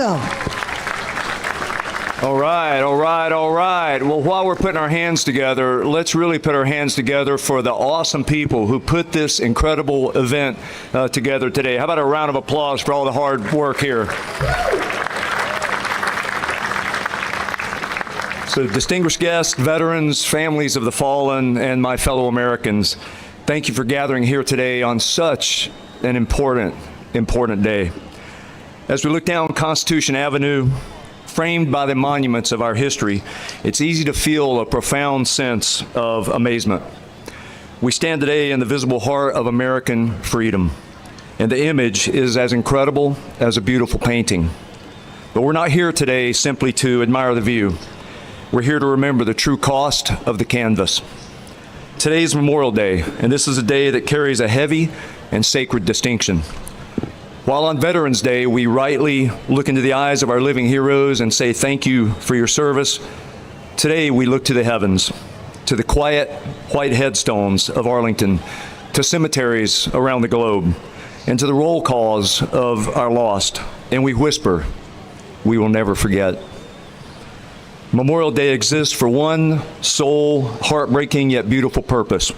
go. All right, all right, all right. Well, while we're putting our hands together, let's really put our hands together for the awesome people who put this incredible event together today. How about a round of applause for all the hard work here? So, distinguished guests, veterans, families of the fallen, and my fellow Americans, thank you for gathering here today on such an important day. As we look down Constitution Avenue, framed by the monuments of our history, it's easy to feel a profound sense of amazement. We stand today in the visible heart of American freedom, and the image is as incredible as a beautiful painting. But we're not here today simply to admire the view. We're here to remember the true cost of the canvas. Today is Memorial Day, and this is a day that carries a heavy and sacred distinction. While on Veterans Day, we rightly look into the eyes of our living heroes and say thank you for your service, today we look to the heavens, to the quiet white headstones of Arlington, to cemeteries around the globe, and to the roll calls of our lost, and we whisper, we will never forget. Memorial Day exists for one sole, heartbreaking yet beautiful purpose,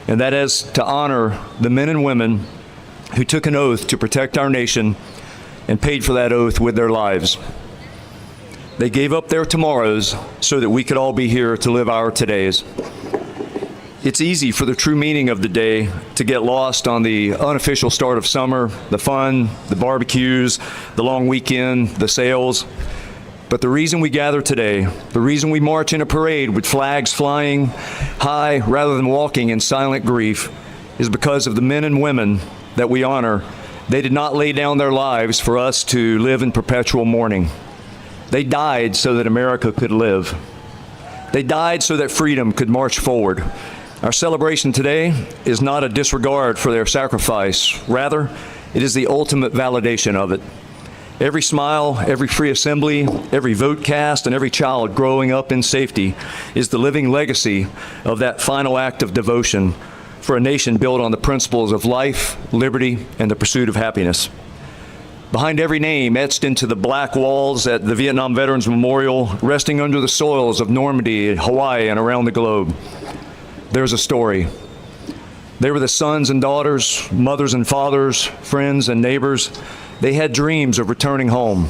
and that is to honor the men and women who took an oath to protect our nation and paid for that oath with their lives. They gave up their tomorrows so that we could all be here to live our todays. It's easy for the true meaning of the day to get lost on the unofficial start of summer, the fun, the barbecues, the long weekend, the sales. But the reason we gather today, the reason we march in a parade with flags flying high rather than walking in silent grief, is because of the men and women that we honor. They did not lay down their lives for us to live in perpetual mourning. They died so that America could live. They died so that freedom could march forward. Our celebration today is not a disregard for their sacrifice. Rather, it is the ultimate validation of it. Every smile, every free assembly, every vote cast, and every child growing up in safety is the living legacy of that final act of devotion for a nation built on the principles of life, liberty, and the pursuit of happiness. Behind every name etched into the black walls at the Vietnam Veterans Memorial, resting under the soils of Normandy, Hawaii, and around the globe, there's a story. They were the sons and daughters, mothers and fathers, friends and neighbors. They had dreams of returning home,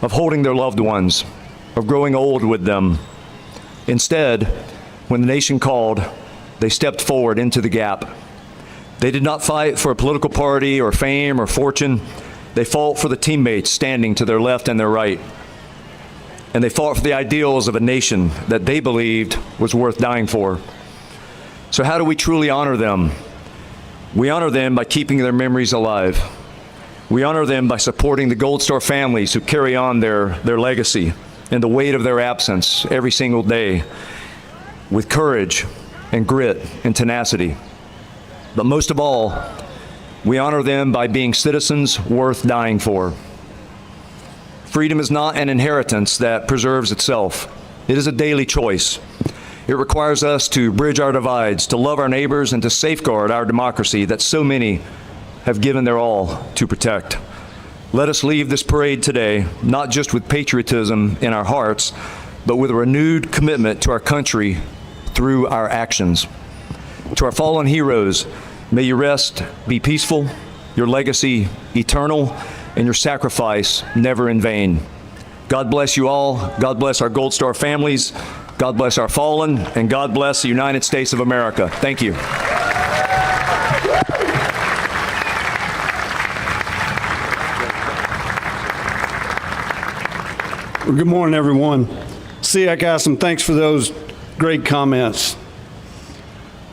of holding their loved ones, of growing old with them. Instead, when the nation called, they stepped forward into the gap. They did not fight for a political party or fame or fortune. They fought for the teammates standing to their left and their right. And they fought for the ideals of a nation that they believed was worth dying for. So how do we truly honor them? We honor them by keeping their memories alive. We honor them by supporting the Gold Star families who carry on their legacy and the weight of their absence every single day with courage and grit and tenacity. But most of all, we honor them by being citizens worth dying for. Freedom is not an inheritance that preserves itself. It is a daily choice. It requires us to bridge our divides, to love our neighbors, and to safeguard our democracy that so many have given their all to protect. Let us leave this parade today, not just with patriotism in our hearts, but with a renewed commitment to our country through our actions. To our fallen heroes, may your rest be peaceful, your legacy eternal, and your sacrifice never in vain. God bless you all. God bless our Gold Star families. God bless our fallen, and God bless the United States of America. Thank you. Well, good morning, everyone. SEAC Awesome, thanks for those great comments.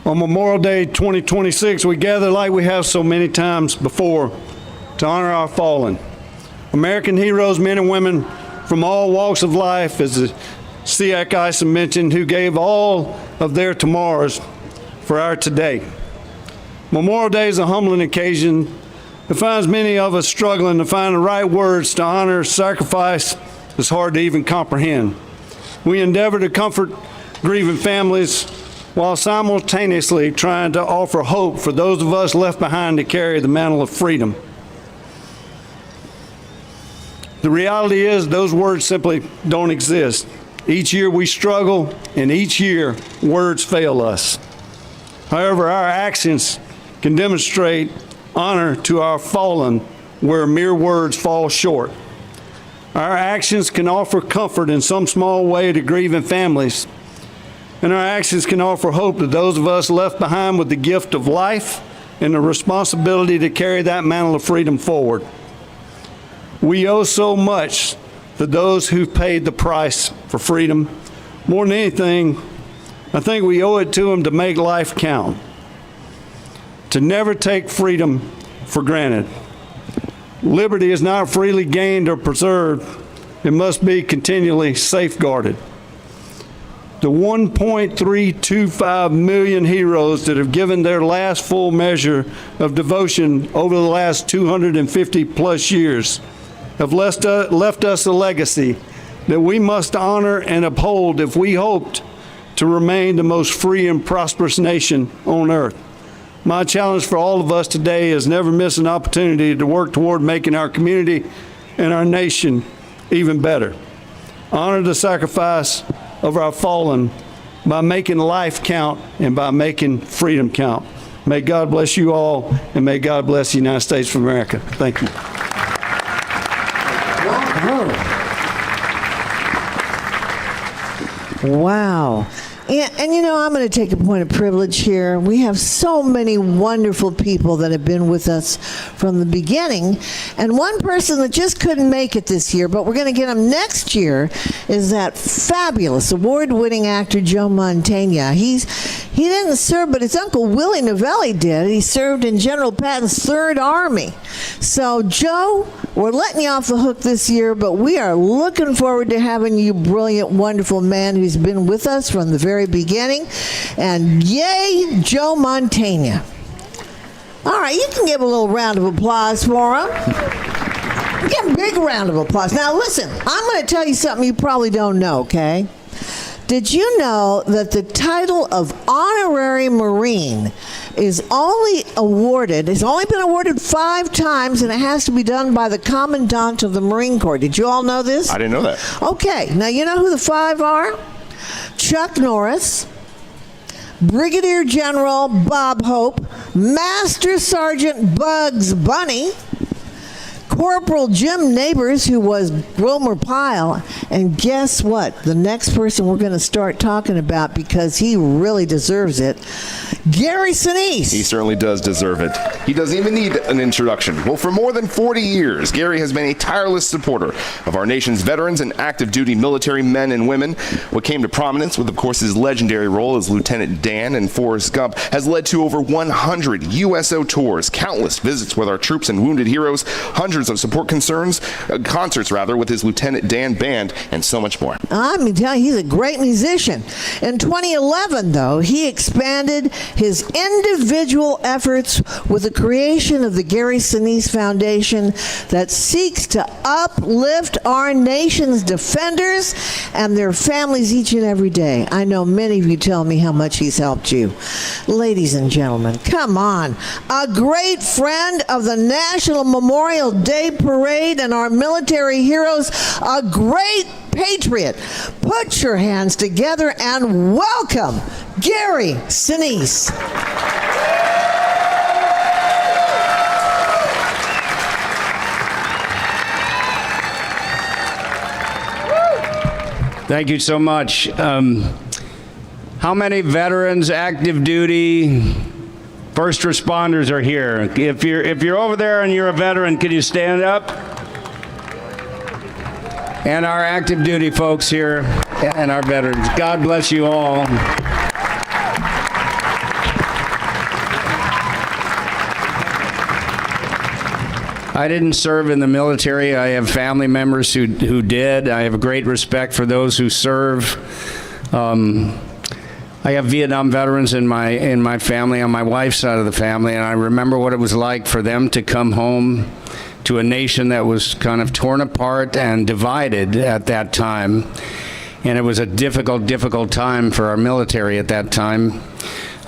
On Memorial Day 2026, we gather like we have so many times before to honor our fallen. American heroes, men and women from all walks of life, as the SEAC Awesome mentioned, who gave all of their tomorrows for our today. Memorial Day is a humbling occasion that finds many of us struggling to find the right words to honor sacrifice that's hard to even comprehend. We endeavor to comfort grieving families while simultaneously trying to offer hope for those of us left behind to carry the mantle of freedom. The reality is those words simply don't exist. Each year we struggle, and each year words fail us. However, our actions can demonstrate honor to our fallen where mere words fall short. Our actions can offer comfort in some small way to grieving families, and our actions can offer hope to those of us left behind with the gift of life and the responsibility to carry that mantle of freedom forward. We owe so much to those who've paid the price for freedom. More than anything, I think we owe it to them to make life count, to never take freedom for granted. Liberty is not freely gained or preserved. It must be continually safeguarded. The 1.325 million heroes that have given their last full measure of devotion over the last 250 plus years have left us a legacy that we must honor and uphold if we hoped to remain the most free and prosperous nation on earth. My challenge for all of us today is never miss an opportunity to work toward making our community and our nation even better. Honor the sacrifice of our fallen by making life count and by making freedom count. May God bless you all, and may God bless the United States of America. Thank you. Wow. And you know, I'm going to take a point of privilege here. We have so many wonderful people that have been with us from the beginning. And one person that just couldn't make it this year, but we're going to get him next year, is that fabulous award-winning actor Joe Mantegna. He didn't serve, but his uncle Willie Novelli did. He served in General Patton's Third Army. So, Joe, we're letting you off the hook this year, but we are looking forward to having you, brilliant, wonderful man who's been with us from the very beginning. And yay, Joe Mantegna. All right, you can give a little round of applause for him. Give him a big round of applause. Now, listen, I'm going to tell you something you probably don't know, okay? Did you know that the title of Honorary Marine is only been awarded 5 times, and it has to be done by the Commandant of the Marine Corps? Did you all know this? I didn't know that. Okay, now you know who the 5 are? Chuck Norris, Brigadier General Bob Hope, Master Sergeant Bugs Bunny, Corporal Jim Neighbors, who was Wilmer Pyle, and guess what? The next person we're going to start talking about, because he really deserves it, Gary Sinise. He certainly does deserve it. He doesn't even need an introduction. Well, for more than 40 years, Gary has been a tireless supporter of our nation's veterans and active duty military men and women. What came to prominence with, of course, his legendary role as Lieutenant Dan in Forrest Gump has led to over 100 USO tours, countless visits with our troops and wounded heroes, hundreds of support concerts with his Lieutenant Dan band, and so much more. I'm telling you, he's a great musician. In 2011, though, he expanded his individual efforts with the creation of the Gary Sinise Foundation that seeks to uplift our nation's defenders and their families each and every day. I know many of you tell me how much he's helped you. Ladies and gentlemen, come on. A great friend of the National Memorial Day Parade and our military heroes, a great patriot. Put your hands together and welcome Gary Sinise. Thank you so much. How many veterans, active duty, first responders are here? If you're over there and you're a veteran, can you stand up? And our active duty folks here and our veterans. God bless you all. I didn't serve in the military. I have family members who did. I have a great respect for those who serve. I have Vietnam veterans in my family, on my wife's side of the family, and I remember what it was like for them to come home to a nation that was kind of torn apart and divided at that time. And it was a difficult time for our military at that time.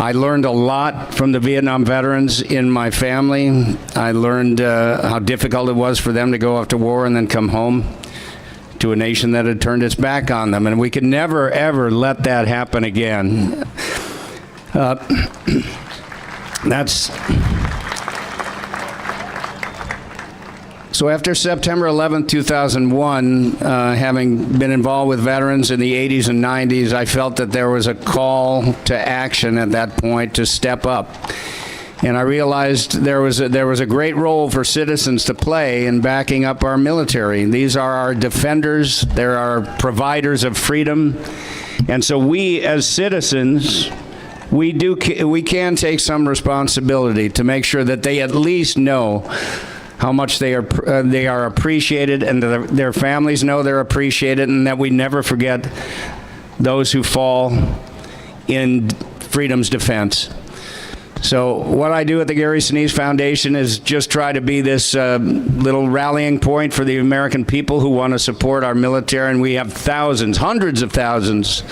I learned a lot from the Vietnam veterans in my family. I learned how difficult it was for them to go off to war and then come home to a nation that had turned its back on them. And we could never, ever let that happen again. So after September 11, 2001, having been involved with veterans in the 80s and 90s, I felt that there was a call to action at that point to step up. And I realized there was a great role for citizens to play in backing up our military. These are our defenders. They're our providers of freedom. And so we, as citizens, we can take some responsibility to make sure that they at least know how much they are appreciated, and their families know they're appreciated, and that we never forget those who fall in freedom's defense. So what I do at the Gary Sinise Foundation is just try to be this little rallying point for the American people who want to support our military, and we have thousands, hundreds of thousands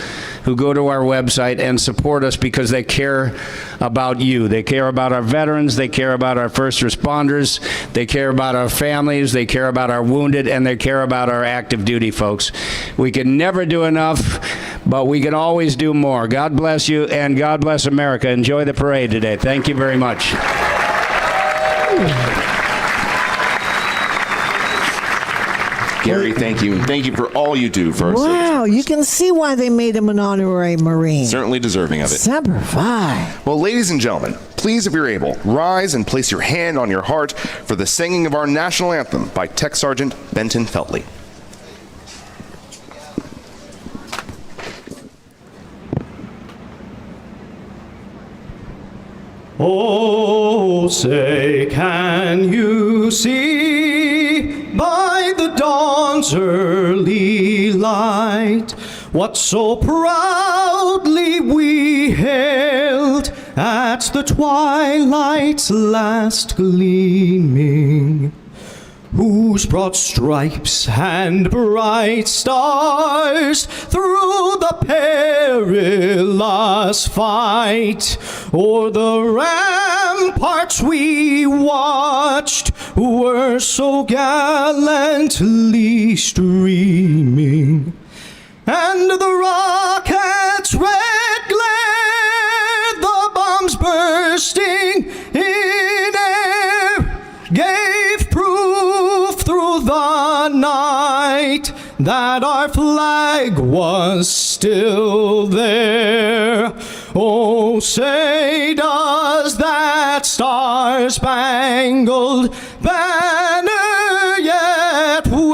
who go to our website and support us because they care about you. They care about our veterans, they care about our first responders, they care about our families, they care about our wounded, and they care about our active duty folks. We can never do enough, but we can always do more. God bless you, and God bless America. Enjoy the parade today. Thank you very much. Gary, thank you. And thank you for all you do for our citizens. Wow, you can see why they made him an honorary Marine. Certainly deserving of it. Semper Fi. Well, ladies and gentlemen, please, if you're able, rise and place your hand on your heart for the singing of our national anthem by Tech Sergeant Benton Feltley. Oh, say, can you see by the dawn's early light what so proudly we hailed at the twilight's last gleaming, whose broad stripes and bright stars through the perilous fight o'er the ramparts we watched were so gallantly streaming, and the rocket's red glare, the bombs bursting in air, gave proof through the night that our flag was still there. Oh, say, does that star-spangled banner yet wave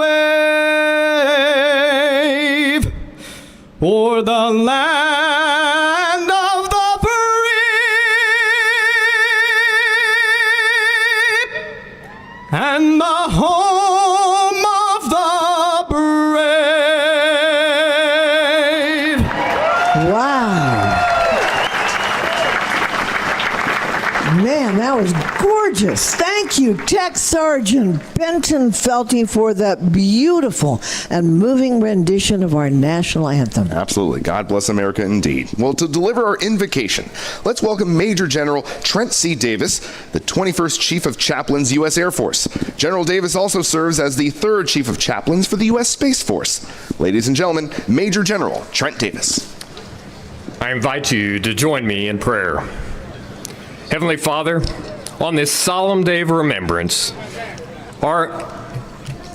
o'er the land of the free and the home of the brave? Wow. Man, that was gorgeous. Thank you, Tech Sergeant Benton Felty, for that beautiful and moving rendition of our national anthem. Absolutely. God bless America indeed. Well, to deliver our invocation, let's welcome Major General Trent C. Davis, the 21st Chief of Chaplains, U.S. Air Force. General Davis also serves as the 3rd Chief of Chaplains for the U.S. Space Force. Ladies and gentlemen, Major General Trent Davis. I invite you to join me in prayer. Heavenly Father, on this solemn day of remembrance, our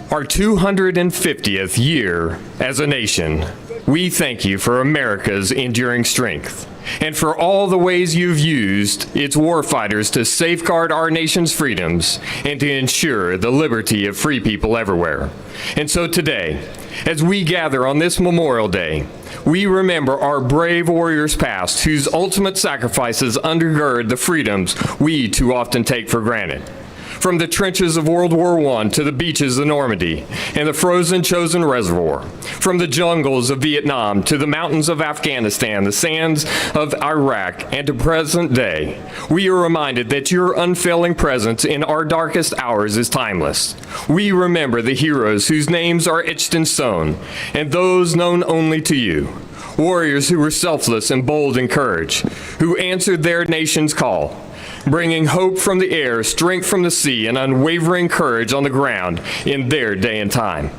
250th year as a nation, we thank you for America's enduring strength and for all the ways you've used its warfighters to safeguard our nation's freedoms and to ensure the liberty of free people everywhere. And so today, as we gather on this Memorial Day, we remember our brave warriors past whose ultimate sacrifices undergird the freedoms we too often take for granted. From the trenches of World War I to the beaches of Normandy and the frozen Chosin Reservoir, from the jungles of Vietnam to the mountains of Afghanistan, the sands of Iraq, and to present day, we are reminded that your unfailing presence in our darkest hours is timeless. We remember the heroes whose names are etched in stone and those known only to you. warriors who were selfless and bold in courage, who answered their nation's call, bringing hope from the air, strength from the sea, and unwavering courage on the ground in their day and time,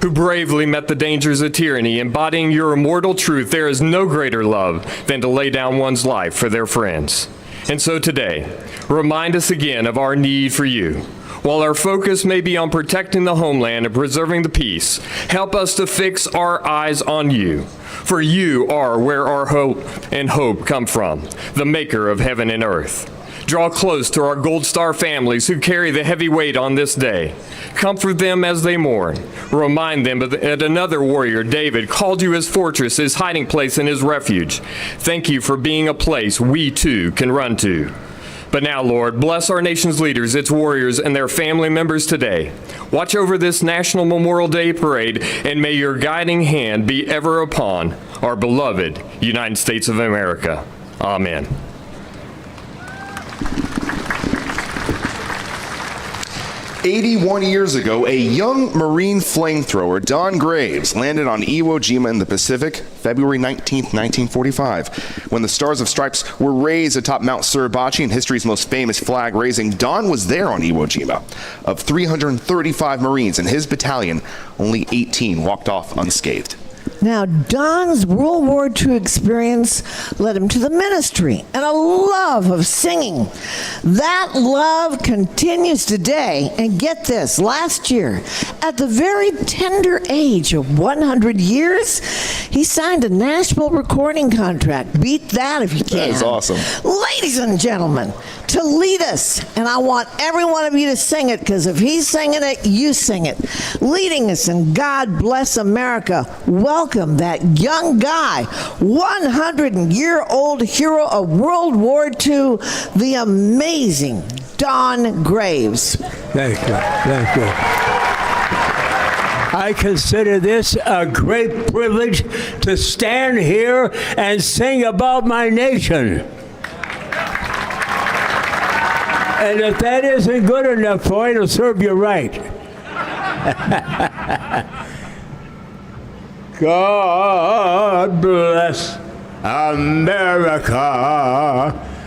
who bravely met the dangers of tyranny, embodying your immortal truth, there is no greater love than to lay down one's life for their friends. And so today, remind us again of our need for you. While our focus may be on protecting the homeland and preserving the peace, help us to fix our eyes on you. For you are where our hope come from, the maker of heaven and earth. Draw close to our Gold Star families who carry the heavy weight on this day. Comfort them as they mourn. Remind them that another warrior, David, called you his fortress, his hiding place, and his refuge. Thank you for being a place we too can run to. But now, Lord, bless our nation's leaders, its warriors, and their family members today. Watch over this National Memorial Day Parade, and may your guiding hand be ever upon our beloved United States of America. Amen. 81 years ago, a young Marine flamethrower, Don Graves, landed on Iwo Jima in the Pacific, February 19, 1945. When the Stars of Stripes were raised atop Mount Suribachi in history's most famous flag raising, Don was there on Iwo Jima. Of 335 Marines in his battalion, only 18 walked off unscathed. Now, Don's World War II experience led him to the ministry and a love of singing. That love continues today. And get this, last year, at the very tender age of 100 years, he signed a Nashville recording contract. Beat that if you can. That is awesome. Ladies and gentlemen, to lead us, and I want every one of you to sing it, because if he's singing it, you sing it. Leading us in God Bless America, welcome that young guy, 100-year-old hero of World War II, the amazing Don Graves. Thank you. Thank you. I consider this a great privilege to stand here and sing about my nation. And if that isn't good enough for you, it'll serve you right. God bless America,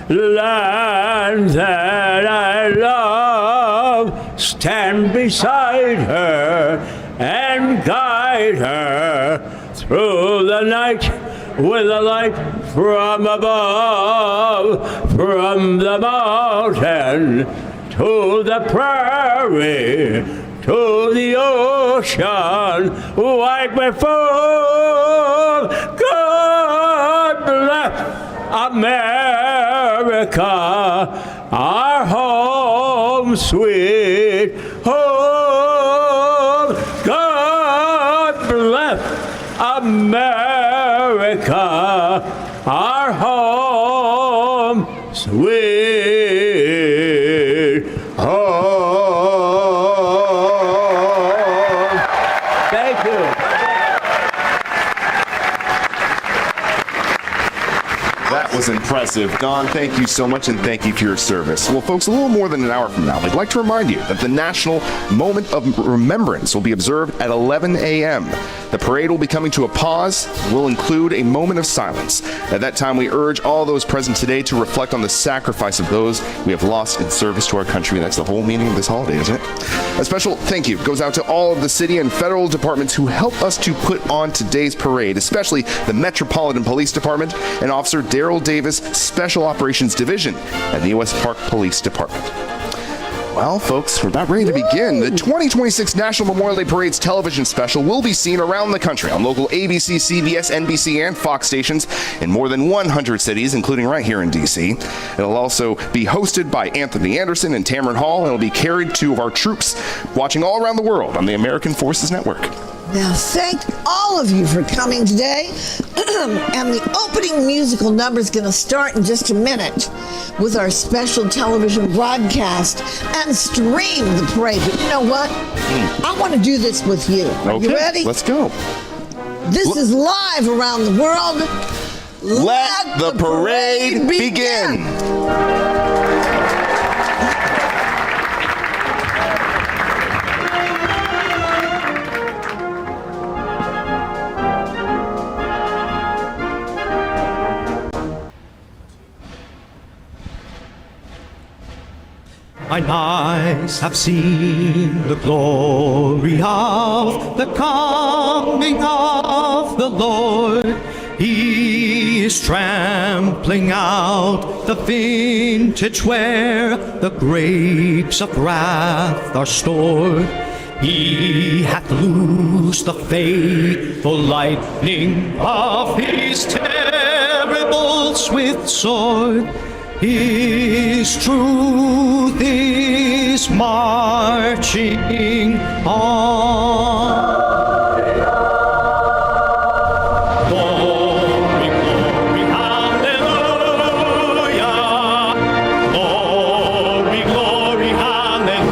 land that I love. Stand beside her and guide her through the night with a light from above, from the mountain to the prairie, to the ocean, wide before. God bless America, our home, sweet home. God bless America, our home, sweet home. Thank you. That was impressive. Don, thank you so much, and thank you for your service. Well, folks, a little more than an hour from now, I'd like to remind you that the National Moment of Remembrance will be observed at 11 a.m. The parade will be coming to a pause. We'll include a moment of silence. At that time, we urge all those present today to reflect on the sacrifice of those we have lost in service to our country. That's the whole meaning of this holiday, isn't it? A special thank you goes out to all of the city and federal departments who helped us to put on today's parade, especially the Metropolitan Police Department and Officer Daryl Davis, Special Operations Division at the U.S. Park Police Department. Well, folks, we're about ready to begin. The 2026 National Memorial Day Parade's television special will be seen around the country on local ABC, CBS, NBC, and Fox stations in more than 100 cities, including right here in D.C. It'll also be hosted by Anthony Anderson and Tamron Hall, and it'll be carried to our troops watching all around the world on the American Forces Network. Now, thank all of you for coming today. And the opening musical number is going to start in just a minute with our special television broadcast and stream the parade. But you know what? I want to do this with you. Are you ready? Let's go. This is live around the world. Let the parade begin. mine eyes have seen the glory of the coming of the Lord. He is trampling out the vintage where the grapes of wrath are stored. He hath loosed the faithful lightning of his terrible swift sword. His truth is marching on. Glory, glory, hallelujah. Glory, glory, hallelujah.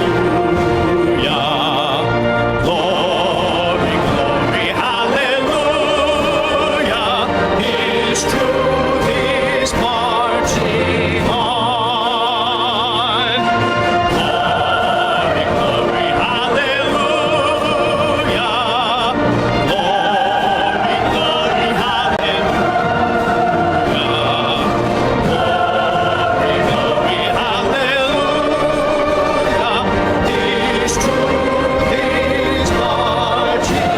Glory, glory, hallelujah. His truth is marching on. Glory, glory, hallelujah. Glory, glory, hallelujah. Glory, glory, hallelujah. His truth is marching on.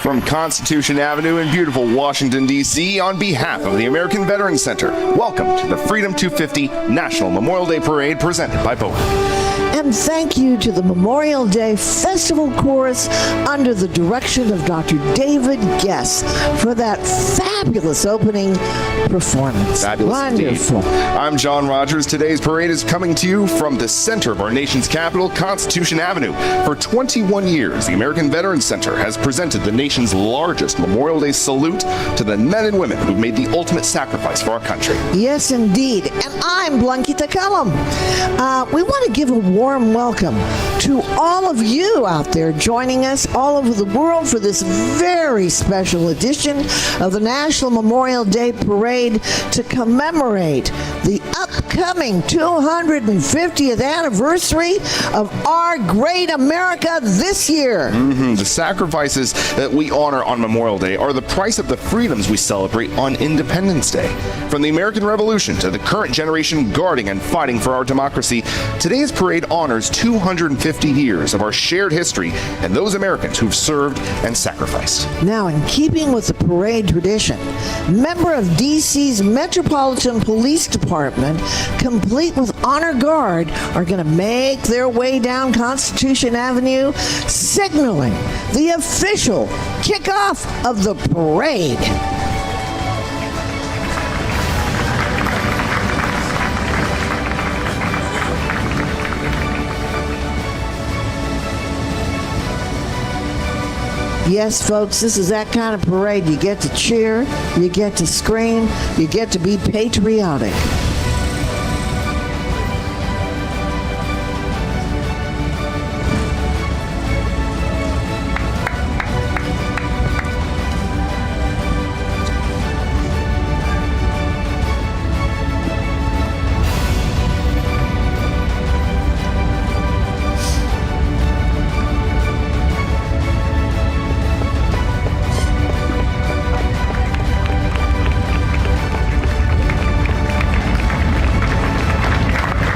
From Constitution Avenue in beautiful Washington, D.C., on behalf of the American Veterans Center, welcome to the Freedom 250 National Memorial Day Parade presented by BOA. And thank you to the Memorial Day Festival Chorus under the direction of Dr. David Guess for that fabulous opening performance. Fabulous Wonderful. indeed. I'm John Rogers. Today's parade is coming to you from the center of our nation's capital, Constitution Avenue. For 21 years, the American Veterans Center has presented the nation's largest Memorial Day salute to the men and women who've made the ultimate sacrifice for our country. Yes, indeed. And I'm Blanquita Cullum. We want to give a warm welcome to all of you out there joining us all over the world for this very special edition of the National Memorial Day Parade to commemorate the upcoming 250th anniversary of our great America this year. The sacrifices that we honor on Memorial Day are the price of the freedoms we celebrate on Independence Day. From the American Revolution to the current generation guarding and fighting for our democracy, today's parade honors 250 years of our shared history and those Americans who've served and sacrificed. Now, in keeping with the parade tradition, member of D.C.'s Metropolitan Police Department, complete with honor guard, are going to make their way down Constitution Avenue, signaling the official kickoff of the parade. Yes, folks, this is that kind of parade. You get to cheer, you get to scream, you get to be patriotic.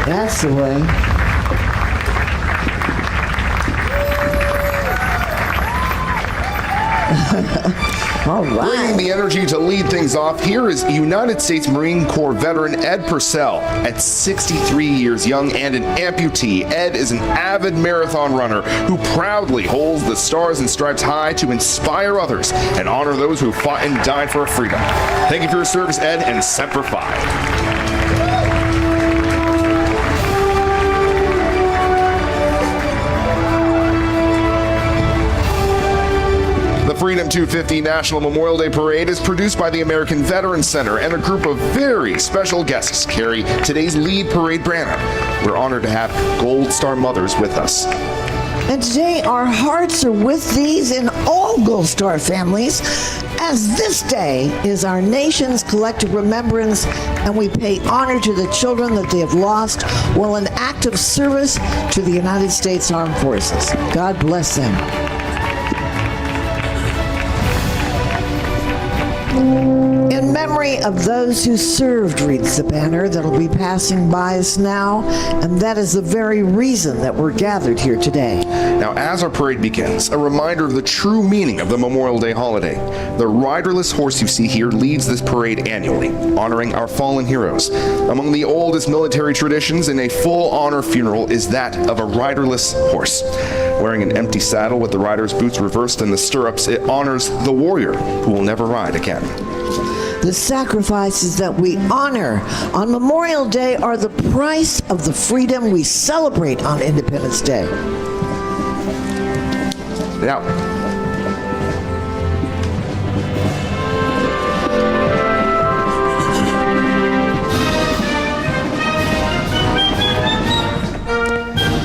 That's the way. All Bringing right. the energy to lead things off, here is United States Marine Corps veteran Ed Purcell. At 63 years young and an amputee, Ed is an avid marathon runner who proudly holds the Stars and Stripes high to inspire others and honor those who fought and died for our freedom. Thank you for your service, Ed, and Semper Fi. The Freedom 250 National Memorial Day Parade is produced by the American Veterans Center and a group of very special guests carry today's lead parade banner. We're honored to have Gold Star mothers with us. And today, our hearts are with these in all Gold Star families, as this day is our nation's collective remembrance, and we pay honor to the children that they have lost while in active service to the United States Armed Forces. God bless them. In memory of those who served, reads the banner that'll be passing by us now, and that is the very reason that we're gathered here today. Now, as our parade begins, a reminder of the true meaning of the Memorial Day holiday. The riderless horse you see here leads this parade annually, honoring our fallen heroes. Among the oldest military traditions in a full honor funeral is that of a riderless horse. Wearing an empty saddle with the rider's boots reversed in the stirrups, it honors the warrior who will never ride again. The sacrifices that we honor on Memorial Day are the price of the freedom we celebrate on Independence Day. Now,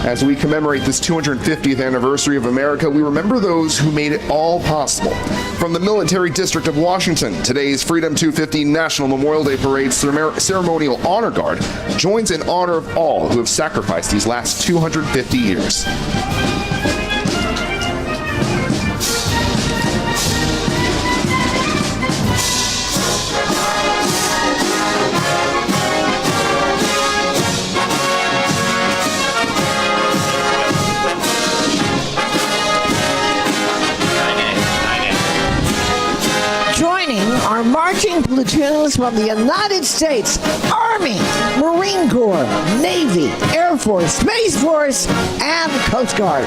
as we commemorate this 250th anniversary of America, we remember those who made it all possible. From the Military District of Washington, today's Freedom 250 National Memorial Day Parade Ceremonial Honor Guard joins in honor of all who have sacrificed these last 250 years. Our marching platoons from the United States Army, Marine Corps, Navy, Air Force, Space Force, and Coast Guard.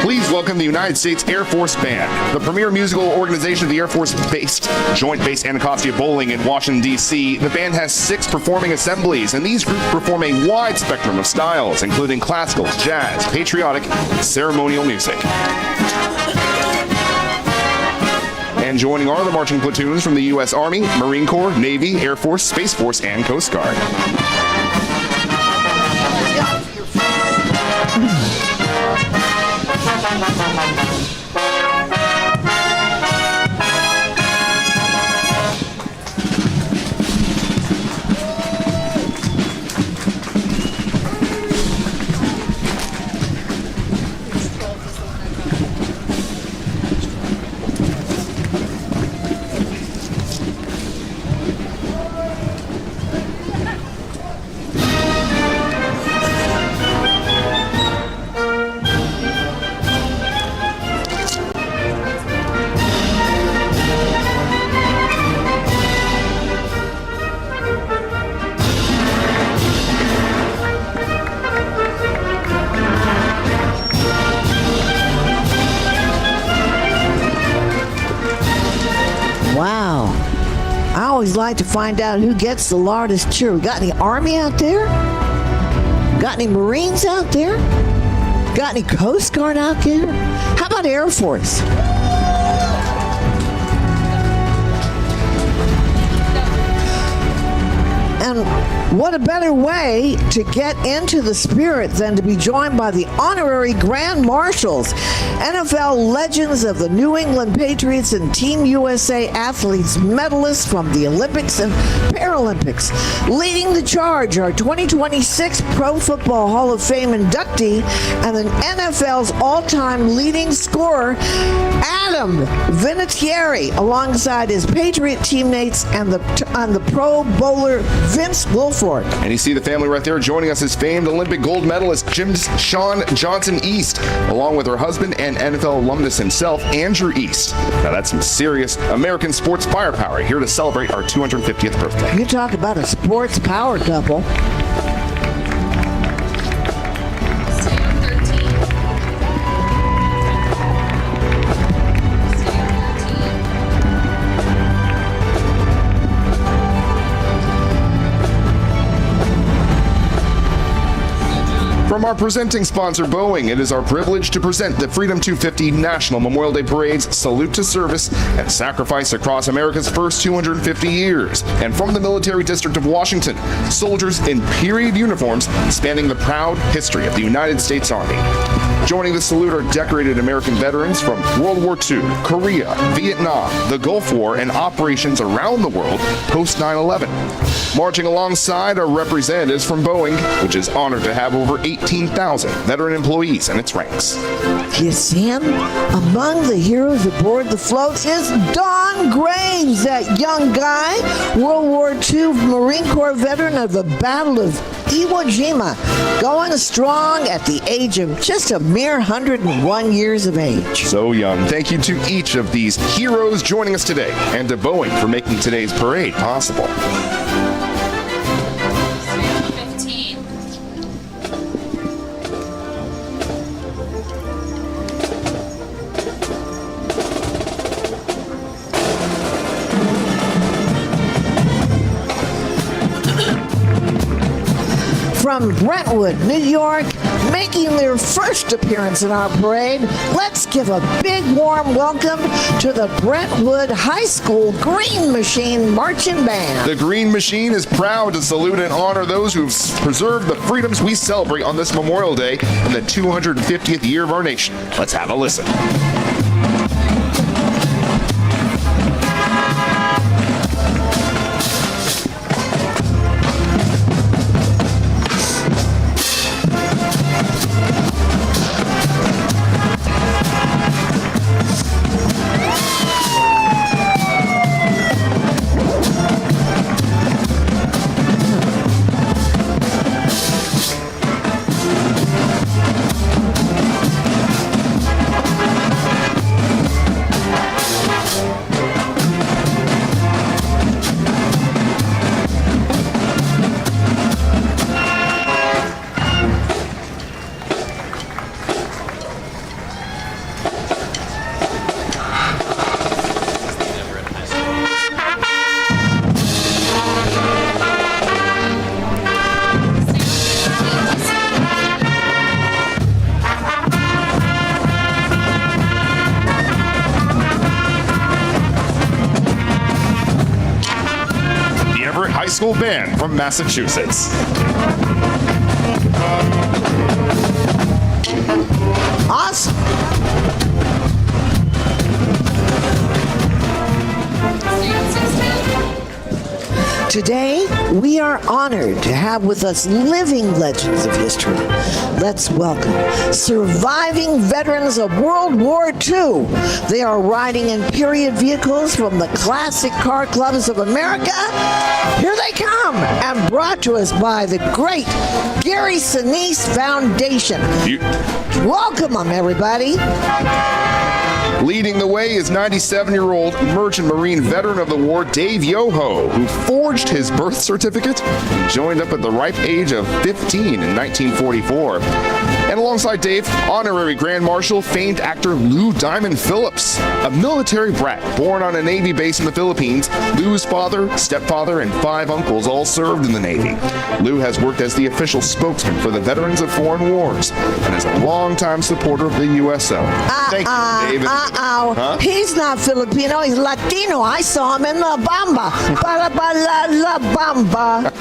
Please welcome the United States Air Force Band, the premier musical organization of the Air Force-based Joint Base Anacostia Bowling in Washington, D.C. The band has 6 performing assemblies, and these groups perform a wide spectrum of styles, including classical, jazz, patriotic, and ceremonial music. And joining are the marching platoons from the U.S. Army, Marine Corps, Navy, Air Force, Space Force, and Coast Guard. Wow. I always like to find out who gets the loudest cheer. We got any Army out there? Got any Marines out there? Got any Coast Guard out there? How about Air Force? And what a better way to get into the spirit than to be joined by the honorary Grand Marshals, NFL legends of the New England Patriots and Team USA athletes, medalists from the Olympics and Paralympics. Leading the charge, our 2026 Pro Football Hall of Fame inductee and an NFL's all-time leading scorer, Adam Vinatieri, alongside his Patriot teammates and the Pro Bowler Vince Wilfork. And you see the family right there joining us is famed Olympic gold medalist Shawn Johnson East, along with her husband and NFL alumnus himself, Andrew East. Now that's some serious American sports firepower here to celebrate our 250th birthday. You talk about a sports power couple. From our presenting sponsor, Boeing, it is our privilege to present the Freedom 250 National Memorial Day Parade's Salute to Service and Sacrifice across America's first 250 years. And from the Military District of Washington, soldiers in period uniforms spanning the proud history of the United States Army. Joining the salute are decorated American veterans from World War II, Korea, Vietnam, the Gulf War, and operations around the world post 9/11. Marching alongside are representatives from Boeing, which is honored to have over 18,000 veteran employees in its ranks. Yes, Sam. Among the heroes aboard the float is Don Graves, that young guy, World War II Marine Corps veteran of the Battle of Iwo Jima, going strong at the age of just a mere 101 years of age. So young. Thank you to each of these heroes joining us today, and to Boeing for making today's parade possible. 15. From Brentwood, New York, making their first appearance in our parade, let's give a big warm welcome to the Brentwood High School Green Machine Marching Band. The Green Machine is proud to salute and honor those who've preserved the freedoms we celebrate on this Memorial Day in the 250th year of our nation. Let's have a listen. High School Band from Massachusetts. Awesome. Today, we are honored to have with us living legends of history. Let's welcome surviving veterans of World War II. They are riding in period vehicles from the classic car clubs of America. Here they come, and brought to us by the great Gary Sinise Foundation. Welcome them, everybody. Leading the way is 97-year-old Merchant Marine veteran of the war, Dave Yoho, who forged his birth certificate and joined up at the ripe age of 15 in 1944. And alongside Dave, Honorary Grand Marshal, famed actor Lou Diamond Phillips, a military brat born on a Navy base in the Philippines. Lou's father, stepfather, and 5 uncles all served in the Navy. Lou has worked as the official spokesman for the Veterans of Foreign Wars and is a longtime supporter of the USO. Thank you, David. Huh? He's not Filipino, he's Latino. I saw him in La Bamba. La Bamba.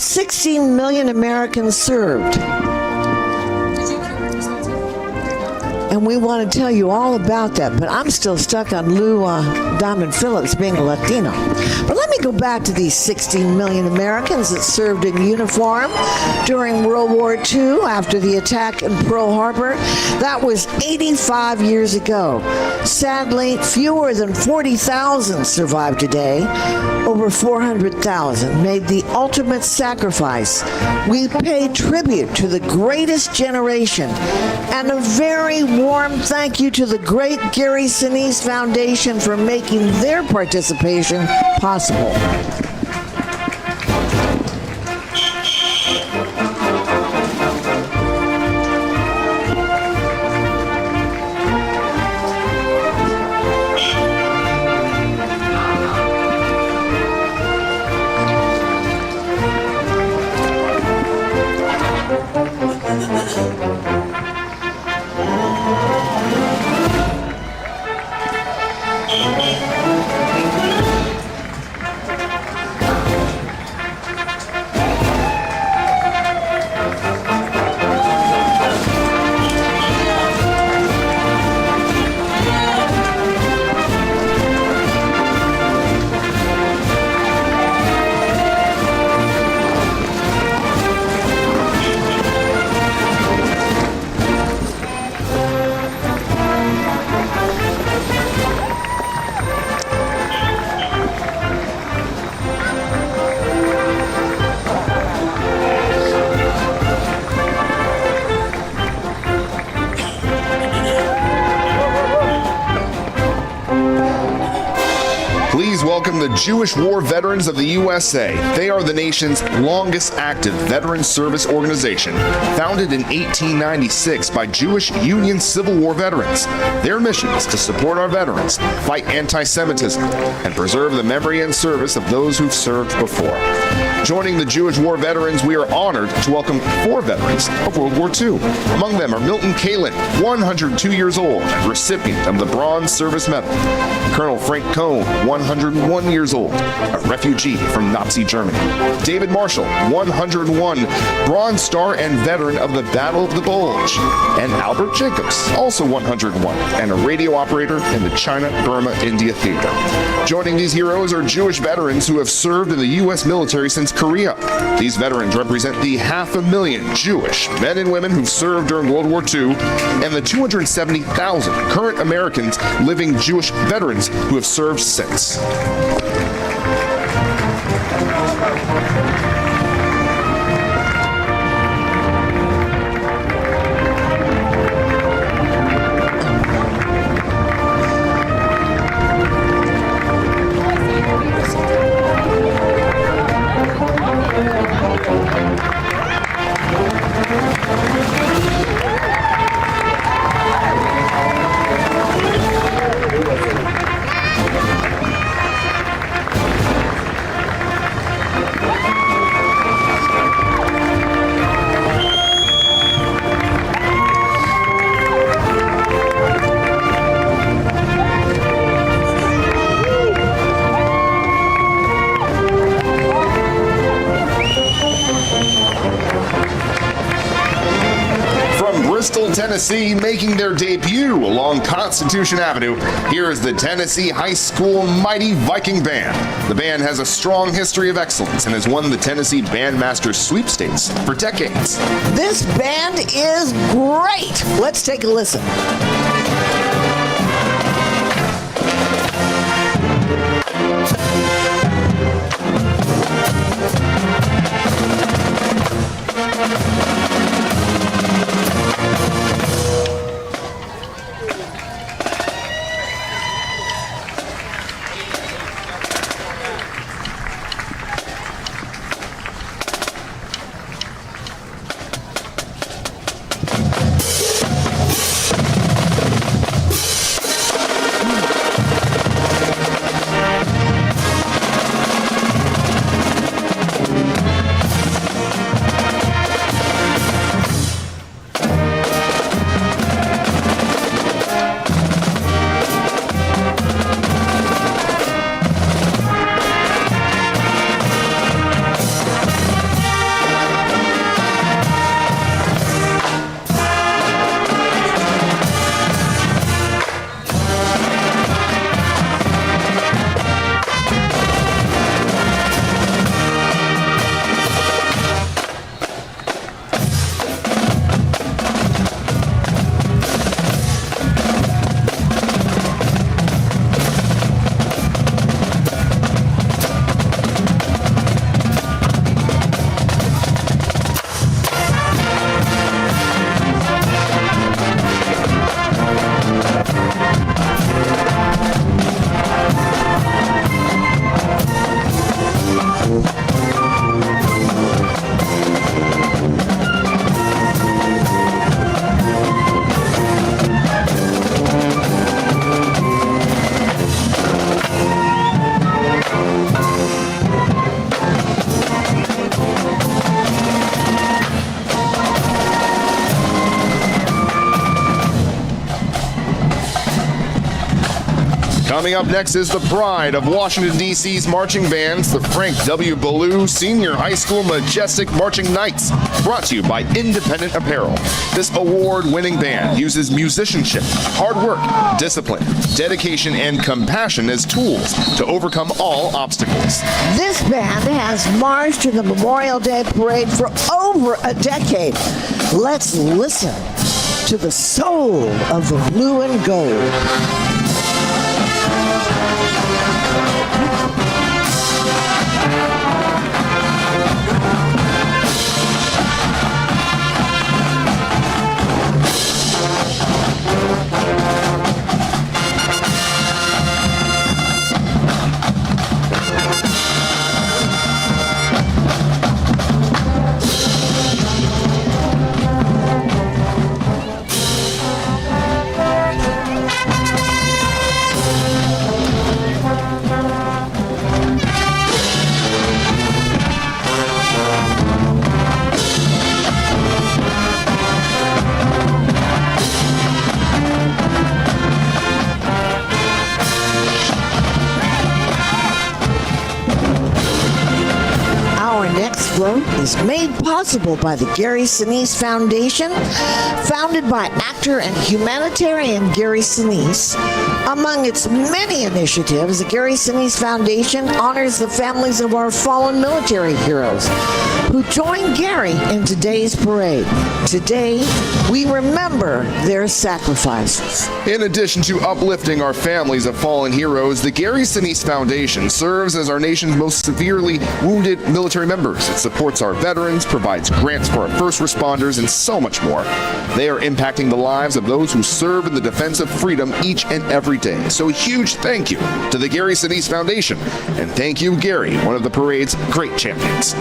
16 million Americans served. And we want to tell you all about that, but I'm still stuck on Lou Diamond Phillips being a Latino. But let me go back to these 16 million Americans that served in uniform during World War II after the attack in Pearl Harbor. That was 85 years ago. Sadly, fewer than 40,000 survive today. Over 400,000 made the ultimate sacrifice. We pay tribute to the greatest generation, and a very warm thank you to the great Gary Sinise Foundation for making their participation possible. Please welcome the Jewish War Veterans of the USA. They are the nation's longest active veteran service organization, founded in 1896 by Jewish Union Civil War veterans. Their mission is to support our veterans, fight anti-Semitism, and preserve the memory and service of those who've served before. Joining the Jewish War Veterans, we are honored to welcome 4 veterans of World War II. Among them are Milton Kalin, 102 years old and recipient of the Bronze Service Medal. Colonel Frank Cohn, 101 years old, a refugee from Nazi Germany. David Marshall, 101, Bronze Star and veteran of the Battle of the Bulge. And Albert Jacobs, also 101, and a radio operator in the China-Burma-India Theater. Joining these heroes are Jewish veterans who have served in the U.S. military since Korea. These veterans represent the 500,000 Jewish men and women who've served during World War II and the 270,000 current Americans living Jewish veterans who have served since. Tennessee, making their debut along Constitution Avenue, here is the Tennessee High School Mighty Viking Band. The band has a strong history of excellence and has won the Tennessee Bandmaster Sweepstakes for decades. This band is great. Let's take a listen. Coming up next is the pride of Washington, D.C.'s marching bands, the Frank W. Ballou Senior High School Majestic Marching Knights, brought to you by Independent Apparel. This award-winning band uses musicianship, hard work, discipline, dedication, and compassion as tools to overcome all obstacles. This band has marched to the Memorial Day Parade for over a decade. Let's listen to the soul of the blue and gold. Is made possible by the Gary Sinise Foundation, founded by actor and humanitarian Gary Sinise. Among its many initiatives, the Gary Sinise Foundation honors the families of our fallen military heroes who joined Gary in today's parade. Today, we remember their sacrifices. In addition to uplifting our families of fallen heroes, the Gary Sinise Foundation serves as our nation's most severely wounded military members. It supports our veterans, provides grants for our first responders, and so much more. They are impacting the lives of those who serve in the defense of freedom each and every day. So a huge thank you to the Gary Sinise Foundation. And thank you, Gary, one of the parade's great champions.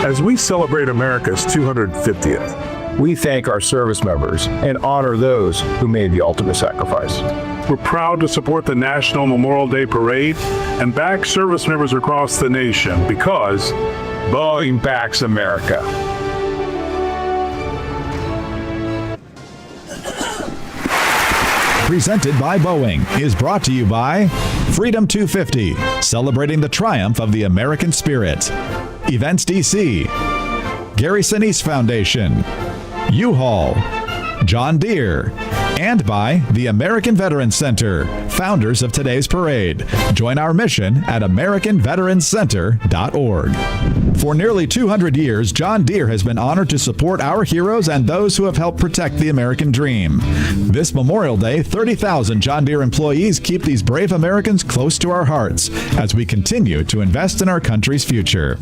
As we celebrate America's 250th, we thank our service members and honor those who made the ultimate sacrifice. We're proud to support the National Memorial Day Parade and back service members across the nation because Boeing backs America. Presented by Boeing is brought to you by Freedom 250, celebrating the triumph of the American spirit. Events DC, Gary Sinise Foundation, U-Haul, John Deere, and by the American Veterans Center, founders of today's parade. Join our mission at AmericanVeteransCenter.org. For nearly 200 years, John Deere has been honored to support our heroes and those who have helped protect the American dream. This Memorial Day, 30,000 John Deere employees keep these brave Americans close to our hearts as we continue to invest in our country's future.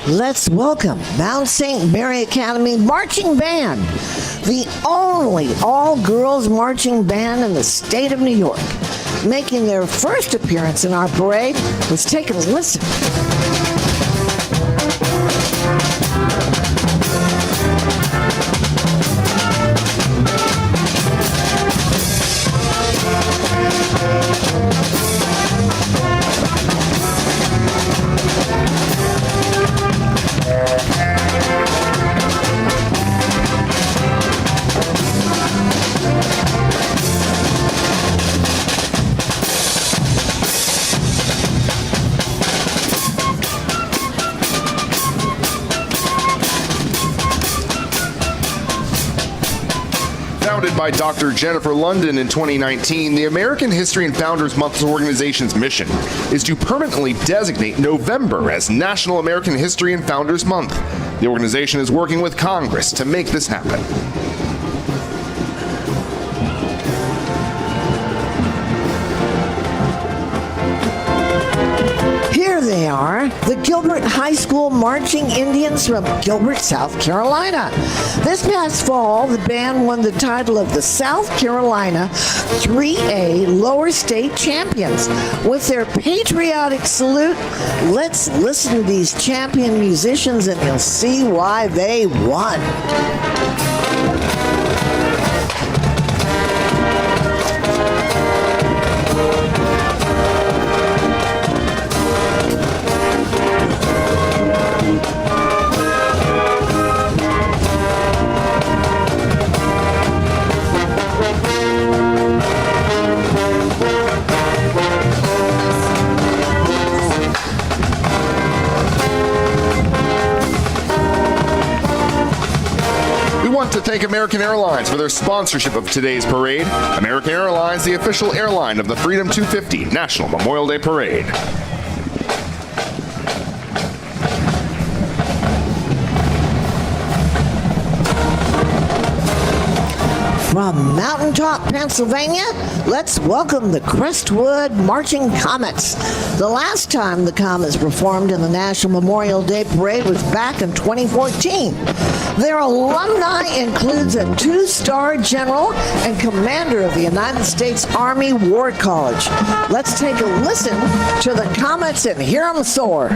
Let's welcome Mount St. Mary Academy Marching Band, the only all-girls marching band in the state of New York. Making their first appearance in our parade, let's take a listen. founded by Dr. Jennifer London in 2019, the American History and Founders Month organization's mission is to permanently designate November as National American History and Founders Month. The organization is working with Congress to make this happen. Here they are, the Gilbert High School Marching Indians from Gilbert, South Carolina. This past fall, the band won the title of the South Carolina 3A Lower State Champions. With their patriotic salute, let's listen to these champion musicians and you'll see why they won. To thank American Airlines for their sponsorship of today's parade. American Airlines, the official airline of the Freedom 250 National Memorial Day Parade. From Mountaintop, Pennsylvania, let's welcome the Crestwood Marching Comets. The last time the Comets performed in the National Memorial Day Parade was back in 2014. Their alumni includes a 2-star general and commander of the United States Army War College. Let's take a listen to the Comets and hear them soar.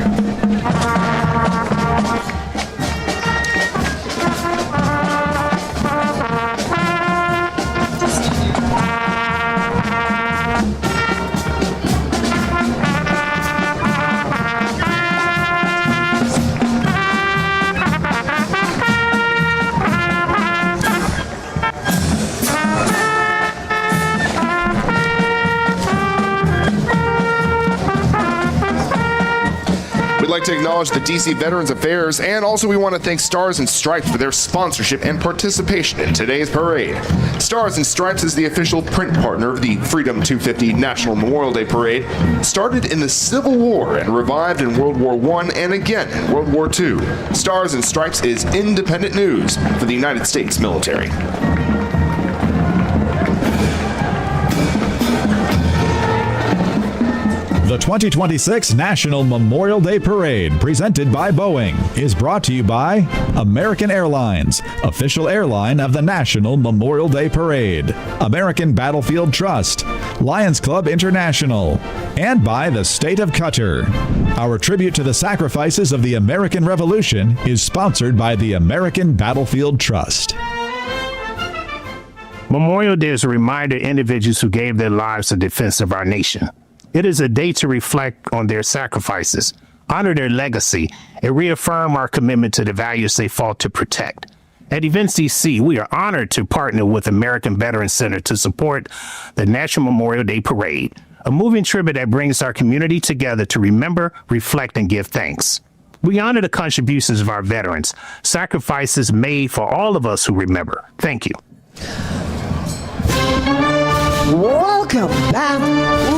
We'd like to acknowledge the DC Veterans Affairs, and also we want to thank Stars and Stripes for their sponsorship and participation in today's parade. Stars and Stripes is the official print partner of the Freedom 250 National Memorial Day Parade. Started in the Civil War and revived in World War I and again in World War II. Stars and Stripes is independent news for the United States military. The 2026 National Memorial Day Parade, presented by Boeing, is brought to you by American Airlines, official airline of the National Memorial Day Parade, American Battlefield Trust, Lions Club International, and by the state of Qatar. Our tribute to the sacrifices of the American Revolution is sponsored by the American Battlefield Trust. Memorial Day is a reminder to individuals who gave their lives in defense of our nation. It is a day to reflect on their sacrifices, honor their legacy, and reaffirm our commitment to the values they fought to protect. At Events DC, we are honored to partner with American Veterans Center to support the National Memorial Day Parade, a moving tribute that brings our community together to remember, reflect, and give thanks. We honor the contributions of our veterans, sacrifices made for all of us who remember. Thank you. Welcome back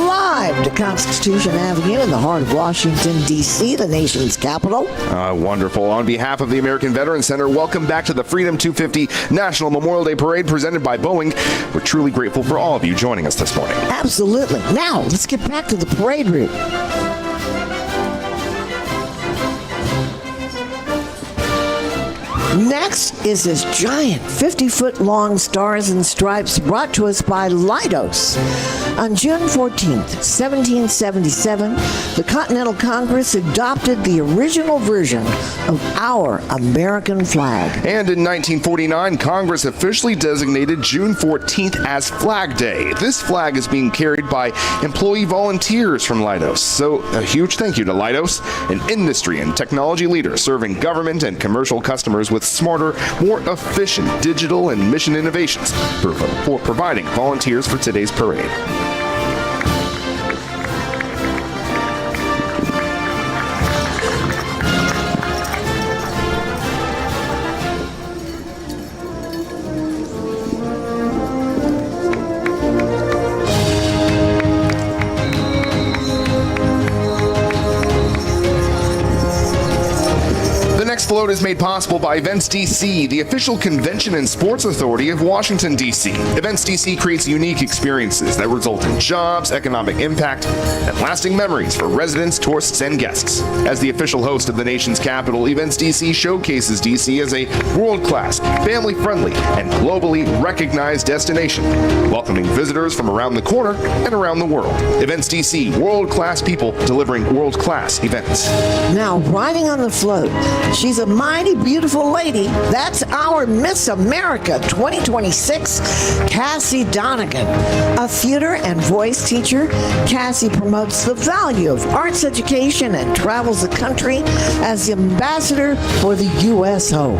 live to Constitution Avenue in the heart of Washington, D.C., the nation's capital. Wonderful. On behalf of the American Veterans Center, welcome back to the Freedom 250 National Memorial Day Parade presented by Boeing. We're truly grateful for all of you joining us this morning. Absolutely. Now, let's get back to the parade route. Next is this giant 50-foot-long Stars and Stripes brought to us by Leidos. On June 14th, 1777, the Continental Congress adopted the original version of our American flag. And in 1949, Congress officially designated June 14th as Flag Day. This flag is being carried by employee volunteers from Leidos. So a huge thank you to Leidos, an industry and technology leader serving government and commercial customers with smarter, more efficient digital and mission innovations for providing volunteers for today's parade. float is made possible by Events DC, the official convention and sports authority of Washington, D.C. Events DC creates unique experiences that result in jobs, economic impact, and lasting memories for residents, tourists, and guests. As the official host of the nation's capital, Events DC showcases DC as a world-class, family-friendly, and globally recognized destination, welcoming visitors from around the corner and around the world. Events DC, world-class people delivering world-class events. Now, riding on the float, she's a mighty beautiful lady. That's our Miss America 2026, Cassie Donegan. A theater and voice teacher, Cassie promotes the value of arts education and travels the country as the ambassador for the USO.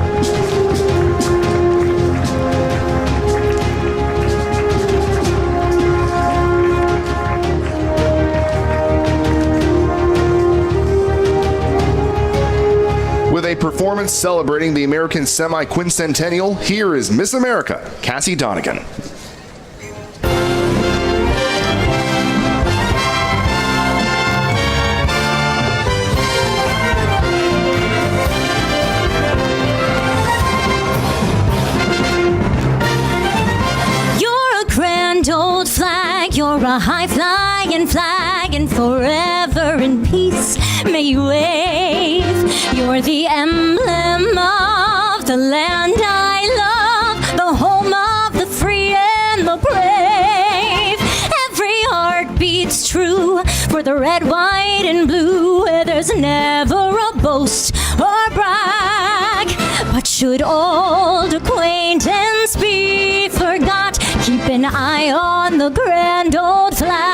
With a performance celebrating the American semi-quincentennial, here is Miss America, Cassie Donegan. You're a grand old flag, you're a high-flying flag, and forever in peace may you wave. You're the emblem of the land I love, the home of the free and the brave. Every heart beats true for the red, white, and blue, where there's never a boast or brag. But should old acquaintance be forgot, keep an eye on the grand old flag.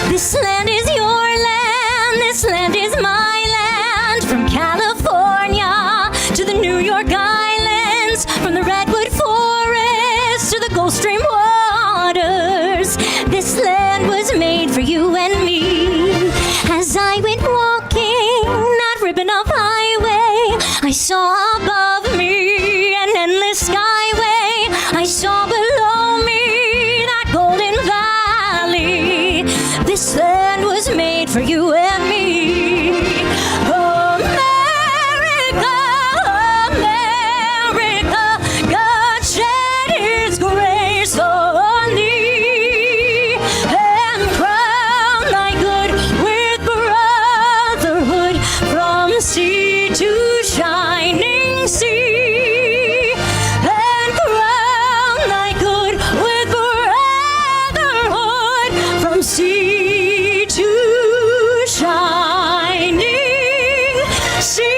This land is your land, this land is my land, from California to the New York Islands, from the Redwood Forest to the Gulf Stream waters. This land was made for you and me. As I went walking that ribbon of highway, I saw above me an endless skyway. I saw below me that golden valley. This land was made for you and me. America, America, God shed His grace on thee and crown thy good with brotherhood from sea to shining sea, and crown thy good with brotherhood from sea to shining sea.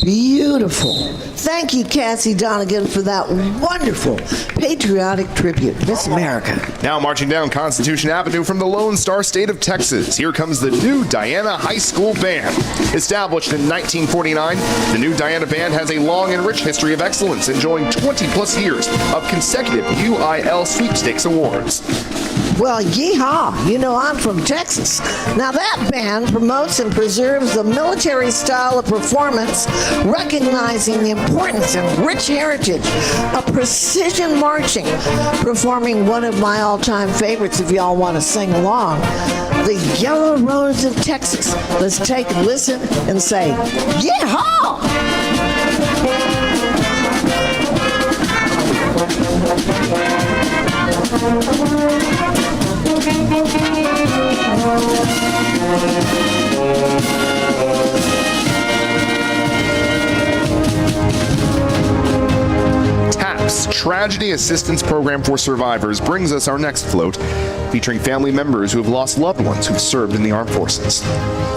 Beautiful. Thank you, Cassie Donegan, for that wonderful patriotic tribute. Miss America. Now marching down Constitution Avenue from the Lone Star State of Texas, here comes the New Diana High School Band. Established in 1949, the New Diana Band has a long and rich history of excellence, enjoying 20-plus years of consecutive UIL sweepstakes awards. Well, yeehaw. You know, I'm from Texas. Now, that band promotes and preserves the military style of performance, recognizing the importance and rich heritage of precision marching, performing one of my all-time favorites if y'all want to sing along, the Yellow Rose of Texas. Let's take a listen and say, yeehaw! TAPS, Tragedy Assistance Program for Survivors, brings us our next float, featuring family members who have lost loved ones who've served in the armed forces.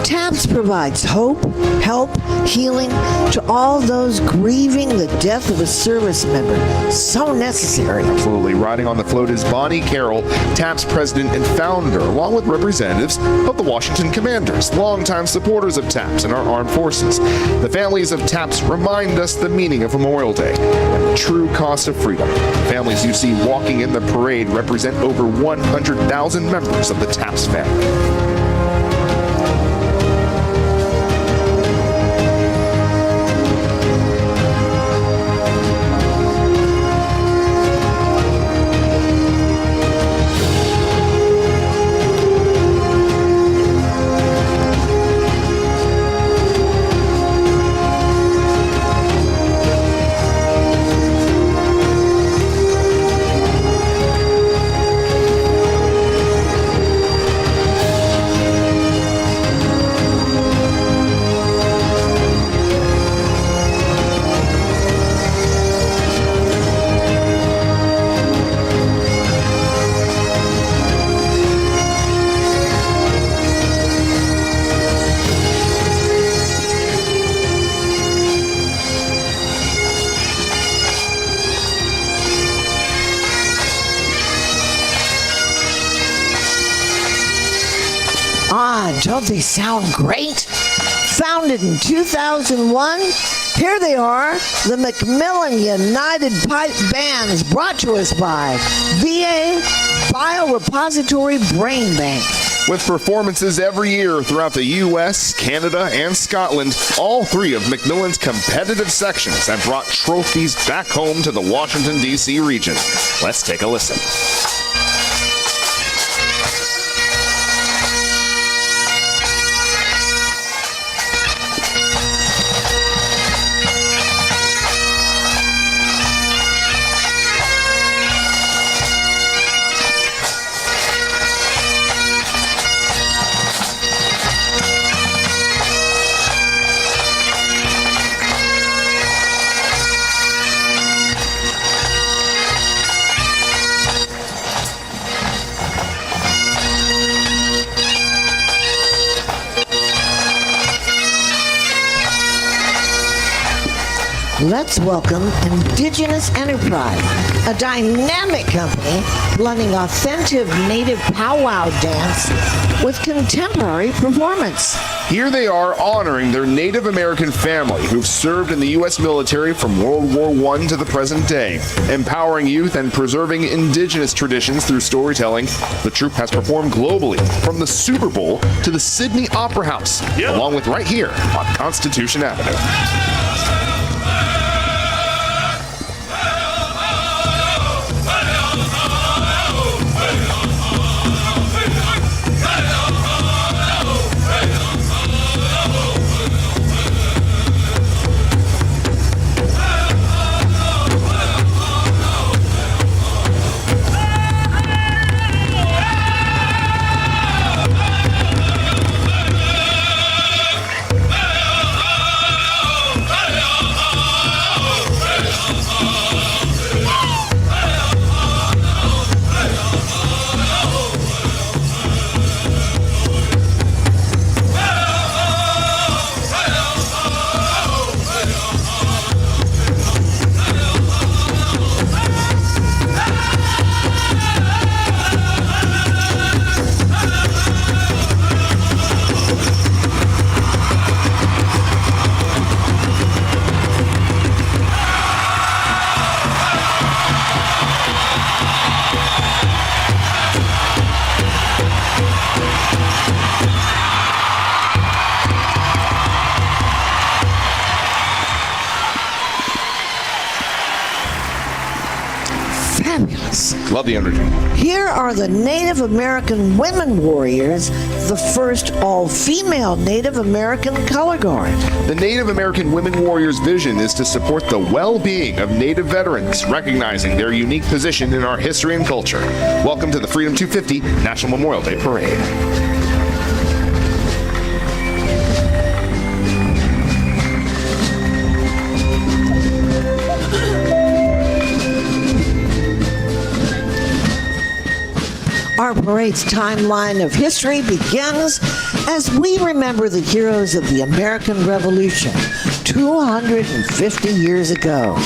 TAPS provides hope, help, healing to all those grieving the death of a service member. So necessary. Absolutely. Riding on the float is Bonnie Carroll, TAPS president and founder, along with representatives of the Washington Commanders, longtime supporters of TAPS and our armed forces. The families of TAPS remind us the meaning of Memorial Day and the true cost of freedom. Families you see walking in the parade represent over 100,000 members of the TAPS family. Don't they sound great? Founded in 2001, here they are, the Macmillan United Pipe Bands, brought to us by VA Biorepository Brain Bank. With performances every year throughout the U.S., Canada, and Scotland, all three of Macmillan's competitive sections have brought trophies back home to the Washington, D.C. region. Let's take a listen. Let's welcome Indigenous Enterprise, a dynamic company blending authentic native powwow dance with contemporary performance. Here they are honoring their Native American family who've served in the U.S. military from World War I to the present day. Empowering youth and preserving indigenous traditions through storytelling, the troupe has performed globally, from the Super Bowl to the Sydney Opera House, along with right here on Constitution Avenue. Love the energy. Here are the Native American Women Warriors, the first all-female Native American color guard. The Native American Women Warriors' vision is to support the well-being of Native veterans, recognizing their unique position in our history and culture. Welcome to the Freedom 250 National Memorial Day Parade. Our parade's timeline of history begins as we remember the heroes of the American Revolution 250 years ago.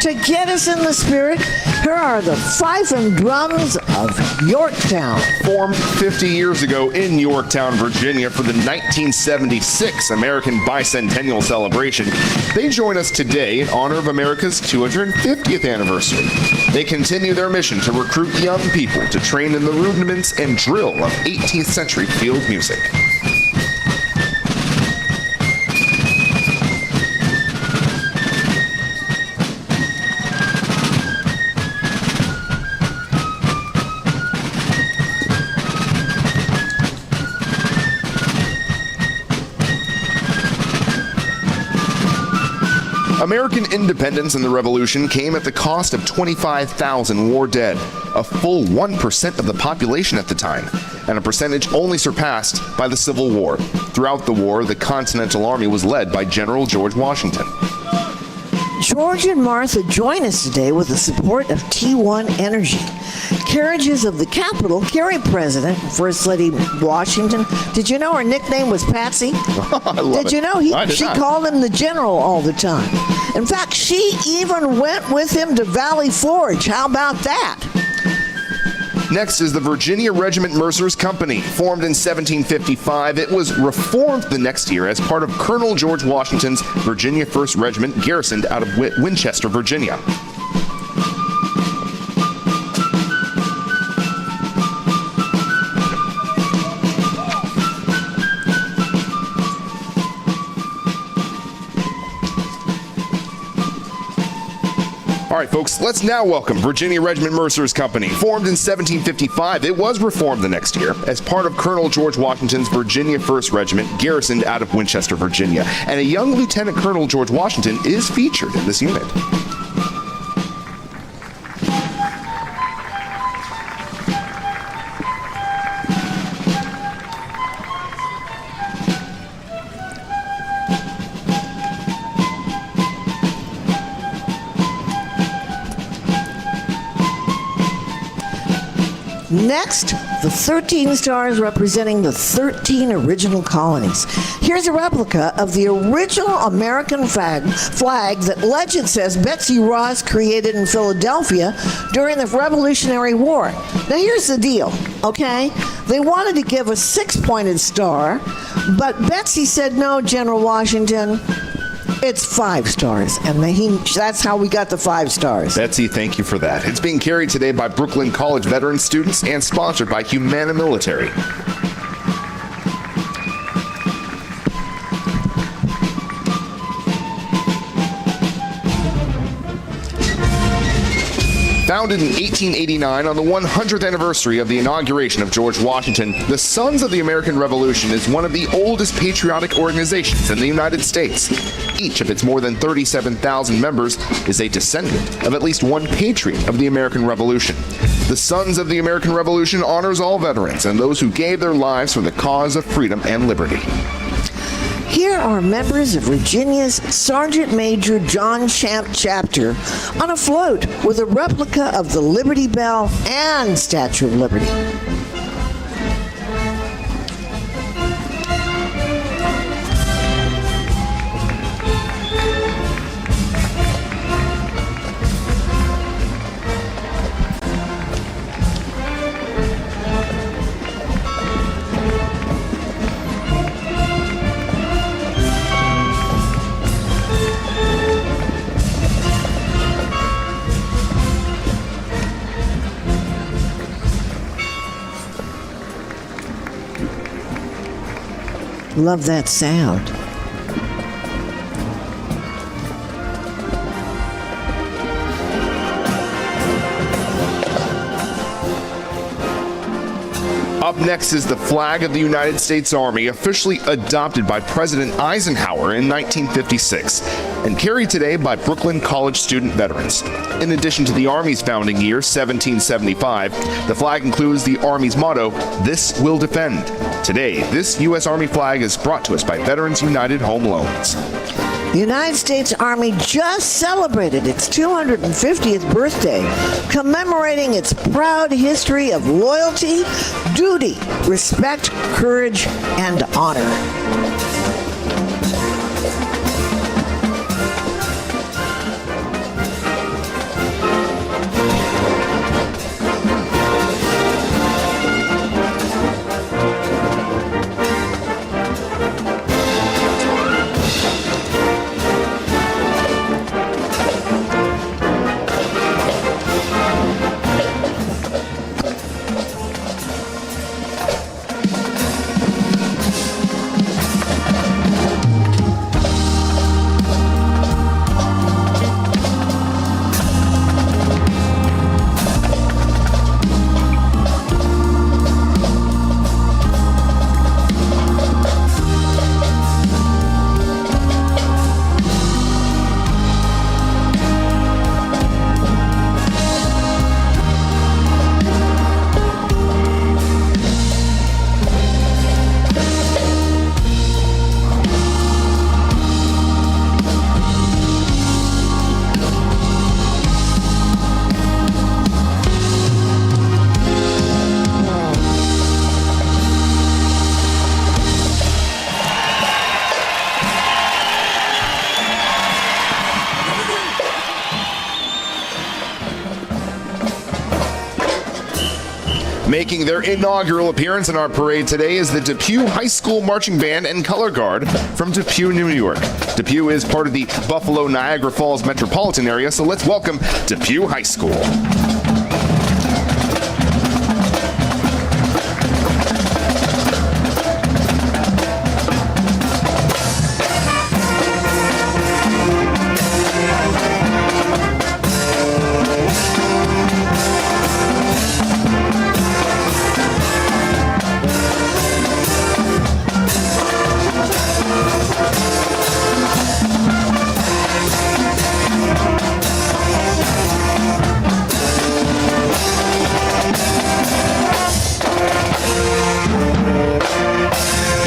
To get us in the spirit, here are the fife and drums of Yorktown. Formed 50 years ago in Yorktown, Virginia for the 1976 American Bicentennial Celebration, they join us today in honor of America's 250th anniversary. They continue their mission to recruit young people to train in the rudiments and drill of 18th century field music. American independence and the Revolution came at the cost of 25,000 war dead, a full 1% of the population at the time, and a percentage only surpassed by the Civil War. Throughout the war, the Continental Army was led by General George Washington. George and Martha join us today with the support of T1 Energy. Carriages of the Capitol carry President First Lady Washington. Did you know her nickname was Patsy? I love Did you know she called him the General all the time? In fact, she even went with him to Valley Forge. How about that? Next is the Virginia Regiment Mercers Company. Formed in 1755, it was reformed the next year as part of Colonel George Washington's Virginia 1st Regiment, garrisoned out of Winchester, Virginia. All right, folks, let's now welcome Virginia Regiment Mercers Company. Formed in 1755, it was reformed the next year as part of Colonel George Washington's Virginia 1st Regiment, garrisoned out of Winchester, Virginia. And a young Lieutenant Colonel George Washington is featured in this unit. Next, the 13 stars representing the 13 original colonies. Here's a replica of the original American flag that legend says Betsy Ross created in Philadelphia during the Revolutionary War. Now here's the deal, okay? They wanted to give a 6-pointed star, but Betsy said, no, General Washington, it's 5 stars, and that's how we got the 5 stars. Betsy, thank you for that. It's being carried today by Brooklyn College veteran students and sponsored by Humana Military. Founded in 1889 on the 100th anniversary of the inauguration of George Washington, the Sons of the American Revolution is one of the oldest patriotic organizations in the United States. Each of its more than 37,000 members is a descendant of at least one patriot of the American Revolution. The Sons of the American Revolution honors all veterans and those who gave their lives for the cause of freedom and liberty. Here are members of Virginia's Sergeant Major John Champ chapter on a float with a replica of the Liberty Bell and Statue of Liberty. Love that sound. Up next is the flag of the United States Army, officially adopted by President Eisenhower in 1956 and carried today by Brooklyn College student veterans. In addition to the Army's founding year, 1775, the flag includes the Army's motto, "This will defend." Today, this U.S. Army flag is brought to us by Veterans United Home Loans. The United States Army just celebrated its 250th birthday, commemorating its proud history of loyalty, duty, respect, courage, and honor. Making their inaugural appearance in our parade today is the Depew High School Marching Band and Color Guard from Depew, New York. Depew is part of the Buffalo Niagara Falls metropolitan area, so let's welcome Depew High School.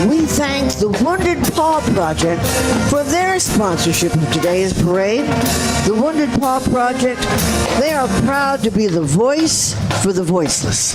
We thank the Wounded Paw Project for their sponsorship of today's parade. The Wounded Paw Project, they are proud to be the voice for the voiceless.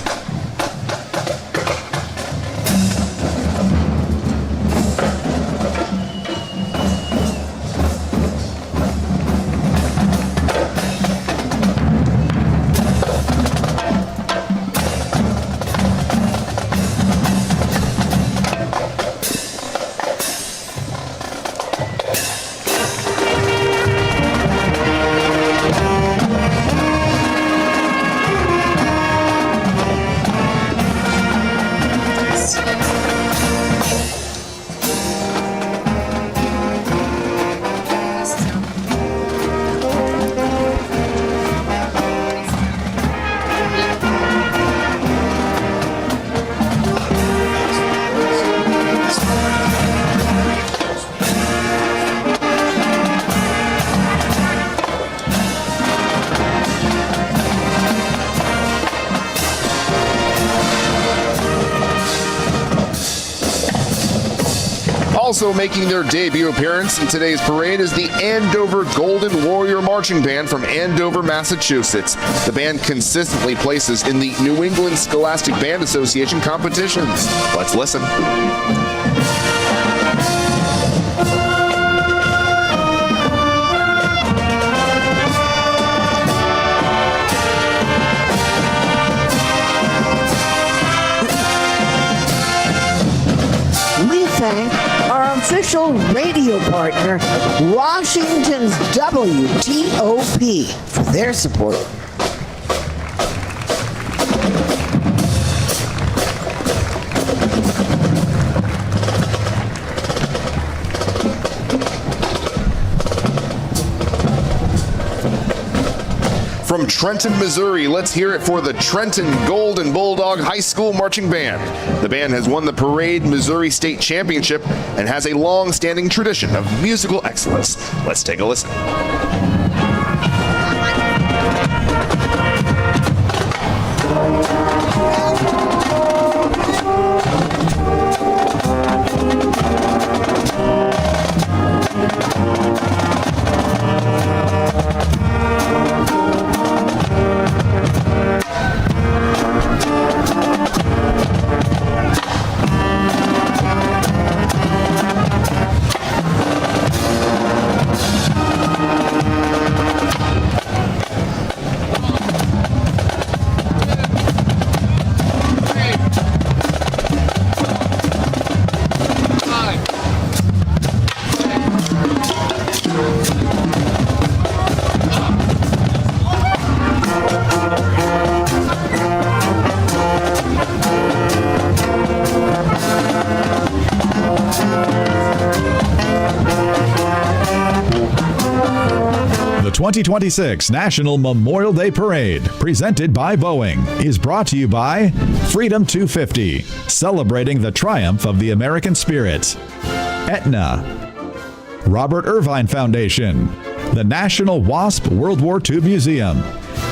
Also making their debut appearance in today's parade is the Andover Golden Warrior Marching Band from Andover, Massachusetts. The band consistently places in the New England Scholastic Band Association competitions. Let's listen. We thank our official radio partner, Washington's WTOP, for their support. From Trenton, Missouri, let's hear it for the Trenton Golden Bulldog High School Marching Band. The band has won the Parade Missouri State Championship and has a long-standing tradition of musical excellence. Let's take a listen. The 2026 National Memorial Day Parade, presented by Boeing, is brought to you by Freedom 250, celebrating the triumph of the American spirit, Aetna, Robert Irvine Foundation, the National WASP World War II Museum,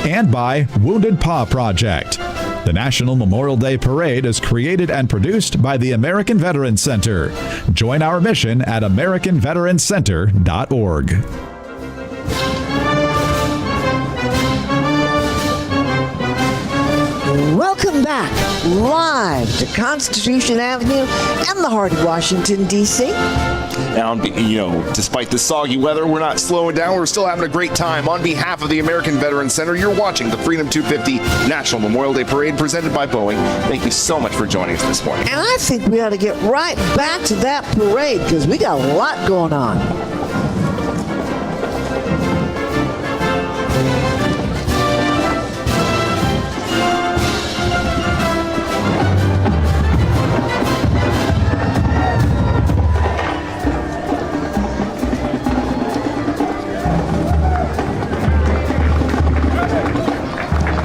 and by Wounded Paw Project. The National Memorial Day Parade is created and produced by the American Veterans Center. Join our mission at AmericanVeteransCenter.org. Welcome back, live to Constitution Avenue in the heart of Washington, D.C. Now, despite the soggy weather, we're not slowing down. We're still having a great time. On behalf of the American Veterans Center, you're watching the Freedom 250 National Memorial Day Parade presented by Boeing. Thank you so much for joining us this morning. And I think we ought to get right back to that parade because we got a lot going on.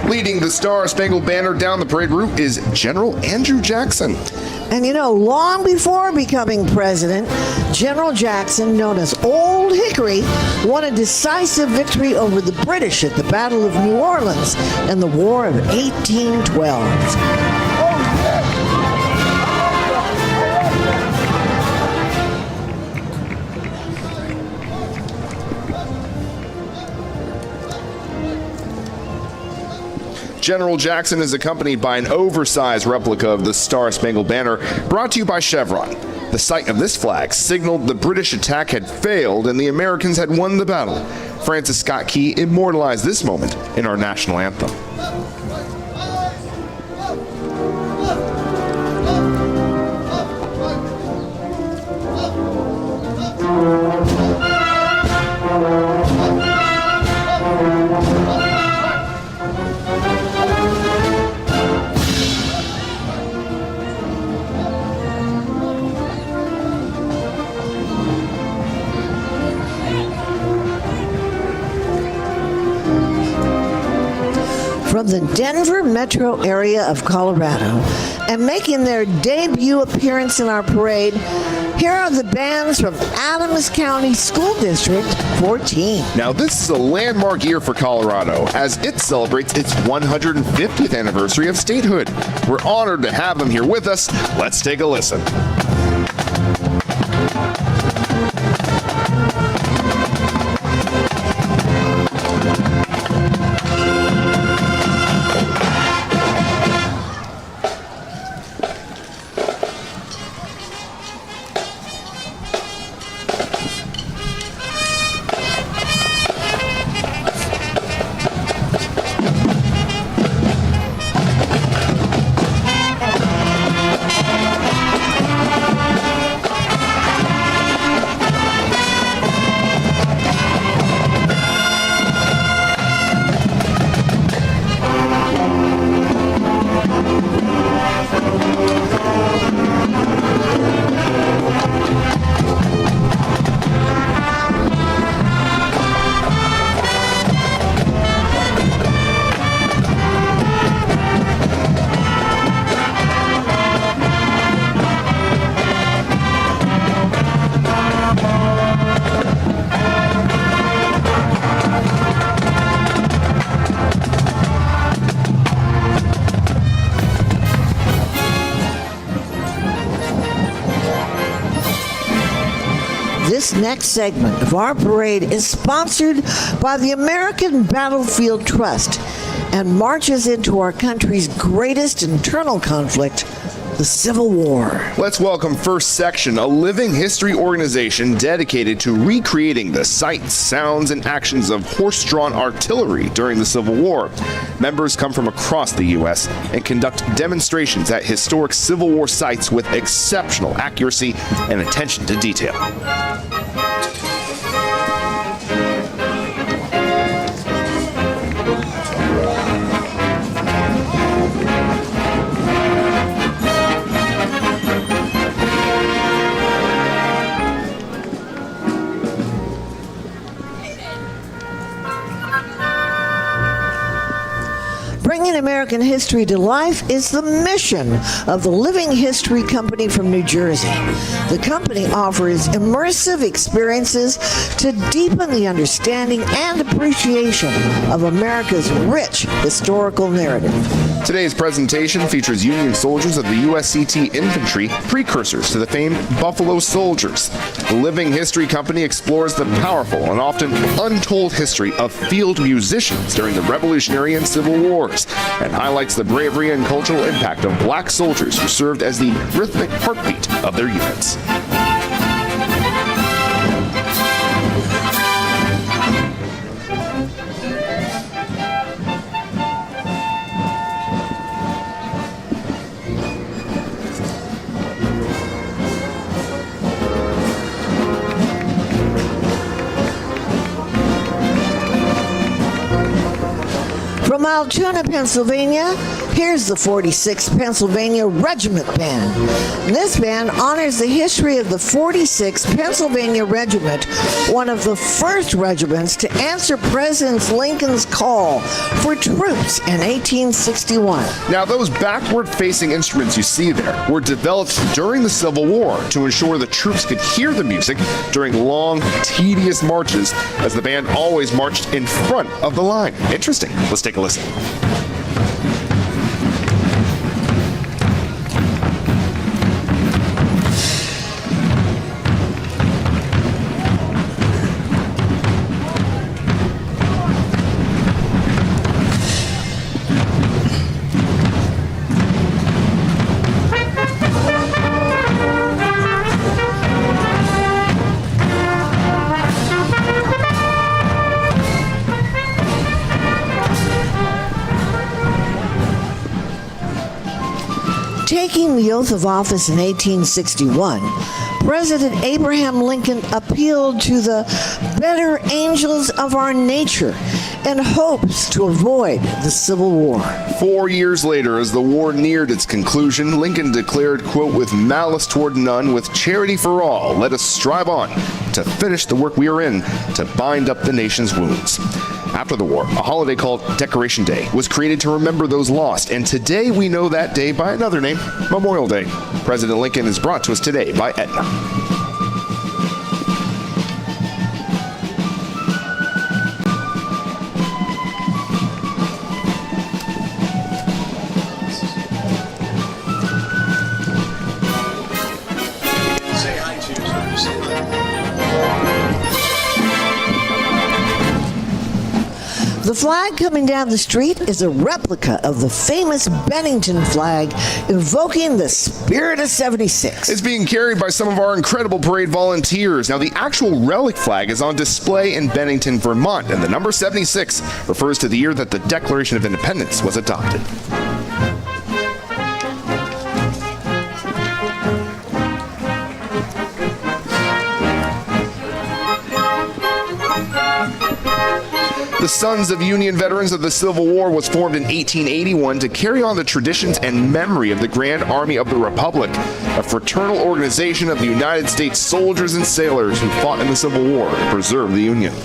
Leading the Star-Spangled Banner down the parade route is General Andrew Jackson. And long before becoming president, General Jackson, known as Old Hickory, won a decisive victory over the British at the Battle of New Orleans in the War of 1812. General Jackson is accompanied by an oversized replica of the Star-Spangled Banner, brought to you by Chevron. The sight of this flag signaled the British attack had failed and the Americans had won the battle. Francis Scott Key immortalized this moment in our national anthem. From the Denver metro area of Colorado, and making their debut appearance in our parade, here are the bands from Adams County School District 14. Now, this is a landmark year for Colorado as it celebrates its 150th anniversary of statehood. We're honored to have them here with us. Let's take a listen. This next segment of our parade is sponsored by the American Battlefield Trust and marches into our country's greatest internal conflict, the Civil War. Let's welcome First Section, a living history organization dedicated to recreating the sights, sounds, and actions of horse-drawn artillery during the Civil War. Members come from across the U.S. and conduct demonstrations at historic Civil War sites with exceptional accuracy and attention to detail. Bringing American history to life is the mission of the Living History Company from New Jersey. The company offers immersive experiences to deepen the understanding and appreciation of America's rich historical narrative. Today's presentation features Union soldiers of the USCT Infantry, precursors to the famed Buffalo Soldiers. The Living History Company explores the powerful and often untold history of field musicians during the Revolutionary and Civil Wars, and highlights the bravery and cultural impact of black soldiers who served as the rhythmic heartbeat of their units. From Altoona, Pennsylvania, here's the 46th Pennsylvania Regiment Band. This band honors the history of the 46th Pennsylvania Regiment, one of the first regiments to answer President Lincoln's call for troops in 1861. Now, those backward-facing instruments you see there were developed during the Civil War to ensure the troops could hear the music during long, tedious marches, as the band always marched in front of the line. Interesting. Let's take a listen. Taking the oath of office in 1861, President Abraham Lincoln appealed to the better angels of our nature in hopes to avoid the Civil War. 4 years later, as the war neared its conclusion, Lincoln declared, quote, "With malice toward none, with charity for all, let us strive on to finish the work we are in, to bind up the nation's wounds." After the war, a holiday called Decoration Day was created to remember those lost, and today we know that day by another name, Memorial Day. President Lincoln is brought to us today by Aetna. The flag coming down the street is a replica of the famous Bennington flag, evoking the spirit of 76. It's being carried by some of our incredible parade volunteers. Now, the actual relic flag is on display in Bennington, Vermont, and the number 76 refers to the year that the Declaration of Independence was adopted. The Sons of Union Veterans of the Civil War was formed in 1881 to carry on the traditions and memory of the Grand Army of the Republic, a fraternal organization of the United States soldiers and sailors who fought in the Civil War to preserve the Union.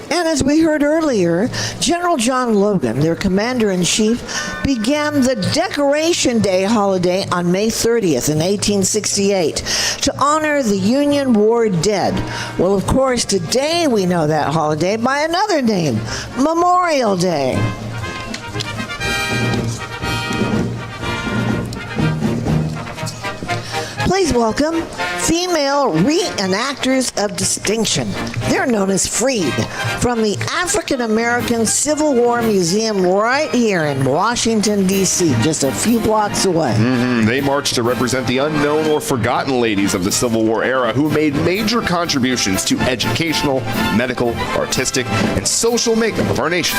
And as we heard earlier, General John Logan, their commander-in-chief, began the Decoration Day holiday on May 30th in 1868 to honor the Union War dead. Well, of course, today we know that holiday by another name, Memorial Day. Please welcome female reenactors of distinction. They're known as Freed, from the African American Civil War Museum right here in Washington, D.C., just a few blocks away. They marched to represent the unknown or forgotten ladies of the Civil War era who made major contributions to educational, medical, artistic, and social makeup of our nation.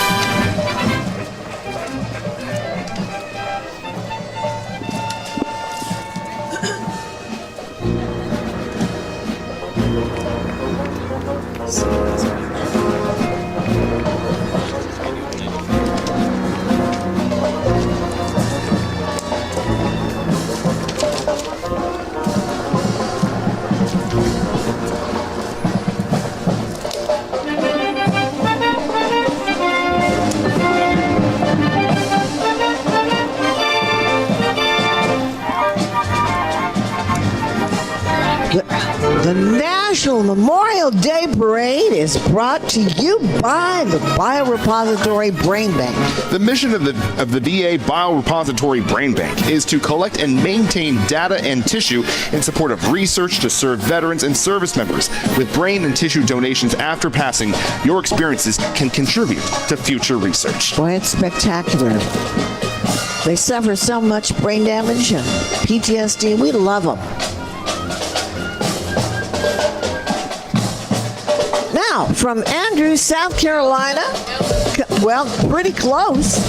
The National Memorial Day Parade is brought to you by the Biorepository Brain Bank. The mission of the VA Biorepository Brain Bank is to collect and maintain data and tissue in support of research to serve veterans and service members. With brain and tissue donations after passing, your experiences can contribute to future research. Boy, it's spectacular. They suffer so much brain damage and PTSD. We love them. Now, from Andrews, South Carolina, well, pretty close.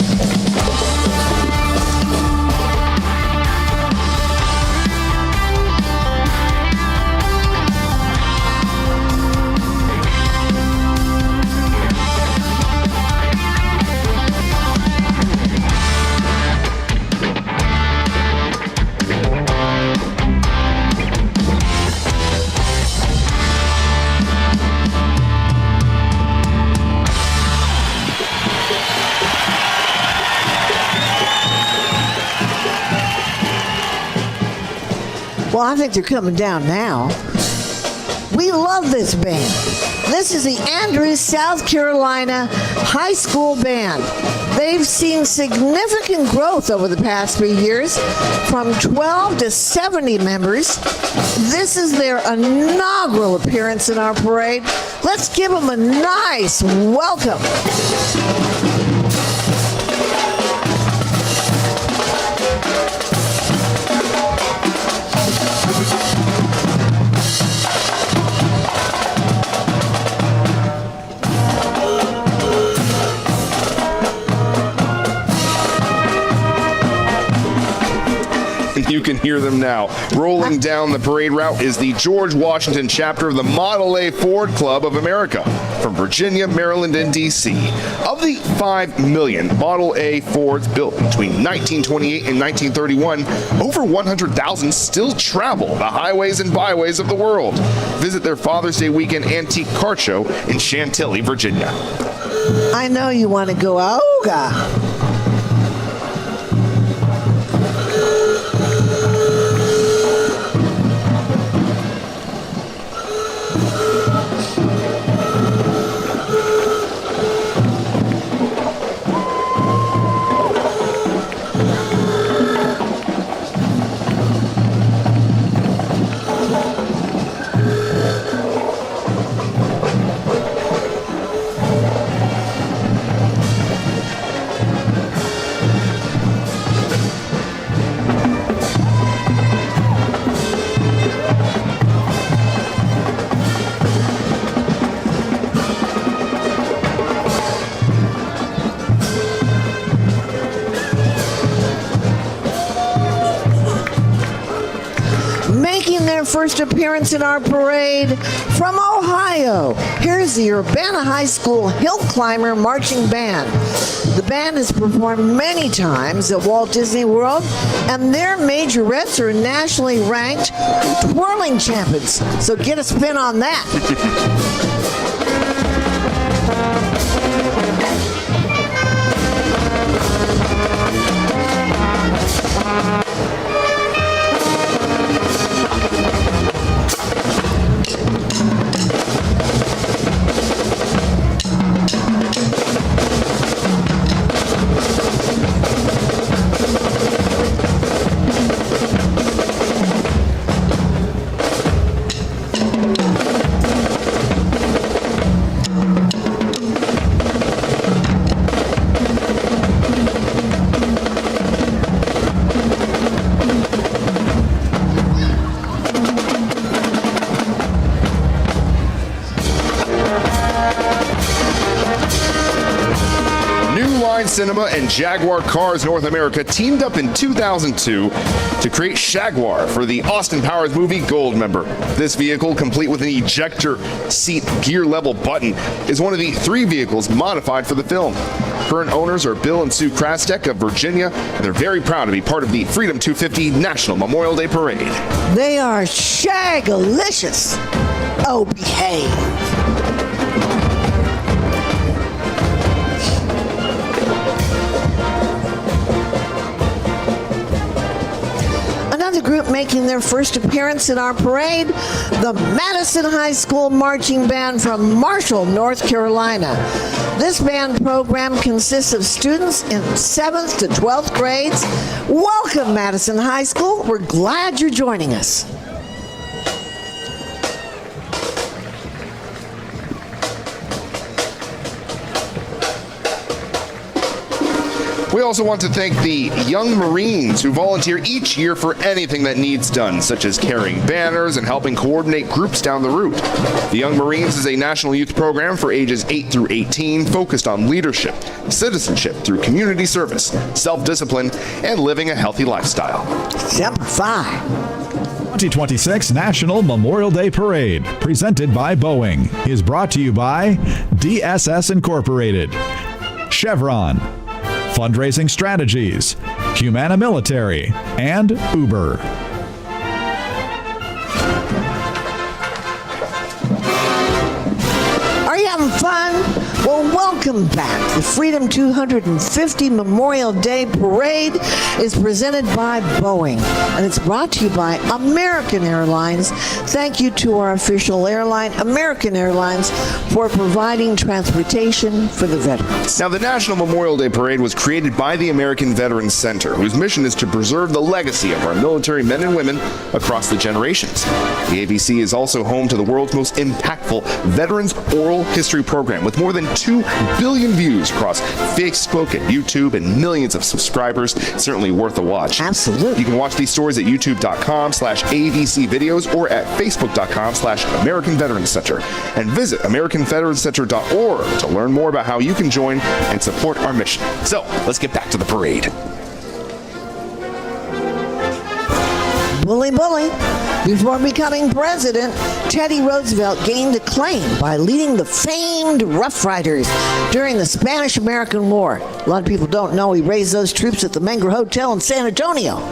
Well, I think they're coming down now. We love this band. This is the Andrews, South Carolina High School Band. They've seen significant growth over the past 3 years, from 12 to 70 members. This is their inaugural appearance in our parade. Let's give them a nice welcome. You can hear them now. Rolling down the parade route is the George Washington chapter of the Model A Ford Club of America from Virginia, Maryland, and D.C. Of the 5 million Model A Fords built between 1928 and 1931, over 100,000 still travel the highways and byways of the world. Visit their Father's Day weekend antique car show in Chantilly, Virginia. I know you want to go Auga. Making their first appearance in our parade from Ohio, here's the Urbana High School Hill Climber Marching Band. The band has performed many times at Walt Disney World, and their majorettes are nationally ranked twirling champions. So get a spin on that. Cinema and Jaguar Cars North America teamed up in 2002 to create Jaguar for the Austin Powers movie Goldmember. This vehicle, complete with an ejector seat gear level button, is one of the 3 vehicles modified for the film. Current owners are Bill and Sue Krastek of Virginia, and they're very proud to be part of the Freedom 250 National Memorial Day Parade. They are shagalicious. Oh, behave. Another group making their first appearance in our parade, the Madison High School Marching Band from Marshall, North Carolina. This band program consists of students in 7th to 12th grades. Welcome, Madison High School. We're glad you're joining us. We also want to thank the Young Marines who volunteer each year for anything that needs done, such as carrying banners and helping coordinate groups down the route. The Young Marines is a national youth program for ages 8 through 18 focused on leadership, citizenship through community service, self-discipline, and living a healthy lifestyle. Semper Fi. 2026 National Memorial Day Parade, presented by Boeing, is brought to you by DSS Incorporated, Chevron, Fundraising Strategies, Humana Military, and Uber. Are you having fun? Well, Well, welcome back. The Freedom 250 Memorial Day Parade is presented by Boeing, and it's brought to you by American Airlines. Thank you to our official airline, American Airlines, for providing transportation for the veterans. Now, the National Memorial Day Parade was created by the American Veterans Center, whose mission is to preserve the legacy of our military men and women across the generations. The AVC is also home to the world's most impactful Veterans Oral History program, with more than 2 billion views across Facebook and YouTube and millions of subscribers. Certainly worth a watch. Absolutely. You can watch these stories at youtube.com/AVC videos or at facebook.com/American Veterans Center. And visit AmericanVeteransCenter.org to learn more about how you can join and support our mission. So, let's get back to the parade. Bully, bully. Before becoming president, Teddy Roosevelt gained acclaim by leading the famed Rough Riders during the Spanish-American War. A lot of people don't know he raised those troops at the Menger Hotel in San Antonio.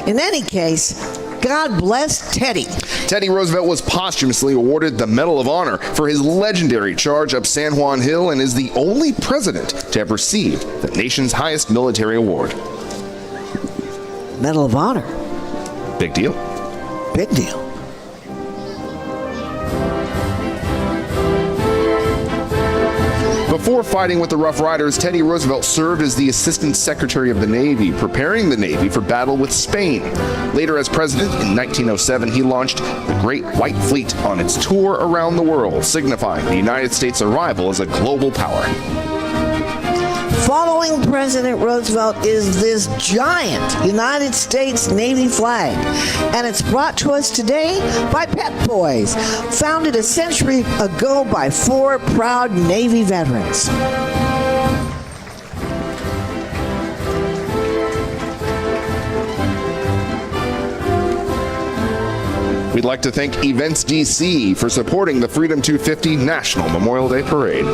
In any case, God bless Teddy. Teddy Roosevelt was posthumously awarded the Medal of Honor for his legendary charge up San Juan Hill and is the only president to have received the nation's highest military award. Medal of Honor. Big deal. Big deal. Before fighting with the Rough Riders, Teddy Roosevelt served as the Assistant Secretary of the Navy, preparing the Navy for battle with Spain. Later, as president, in 1907, he launched the Great White Fleet on its tour around the world, signifying the United States' arrival as a global power. Following President Roosevelt is this giant United States Navy flag, and it's brought to us today by Pep Boys, founded a century ago by 4 proud Navy veterans. We'd like to thank Events DC for supporting the Freedom 250 National Memorial Day Parade.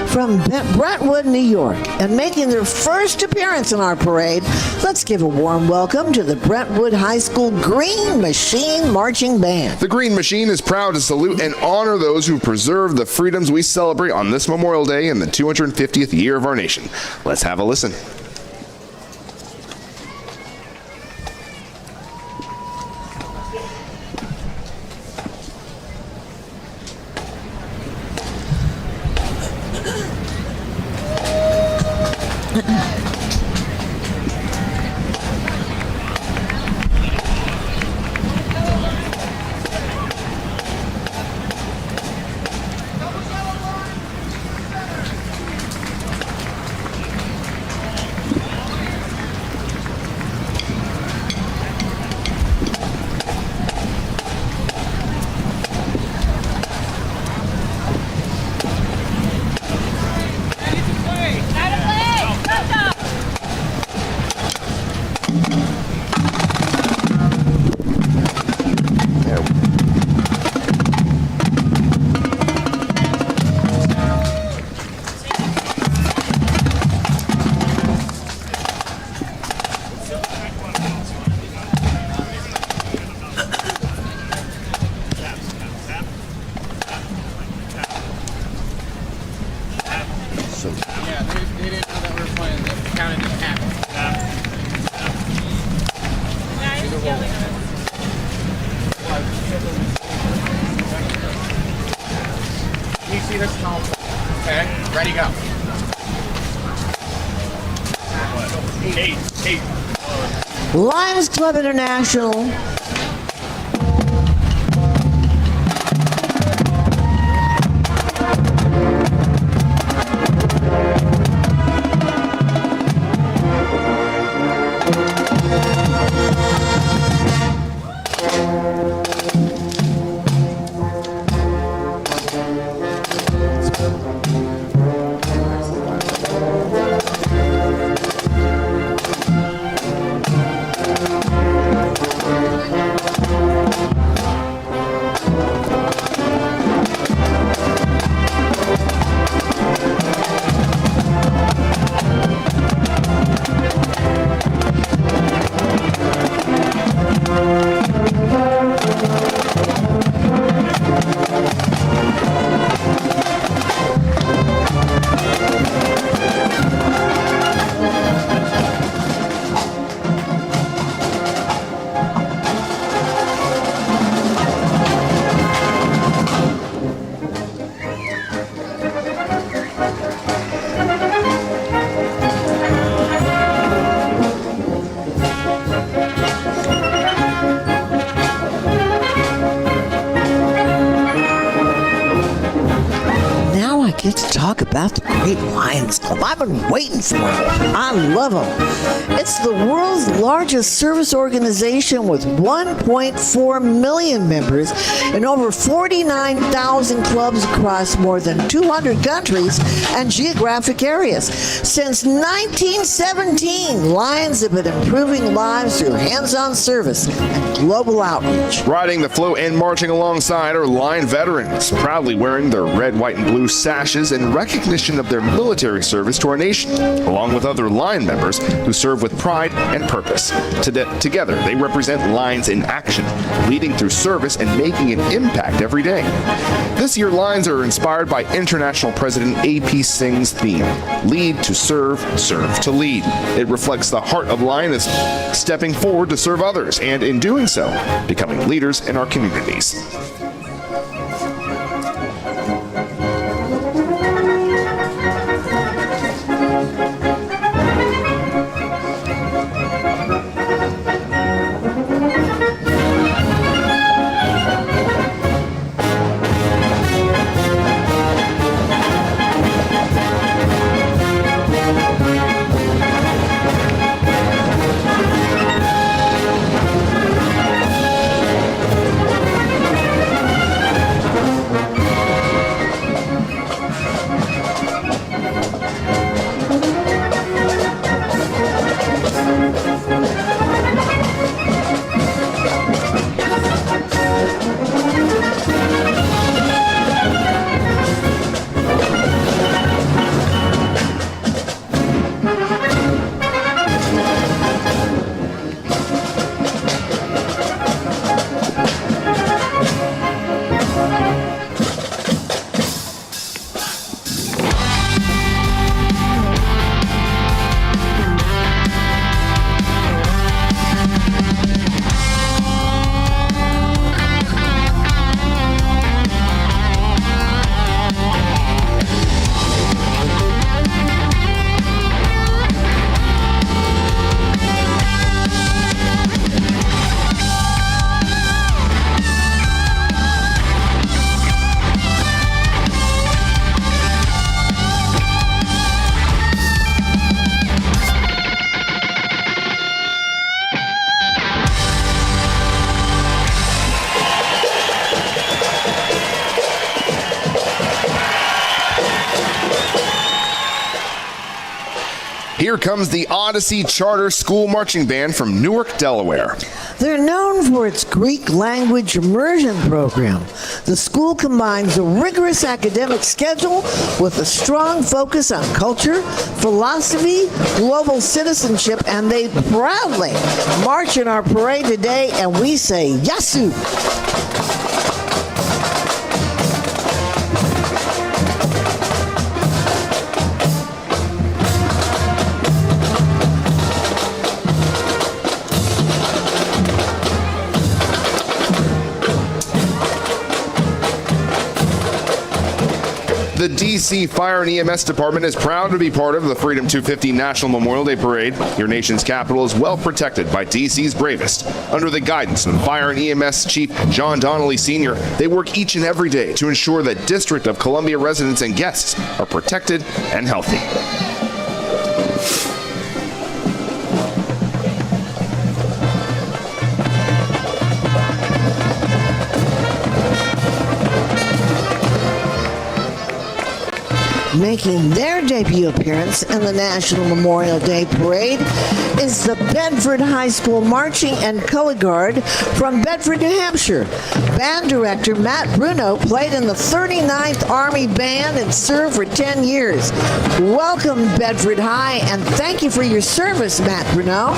From Brentwood, New York, and making their first appearance in our parade, let's give a warm welcome to the Brentwood High School Green Machine Marching Band. The Green Machine is proud to salute and honor those who preserve the freedoms we celebrate on this Memorial Day in the 250th year of our nation. Let's have a listen. Lions Club International. get to talk about the Great Lions Club. I've been waiting for it. I love them. It's the world's largest service organization with 1.4 million members in over 49,000 clubs across more than 200 countries and geographic areas. Since 1917, Lions have been improving lives through hands-on service and global outreach. Riding the float and marching alongside are Lion veterans, proudly wearing their red, white, and blue sashes in recognition of their military service to our nation, along with other Lion members who serve with pride and purpose. Together, they represent Lions in action, leading through service and making an impact every day. This year, Lions are inspired by International President A.P. Singh's theme, Lead to Serve, Serve to Lead. It reflects the heart of Lions stepping forward to serve others, and in doing so, becoming leaders in our communities. Here comes the Odyssey Charter School Marching Band from Newark, Delaware. They're known for its Greek language immersion program. The school combines a rigorous academic schedule with a strong focus on culture, philosophy, global citizenship, and they proudly march in our parade today, and we say, Yasu! The D.C. Fire and EMS Department is proud to be part of the Freedom 250 National Memorial Day Parade. Your nation's capital is well protected by D.C.'s bravest. Under the guidance of Fire and EMS Chief John Donnelly Sr., they work each and every day to ensure that District of Columbia residents and guests are protected and healthy. Making their debut appearance in the National Memorial Day Parade is the Bedford High School Marching and Color Guard from Bedford, New Hampshire. Band director Matt Bruno played in the 39th Army Band and served for 10 years. Welcome, Bedford High, and thank you for your service, Matt Bruno.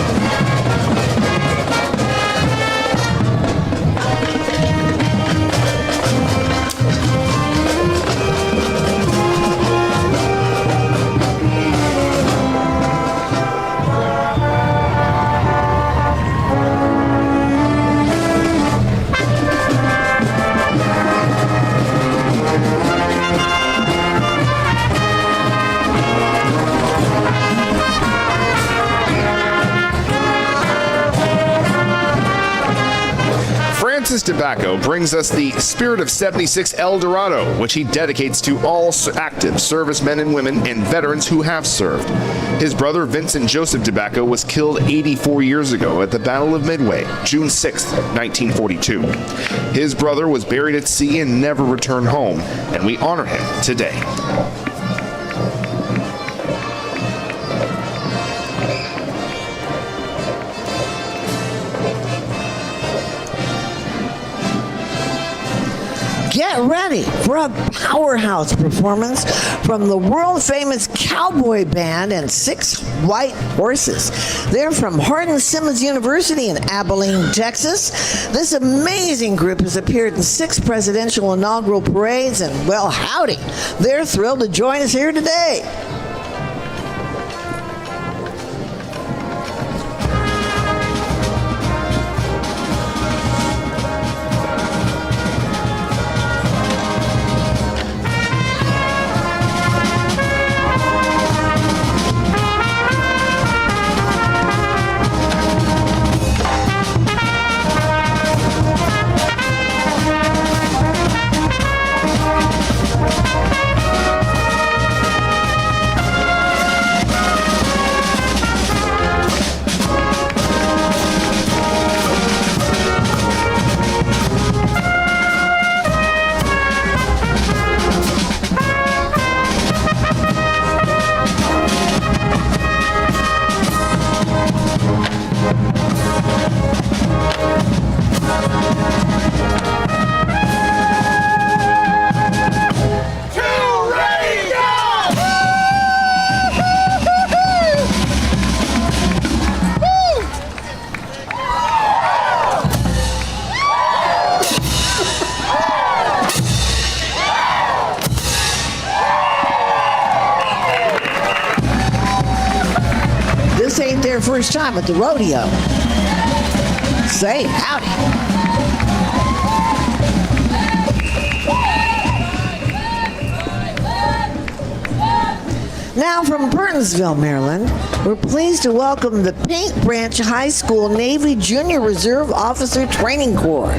Chavez-DeRemer brings us the Spirit of 76 El Dorado, which he dedicates to all active servicemen and women and veterans who have served. His brother, Vincent Joseph DeRemer, was killed 84 years ago at the Battle of Midway, June 6, 1942. His brother was buried at sea and never returned home, and we honor him today. Get ready for a powerhouse performance from the world-famous cowboy band and 6 white horses. They're from Hardin Simmons University in Abilene, Texas. This amazing group has appeared in 6 presidential inaugural parades, and well, howdy, they're thrilled to join us here today. This ain't their first time at the rodeo. Say howdy. Now from Burtonsville, Maryland, we're pleased to welcome the Paint Branch High School Navy Junior Reserve Officer Training Corps.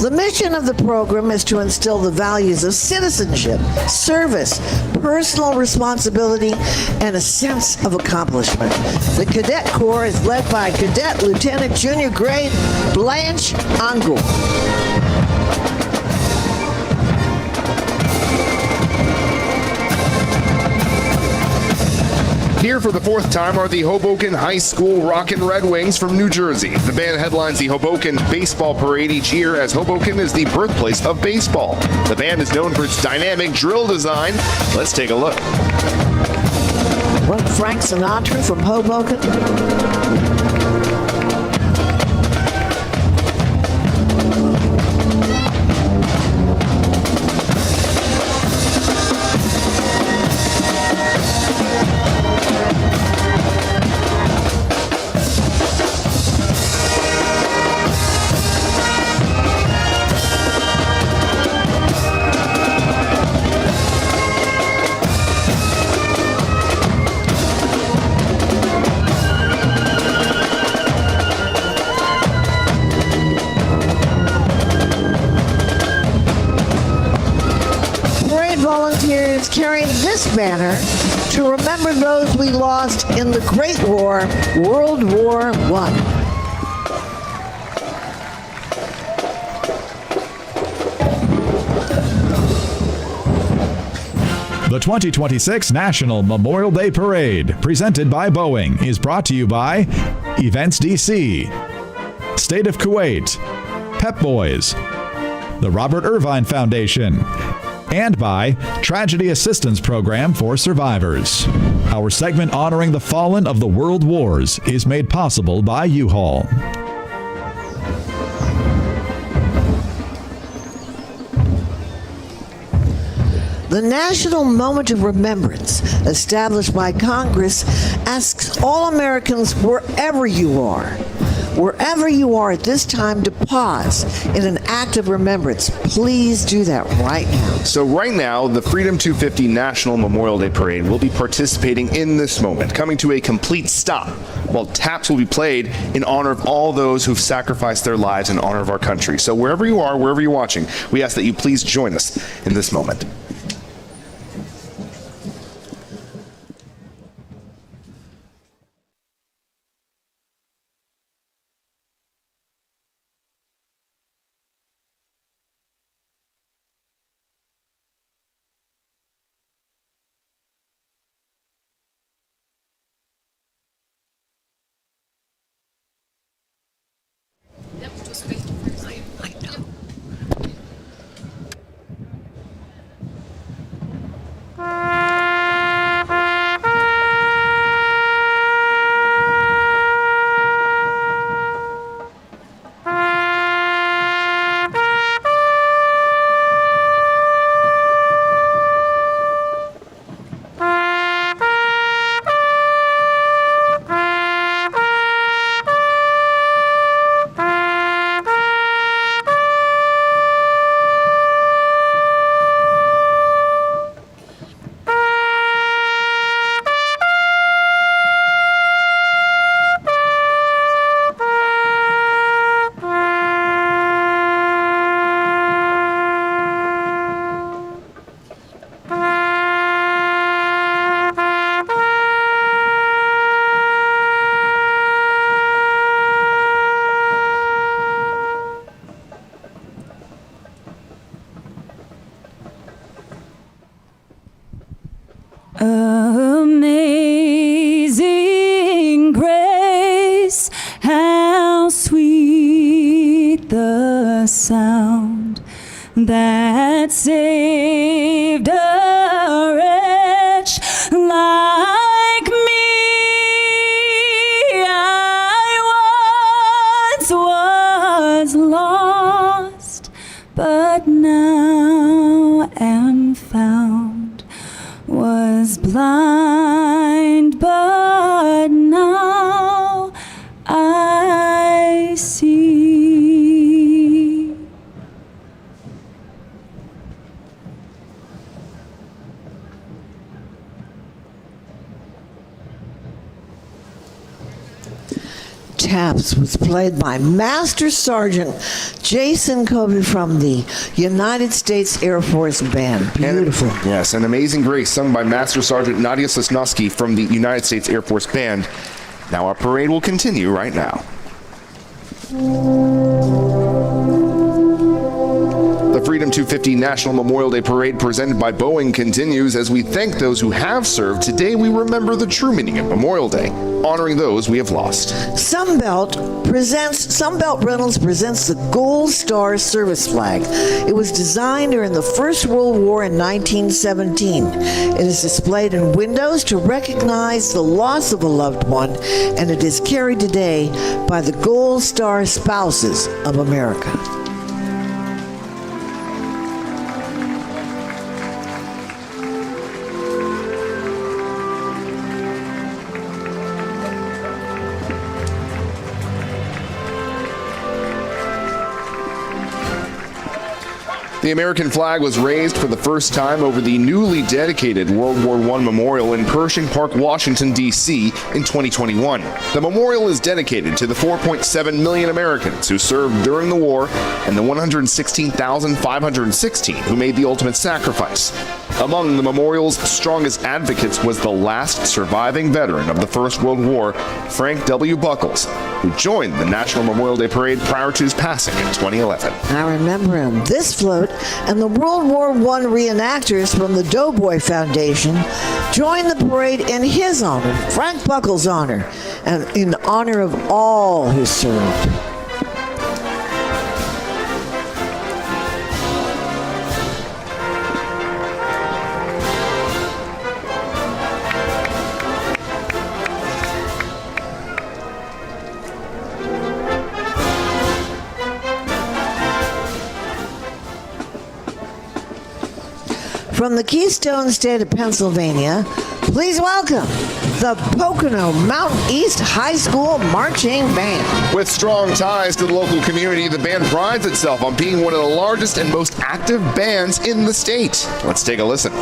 The mission of the program is to instill the values of citizenship, service, personal responsibility, and a sense of accomplishment. The Cadet Corps is led by Cadet Lieutenant Junior Grade Blanche Angul. Here for the 4th time are the Hoboken High School Rockin' Red Wings from New Jersey. The band headlines the Hoboken Baseball Parade each year, as Hoboken is the birthplace of baseball. The band is known for its dynamic drill design. Let's take a look. What, Frank Sinatra from Hoboken? Volunteers carrying this banner to remember those we lost in the Great War, World War I. The 2026 National Memorial Day Parade, presented by Boeing, is brought to you by Events DC, State of Kuwait, Pep Boys, the Robert Irvine Foundation, and by Tragedy Assistance Program for Survivors. Our segment honoring the fallen of the World Wars is made possible by U-Haul. The National Moment of Remembrance, established by Congress, asks all Americans, wherever you are, wherever you are at this time, to pause in an act of remembrance. Please do that right now. So right now, the Freedom 250 National Memorial Day Parade will be participating in this moment, coming to a complete stop, while taps will be played in honor of all those who've sacrificed their lives in honor of our country. So wherever you are, wherever you're watching, we ask that you please join us in this moment. Amazing grace, how sweet the sound that saved a wretch like me. I once was lost, but now am found, was blind, but now I see. Taps was played by Master Sergeant Jason Kobe from the United States Air Force Band. Beautiful. Yes, an Amazing Grace sung by Master Sergeant Nadia Sosnowski from the United States Air Force Band. Now our parade will continue right now. The Freedom 250 National Memorial Day Parade presented by Boeing continues as we thank those who have served. Today we remember the true meaning of Memorial Day, honoring those we have lost. Sunbelt Rentals presents the Gold Star Service Flag. It was designed during the First World War in 1917. It is displayed in windows to recognize the loss of a loved one, and it is carried today by the Gold Star Spouses of America. The American flag was raised for the first time over the newly dedicated World War I Memorial in Pershing Park, Washington, D.C. in 2021. The memorial is dedicated to the 4.7 million Americans who served during the war and the 116,516 who made the ultimate sacrifice. Among the memorial's strongest advocates was the last surviving veteran of the First World War, Frank W. Buckles, who joined the National Memorial Day Parade prior to his passing in 2011. I remember him. This float and the World War I reenactors from the Doughboy Foundation joined the parade in his honor, Frank Buckles' honor, and in honor of all who served. From the Keystone State of Pennsylvania, please welcome the Pocono Mountain East High School Marching Band. With strong ties to the local community, the band prides itself on being one of the largest and most active bands in the state. Let's take a listen.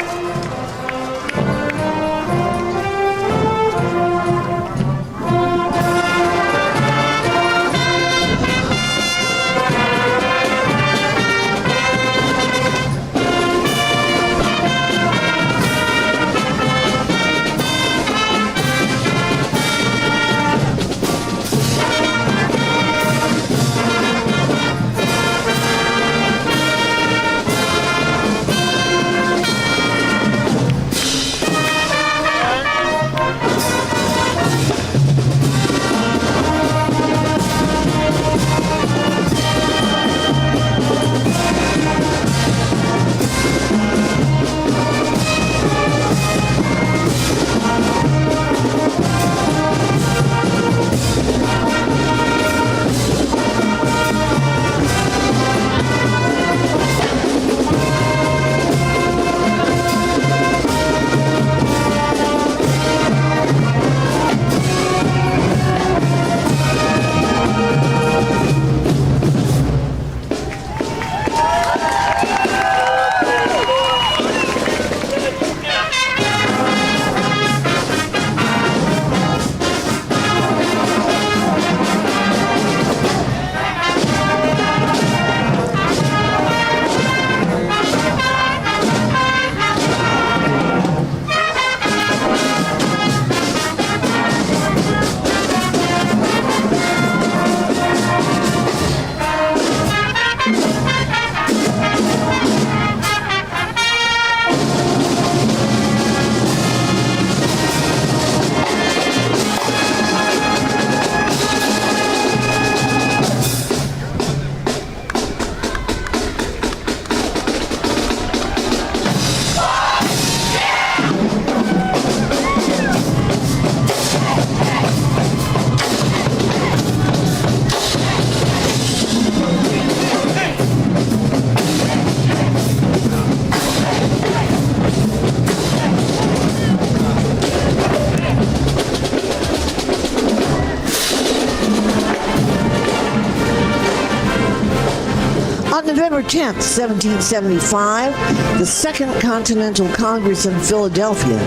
On November 10th, 1775, the Second Continental Congress in Philadelphia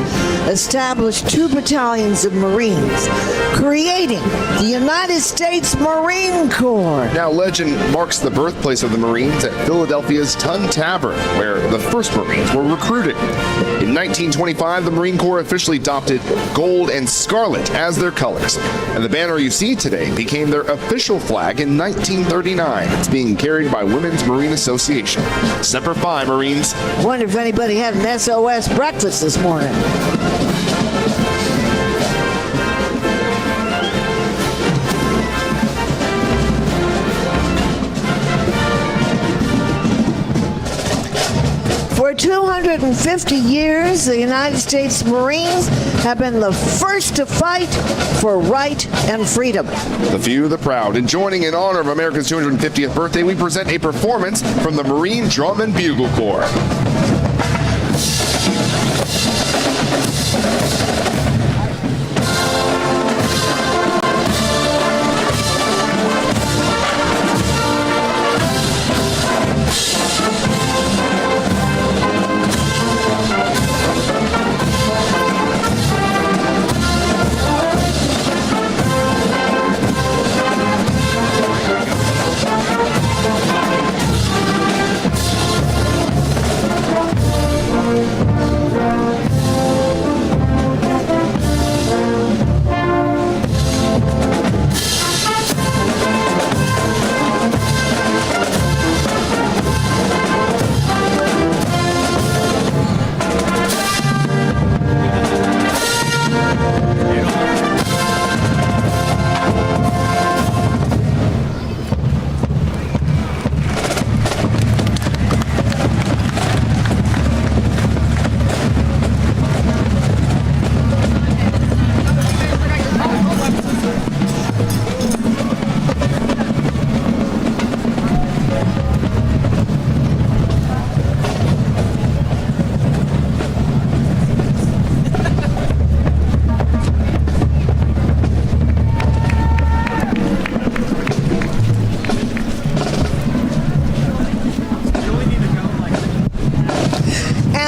established 2 battalions of Marines, creating the United States Marine Corps. Now, legend marks the birthplace of the Marines at Philadelphia's Tun Tavern, where the first Marines were recruited. In 1925, the Marine Corps officially adopted gold and scarlet as their colors, and the banner you see today became their official flag in 1939. It's being carried by Women's Marine Association. Semper Fi, Marines. Wonder if anybody had an SOS breakfast this morning. For 250 years, the United States Marines have been the first to fight for right and freedom. The few, the proud. And joining in honor of America's 250th birthday, we present a performance from the Marine Drum and Bugle Corps.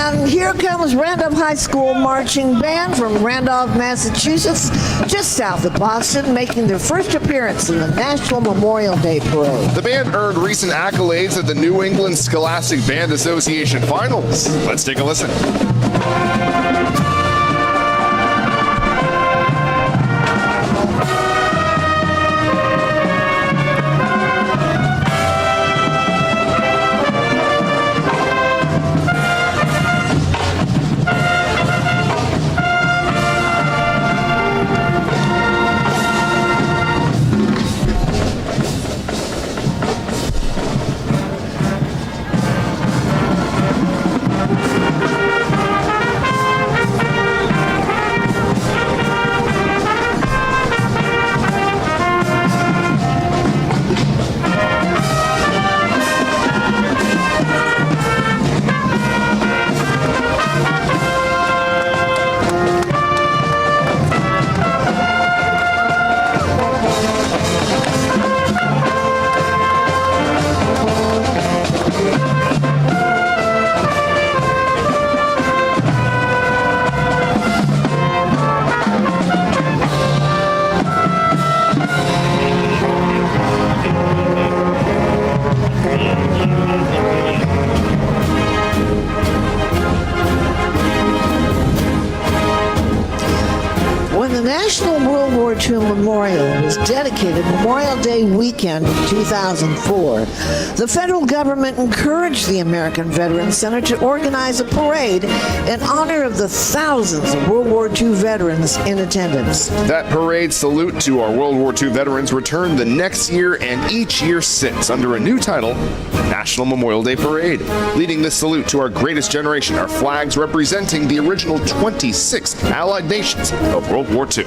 And here comes Randolph High School Marching Band from Randolph, Massachusetts, just south of Boston, making their first appearance in the National Memorial Day Parade. The band earned recent accolades at the New England Scholastic Band Association Finals. Let's take a listen. When the National World War II Memorial was dedicated Memorial Day weekend in 2004, the federal government encouraged the American Veterans Center to organize a parade in honor of the thousands of World War II veterans in attendance. That parade salute to our World War II veterans returned the next year and each year since under a new title, National Memorial Day Parade. Leading this salute to our greatest generation are flags representing the original 26 Allied nations of World War II.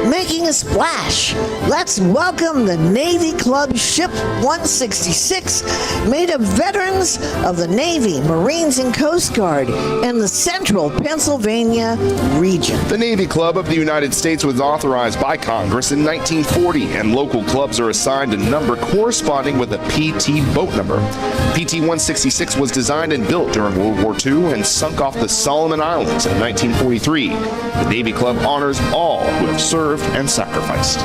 Making a splash, let's welcome the Navy Club Ship 166, made of veterans of the Navy, Marines, and Coast Guard in the central Pennsylvania region. The Navy Club of the United States was authorized by Congress in 1940, and local clubs are assigned a number corresponding with a PT boat number. PT 166 was designed and built during World War II and sunk off the Solomon Islands in 1943. The Navy Club honors all who have served and sacrificed.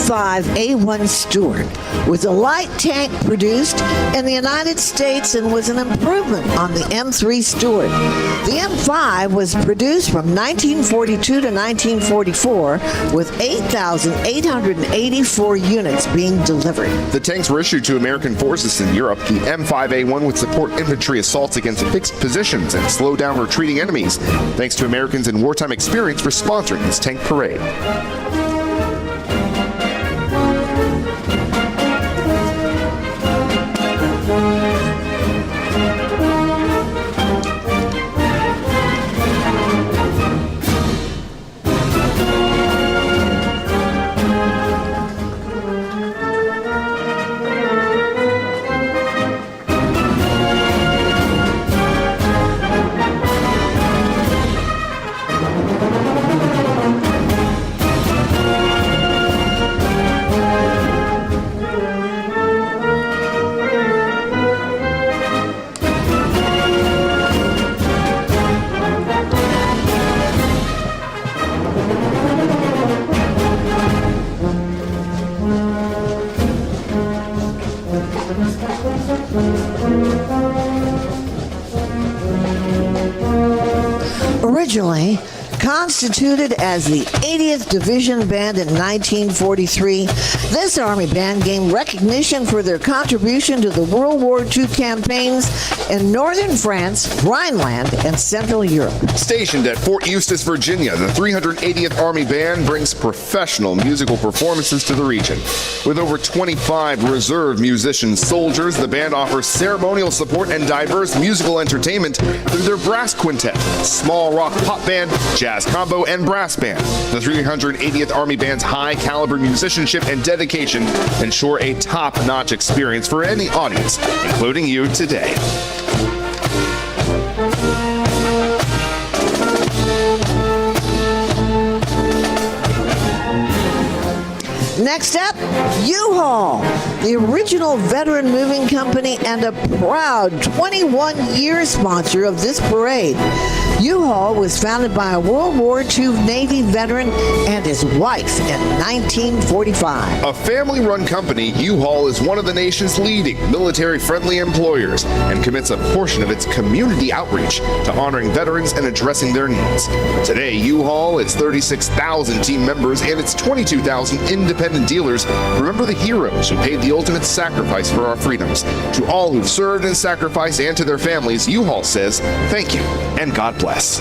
M5A1 Stewart was a light tank produced in the United States and was an improvement on the M3 Stewart. The M5 was produced from 1942 to 1944 with 8,884 units being delivered. The tanks were issued to American forces in Europe. The M5A1 would support infantry assaults against fixed positions and slow down retreating enemies, thanks to Americans in wartime experience for sponsoring this tank parade. Originally constituted as the 80th Division Band in 1943, this Army band gained recognition for their contribution to the World War II campaigns in northern France, Rhineland, and Central Europe. Stationed at Fort Eustis, Virginia, the 380th Army Band brings professional musical performances to the region. With over 25 reserve musician soldiers, the band offers ceremonial support and diverse musical entertainment through their brass quintet, small rock pop band, jazz jazz combo, and brass band. The 380th Army Band's high-caliber musicianship and dedication ensure a top-notch experience for any audience, including you today. Next up, U-Haul, the original veteran moving company and a proud 21-year sponsor of this parade. U-Haul was founded by a World War II Navy veteran and his wife in 1945. A family-run company, U-Haul is one of the nation's leading military-friendly employers and commits a portion of its community outreach to honoring veterans and addressing their needs. Today, U-Haul, its 36,000 team members, and its 22,000 independent dealers remember the heroes who paid the ultimate sacrifice for our freedoms. To all who've served and sacrificed and to their families, U-Haul says thank you and God bless.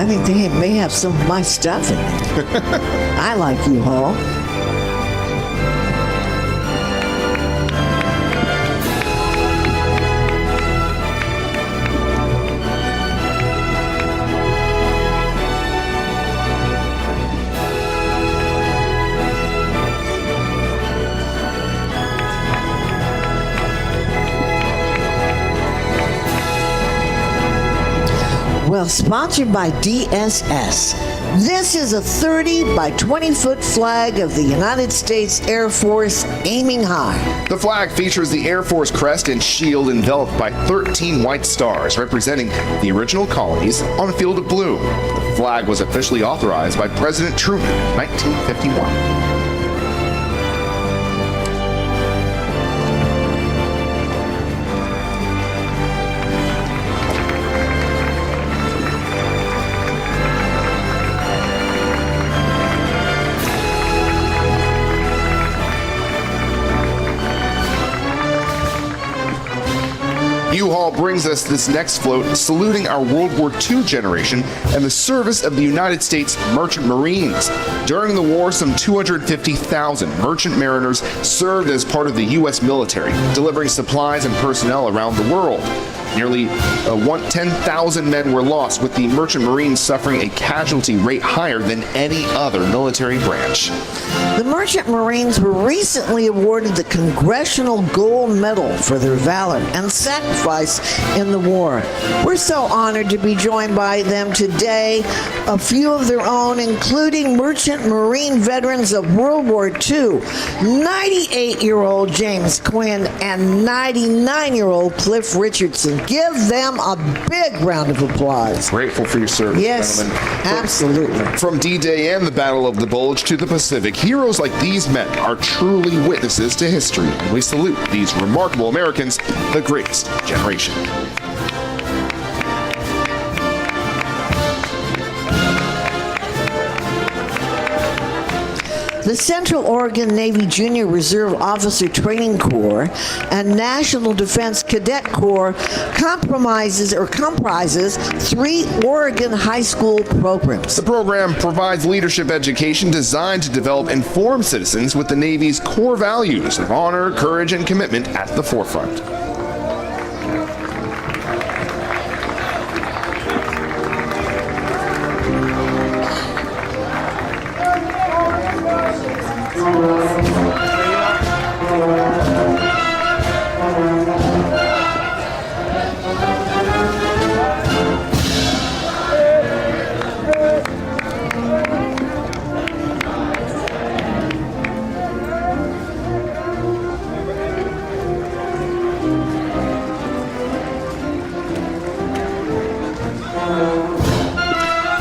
I think they may have some of my stuff in it. I like U-Haul. Well, sponsored by DSS. This is a 30 by 20 foot flag of the United States Air Force aiming high. The flag features the Air Force crest and shield enveloped by 13 white stars representing the original colonies on a field of blue. The flag was officially authorized by President Truman in 1951. U-Haul brings us this next float, saluting our World War II generation and the service of the United States Merchant Marines. During the war, some 250,000 merchant mariners served as part of the U.S. military, delivering supplies and personnel around the world. Nearly 10,000 men were lost, with the Merchant Marines suffering a casualty rate higher than any other military branch. The Merchant Marines were recently awarded the Congressional Gold Medal for their valor and sacrifice in the war. We're so honored to be joined by them today, a few of their own, including Merchant Marine veterans of World War II, 98-year-old James Quinn and 99-year-old Cliff Richardson. Give them a big round of applause. Grateful for your service, yes, gentlemen. Absolutely. From D-Day and the Battle of the Bulge to the Pacific, heroes like these men are truly witnesses to history, and we salute these remarkable Americans, the greatest generation. The Central Oregon Navy Junior Reserve Officer Training Corps and National Defense Cadet Corps comprises 3 Oregon high school programs. The program provides leadership education designed to develop informed citizens with the Navy's core values of honor, courage, and commitment at the forefront.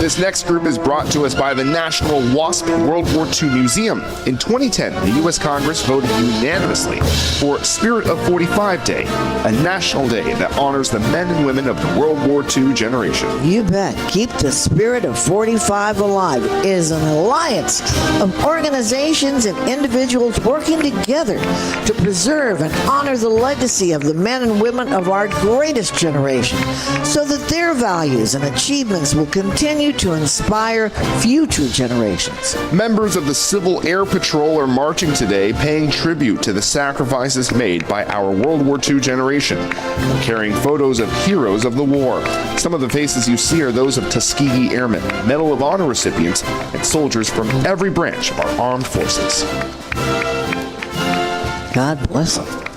This next group is brought to us by the National WASP World War II Museum. In 2010, the U.S. Congress voted unanimously for Spirit of 45 Day, a national day that honors the men and women of the World War II generation. You bet. Keep the Spirit of 45 Alive is an alliance of organizations and individuals working together to preserve and honor the legacy of the men and women of our greatest generation so that their values and achievements will continue to inspire future generations. Members of the Civil Air Patrol are marching today, paying tribute to the sacrifices made by our World War II generation, carrying photos of heroes of the war. Some of the faces you see are those of Tuskegee Airmen, Medal of Honor recipients, and soldiers from every branch of our armed forces. God bless them.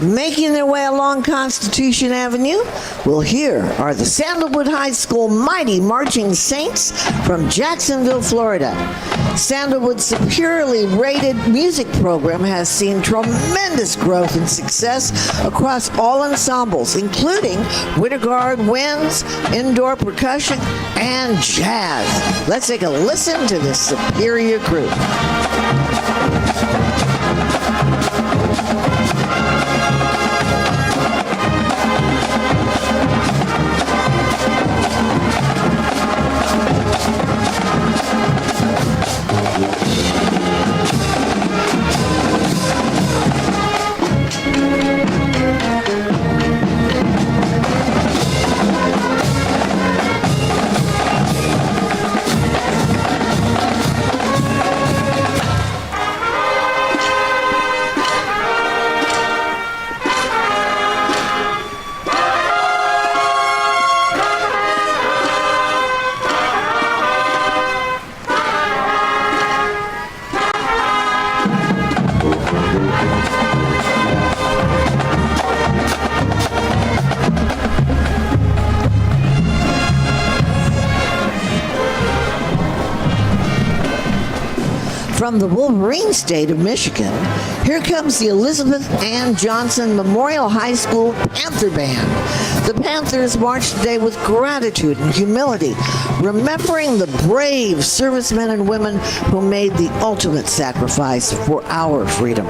Making their way along Constitution Avenue, well, here are the Sandalwood High School Mighty Marching Saints from Jacksonville, Florida. Sandalwood's superiorly rated music program has seen tremendous growth and success across all ensembles, including Winterguard winds, indoor percussion, and jazz. Let's take a listen to this superior group. From the Wolverine State of Michigan, here comes the Elizabeth Ann Johnson Memorial High School Panther Band. The Panthers march today with gratitude and humility, remembering the brave servicemen and women who made the ultimate sacrifice for our freedom.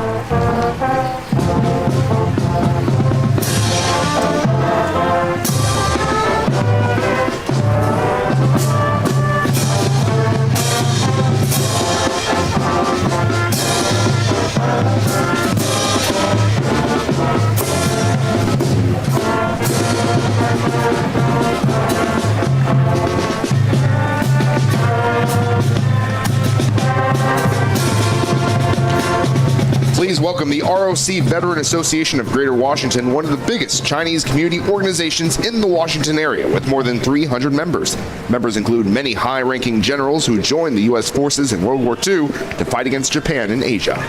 Please welcome the ROC Veteran Association of Greater Washington, one of the biggest Chinese community organizations in the Washington area with more than 300 members. Members include many high-ranking generals who joined the U.S. forces in World War II to fight against Japan in Asia.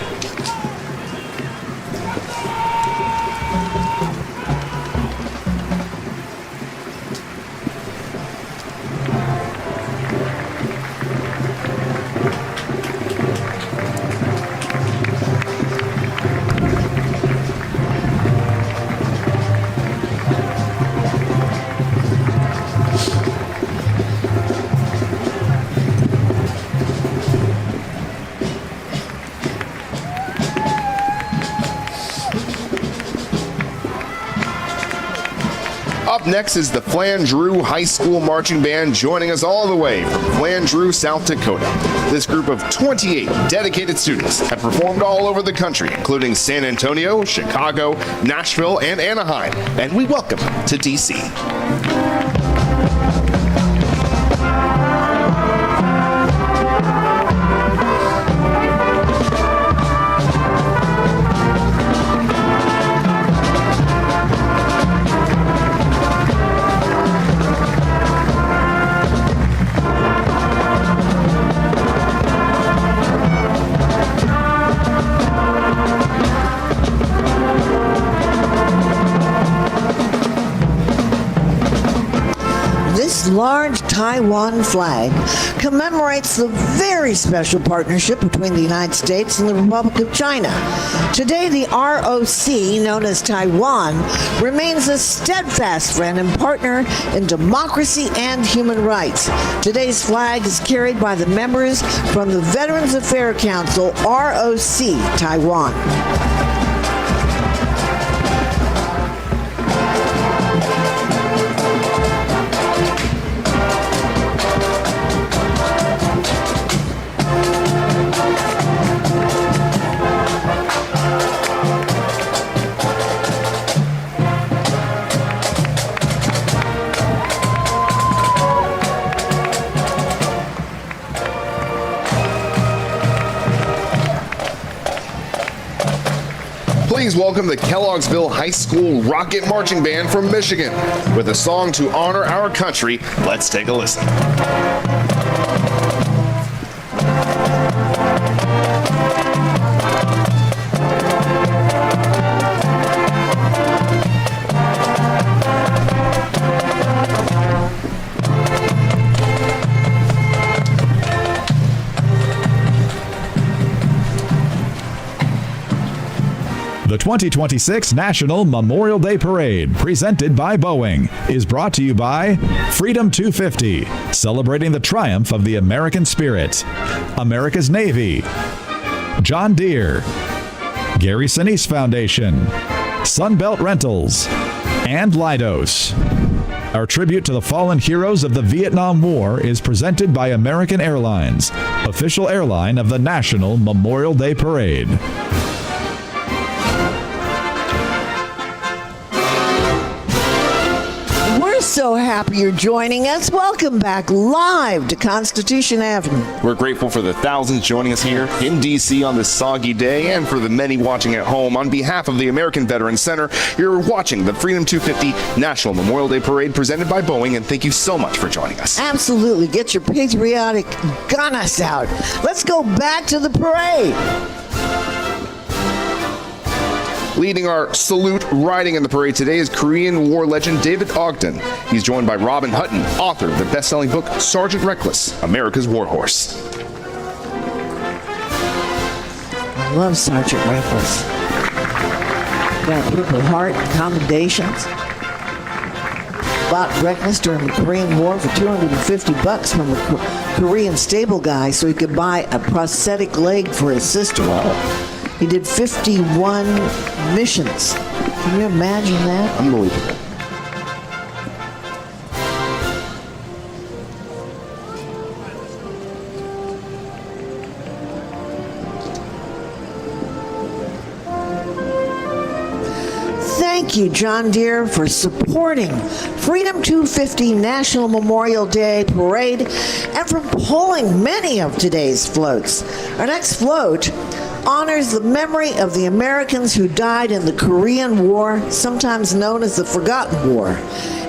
Up next is the Flandreau High School Marching Band, joining us all the way from Flandreau, South Dakota. This group of 28 dedicated students have performed all over the country, including San Antonio, Chicago, Nashville, and Anaheim. And we welcome them to D.C. This large Taiwan flag commemorates the very special partnership between the United States and the Republic of China. Today, the ROC, known as Taiwan, remains a steadfast friend and partner in democracy and human rights. Today's flag is carried by the members from the Veterans Affairs Council, ROC, Taiwan. Please welcome the Kelloggsville High School Rocket Marching Band from Michigan. With a song to honor our country, let's take a listen. The 2026 National Memorial Day Parade, presented by Boeing, is brought to you by Freedom 250, celebrating the triumph of the American spirit, America's Navy, John Deere, Gary Sinise Foundation, Sunbelt Rentals, and Leidos. Our tribute to the fallen heroes of the Vietnam War is presented by American Airlines, official airline of the National Memorial Day Parade. We're so happy you're joining us. Welcome back live to Constitution Avenue. We're grateful for the thousands joining us here in D.C. on this soggy day, and for the many watching at home. On behalf of the American Veterans Center, you're watching the Freedom 250 National Memorial Day Parade presented by Boeing, and thank you so much for joining us. Absolutely. Get your patriotic gunners out. Let's go back to the parade. Leading our salute riding in the parade today is Korean War legend David Ogden. He's joined by Robin Hutton, author of the best-selling book Sergeant Reckless, America's Warhorse. I love Sergeant Reckless. Got a Purple Heart, commendations. Bought Reckless during the Korean War for $250 from a Korean stable guy so he could buy a prosthetic leg for his sister-in-law. He did 51 missions. Can you imagine that? Unbelievable. Thank you, John Deere, for supporting Freedom 250 National Memorial Day Parade and for pulling many of today's floats. Our next float honors the memory of the Americans who died in the Korean War, sometimes known as the Forgotten War,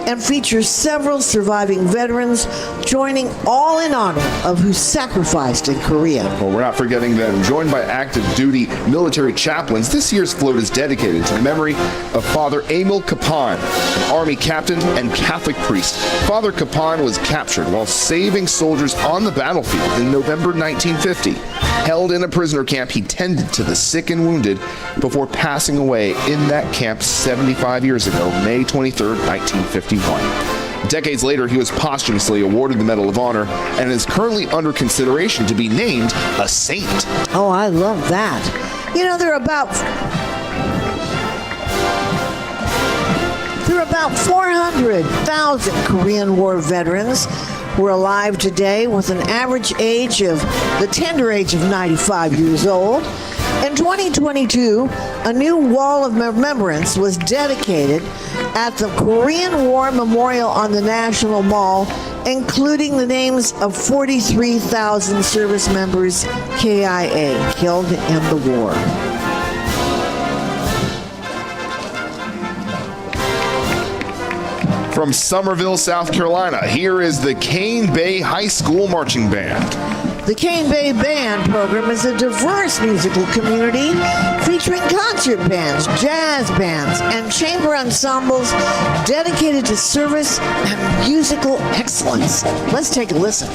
and features several surviving veterans joining all in honor of who sacrificed in Korea. Well, we're not forgetting them. Joined by active duty military chaplains, this year's float is dedicated to the memory of Father Emil Kapan, an Army captain and Catholic priest. Father Kapan was captured while saving soldiers on the battlefield in November 1950. Held in a prisoner camp, he tended to the sick and wounded before passing away in that camp 75 years ago, May 23, 1951. Decades later, he was posthumously awarded the Medal of Honor and is currently under consideration to be named a saint. Oh, I love that. You know, there are There are about 400,000 Korean War veterans who are alive today with an average age of the tender age of 95 years old. In 2022, a new wall of remembrance was dedicated at the Korean War Memorial on the National Mall, including the names of 43,000 service members KIA killed in the war. From Summerville, South Carolina, here is the Cane Bay High School Marching Band. The Cane Bay Band program is a diverse musical community featuring concert bands, jazz bands, and chamber ensembles dedicated to service and musical excellence. Let's take a listen.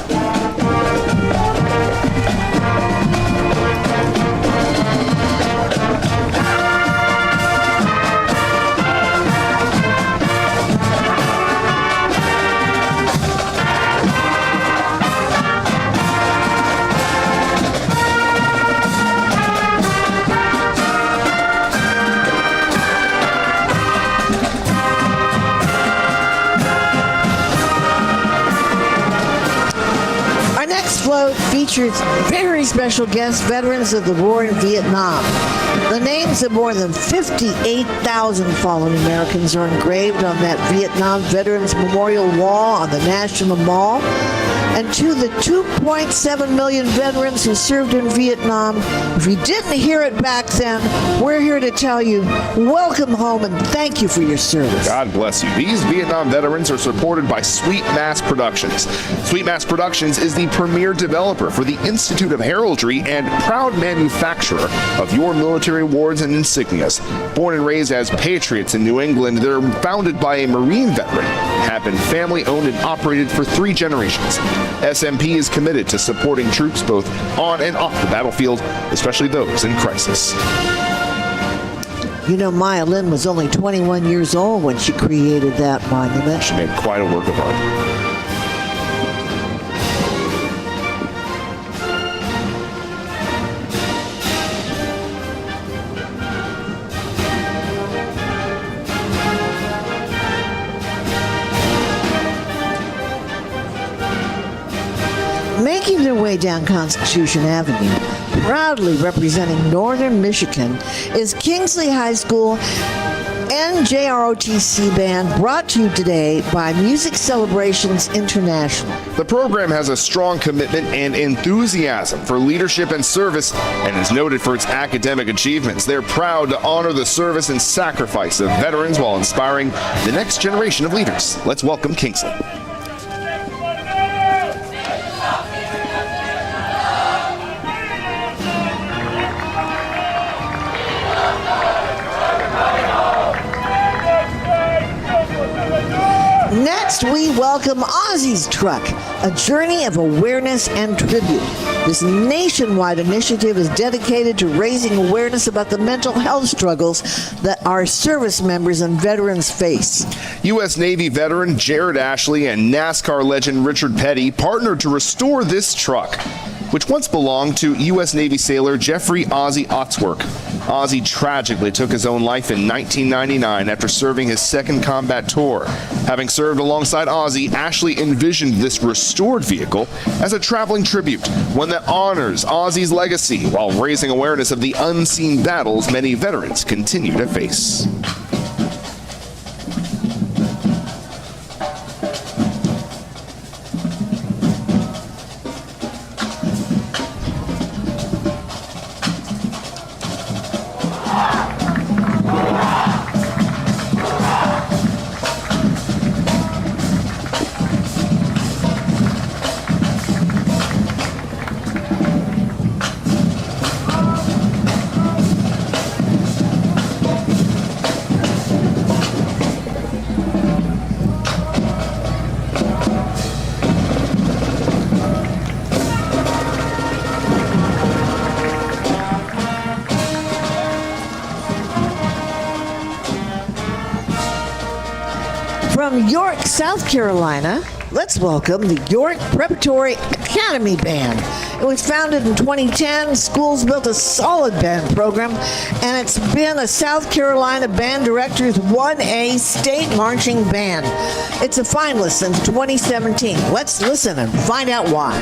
Float features very special guest veterans of the war in Vietnam. The names of more than 58,000 fallen Americans are engraved on that Vietnam Veterans Memorial Wall on the National Mall. And to the 2.7 million veterans who served in Vietnam, if you didn't hear it back then, we're here to tell you, welcome home and thank you for your service. God bless you. These Vietnam veterans are supported by Sweet Mass Productions. Sweet Mass Productions is the premier developer for the Institute of Heraldry and proud manufacturer of your military awards and insignias. Born and raised as patriots in New England, they're founded by a Marine veteran, have been family owned and operated for 3 generations. SMP is committed to supporting troops both on and off the battlefield, especially those in crisis. You know, Maya Lin was only 21 years old when she created that monument. She made quite a work of art. Making their way down Constitution Avenue, proudly representing Northern Michigan, is Kingsley High School NJROTC Band, brought to you today by Music Celebrations International. The program has a strong commitment and enthusiasm for leadership and service and is noted for its academic achievements. They're proud to honor the service and sacrifice of veterans while inspiring the next generation of leaders. Let's welcome Kingsley. Next, we welcome Ozzy's Truck, a journey of awareness and tribute. This nationwide initiative is dedicated to raising awareness about the mental health struggles that our service members and veterans face. U.S. Navy veteran Jared Ashley and NASCAR legend Richard Petty partnered to restore this truck, which once belonged to U.S. Navy sailor Jeffrey Ozzy Otzwerk. Ozzy tragically took his own life in 1999 after serving his second combat tour. Having served alongside Ozzy, Ashley envisioned this restored vehicle as a traveling tribute, one that honors Ozzy's legacy while raising awareness of the unseen battles many veterans continue to face. From York, South Carolina, Let's welcome the York Preparatory Academy Band. It was founded in 2010. Schools built a solid band program, and it's been a South Carolina Band Director's 1A State Marching Band. It's a finalist since 2017. Let's listen and find out why.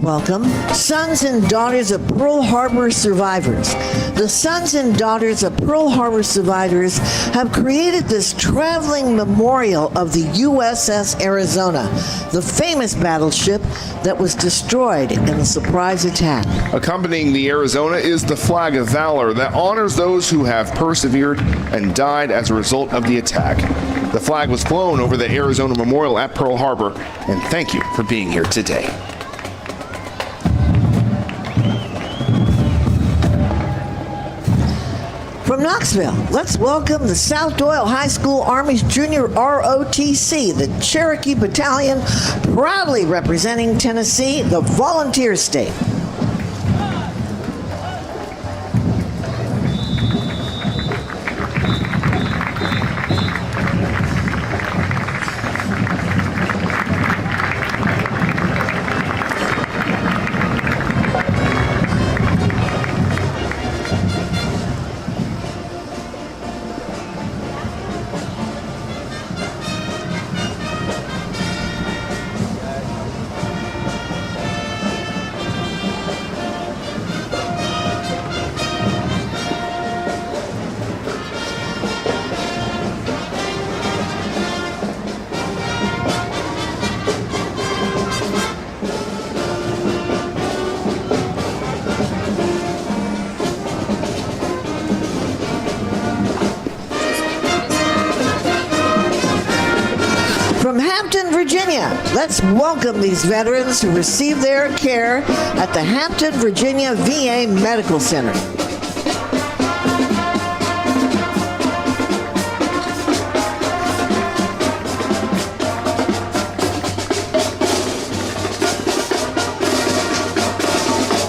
Welcome, Sons and Daughters of Pearl Harbor Survivors. The Sons and Daughters of Pearl Harbor Survivors have created this traveling memorial of the USS Arizona, the famous battleship that was destroyed in the surprise attack. Accompanying the Arizona is the Flag of Valor that honors those who have persevered and died as a result of the attack. The flag was flown over the Arizona Memorial at Pearl Harbor, and thank you for being here today. From Knoxville, let's welcome the South Doyle High School Army's Junior ROTC, the Cherokee Battalion, proudly representing Tennessee, the volunteer state. From Hampton, Virginia, let's welcome these veterans who receive their care at the Hampton, Virginia VA Medical Center.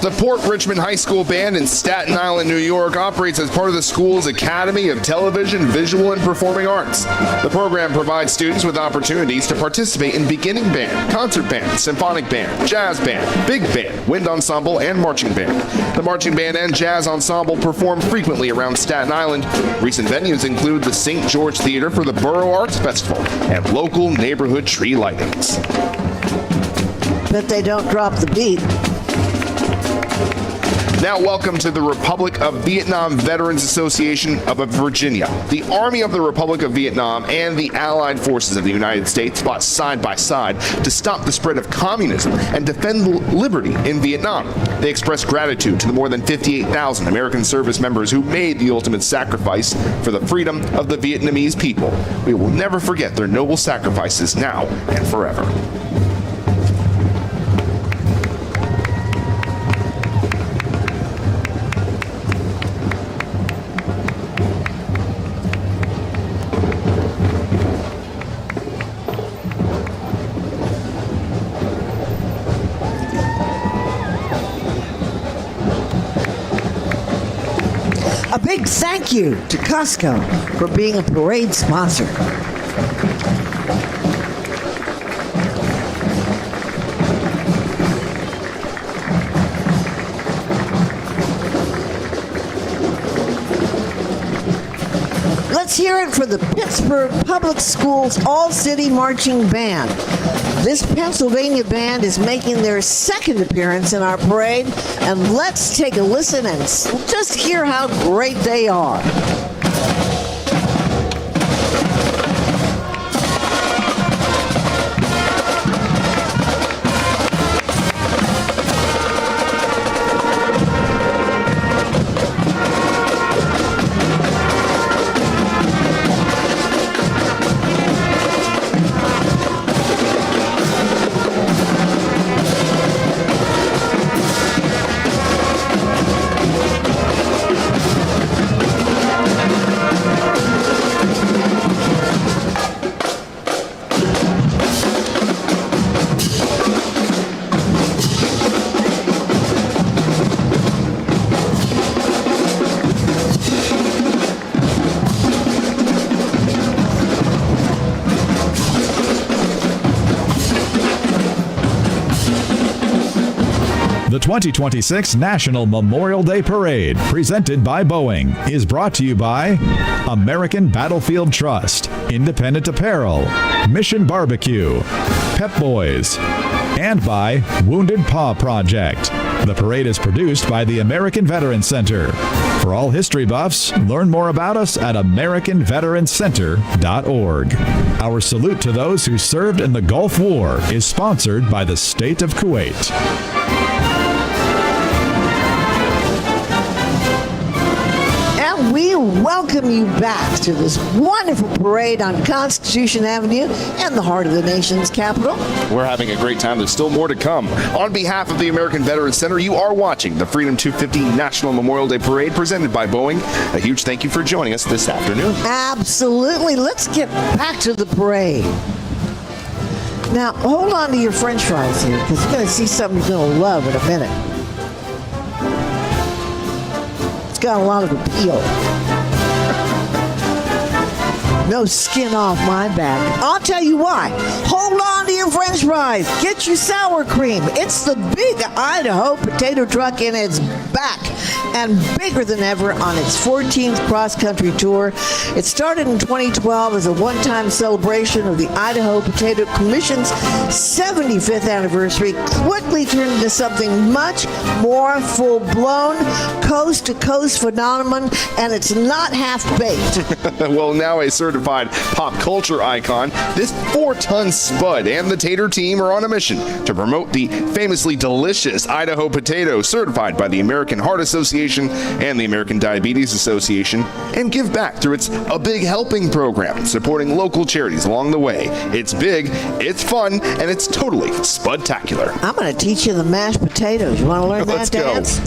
The Port Richmond High School Band in Staten Island, New York operates as part of the school's Academy of Television, Visual, and Performing Arts. The program provides students with opportunities to participate in beginning band, concert band, symphonic band, jazz band, big band, wind ensemble, and marching band. The marching band and jazz ensemble perform frequently around Staten Island. Recent venues include the St. George Theater for the Borough Arts Festival and local neighborhood tree lightings. Bet they don't drop the beat. Now welcome to the Republic of Vietnam Veterans Association of Virginia. The Army of the Republic of Vietnam and the Allied Forces of the United States fought side by side to stop the spread of communism and defend liberty in Vietnam. They express gratitude to the more than 58,000 American service members who made the ultimate sacrifice for the freedom of the Vietnamese people. We will never forget their noble sacrifices now and forever. A big thank you to Costco for being a parade sponsor. Let's hear it for the Pittsburgh Public Schools All-City Marching Band. This Pennsylvania band is making their second appearance in our parade, and let's take a listen and just hear how great they are. The 2026 National Memorial Day Parade, presented by Boeing, is brought to you by American Battlefield Trust, Independent Apparel, Mission Barbecue, Pep Boys, and by Wounded Paw Project. The parade is produced by the American Veterans Center. For all history buffs, learn more about us at AmericanVeteransCenter.org. Our salute to those who served in the Gulf War is sponsored by the State of Kuwait. And we welcome you back to this wonderful parade on Constitution Avenue in the heart of the nation's capital. We're having a great time. There's still more to come. On behalf of the American Veterans Center, you are watching the Freedom 250 National Memorial Day Parade presented by Boeing. A huge thank you for joining us this afternoon. Absolutely. Let's get back to the parade. Now, hold on to your french fries here, because you're going to see something you're going to love in a minute. It's got a lot of appeal. No skin off my back. I'll tell you why. Hold on to your french fries. Get your sour cream. It's the big Idaho potato truck in its back and bigger than ever on its 14th cross-country tour. It started in 2012 as a one-time celebration of the Idaho Potato Commission's 75th anniversary, quickly turned into something much more full-blown, coast-to-coast phenomenon, and it's not half-baked. Well, now a certified pop culture icon, this 4-ton spud and the Tater team are on a mission to promote the famously delicious Idaho potato, certified by the American Heart Association and the American Diabetes Association, and give back through its A Big Helping program, supporting local charities along the way. It's big, it's fun, and it's totally spudtacular. I'm going to teach you the mashed potatoes. You want to learn Let's that go. dance?